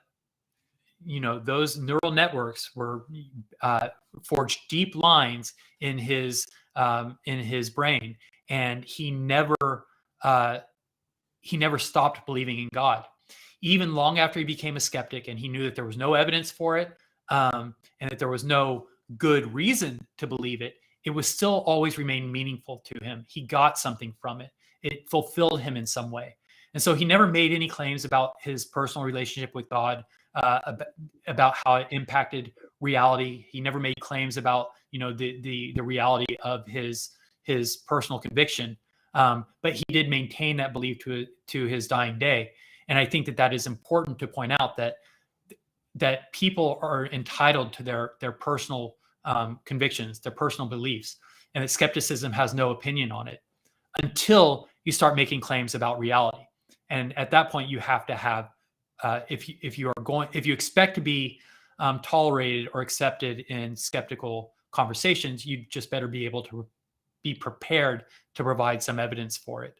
neural networks were forged deep lines in his brain, and he never stopped believing in God, even long after he became a skeptic, and he knew that there was no evidence for it, and that there was no good reason to believe it. It was still always remained meaningful to him. He got something from it. It fulfilled him in some way. And so he never made any claims about his personal relationship with God, about how it impacted reality. He never made claims about, the reality of his personal conviction. But he did maintain that belief to his dying day. And I think that is important to point out, that people are entitled to their personal convictions, their personal beliefs, and that skepticism has no opinion on it until you start making claims about reality. And at that point, you have to have, if you expect to be tolerated or accepted in skeptical conversations, you just better be able to be prepared to provide some evidence for it.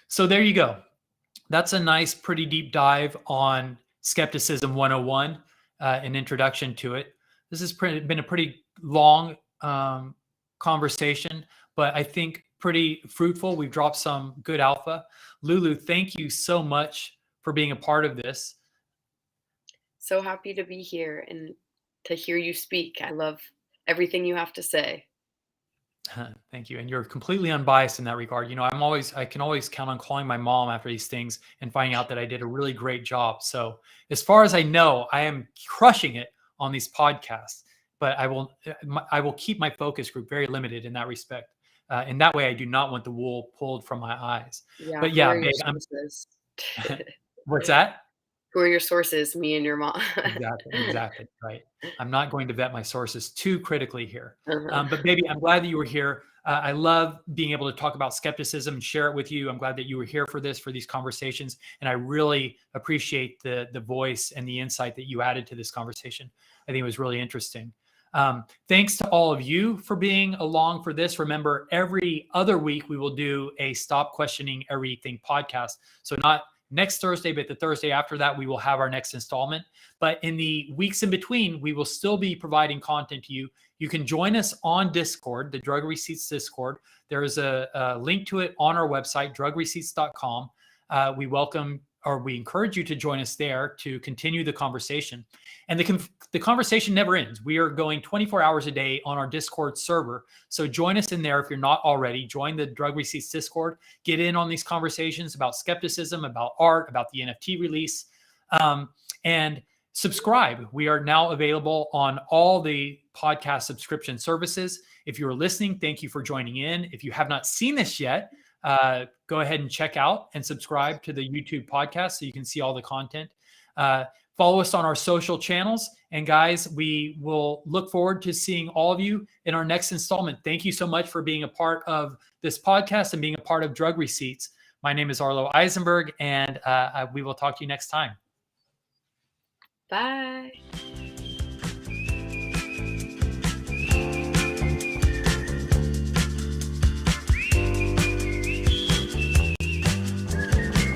So there you go. That's a nice, pretty deep dive on Skepticism 101, an introduction to it. This has been a pretty long conversation, but I think pretty fruitful. We've dropped some good alpha. Lulu, thank you so much for being a part of this. So happy to be here and to hear you speak. I love everything you have to say. Thank you. And you're completely unbiased in that regard. I can always count on calling my mom after these things and finding out that I did a really great job. So as far as I know, I am crushing it on these podcasts, but I will keep my focus group very limited in that respect. In that way, I do not want the wool pulled from my eyes. Yeah, but yeah, babe, what's that? Who are your sources? Me and your mom. Exactly. Right. I'm not going to vet my sources too critically here. Uh-huh. But baby, I'm glad that you were here. I love being able to talk about skepticism and share it with you. I'm glad that you were here for these conversations. And I really appreciate the voice and the insight that you added to this conversation. I think it was really interesting. Thanks to all of you for being along for this. Remember, every other week we will do a Stop Questioning Everything podcast. So not next Thursday, but the Thursday after that, we will have our next installment. But in the weeks in between, we will still be providing content to you. You can join us on Discord, the Drug Receipts Discord. There is a link to it on our website, drugreceipts.com. We encourage you to join us there to continue the conversation. And the conversation never ends. We are going 24 hours a day on our Discord server. So join us in there if you're not already. Join the Drug Receipts Discord. Get in on these conversations about skepticism, about art, about the NFT release. And subscribe. We are now available on all the podcast subscription services. If you're listening, thank you for joining in. If you have not seen this yet, go ahead and check out and subscribe to the YouTube podcast so you can see all the content. Follow us on our social channels. And guys, we will look forward to seeing all of you in our next installment. Thank you so much for being a part of this podcast and being a part of Drug Receipts. My name is Arlo Eisenberg, and we will talk to you next time. Bye.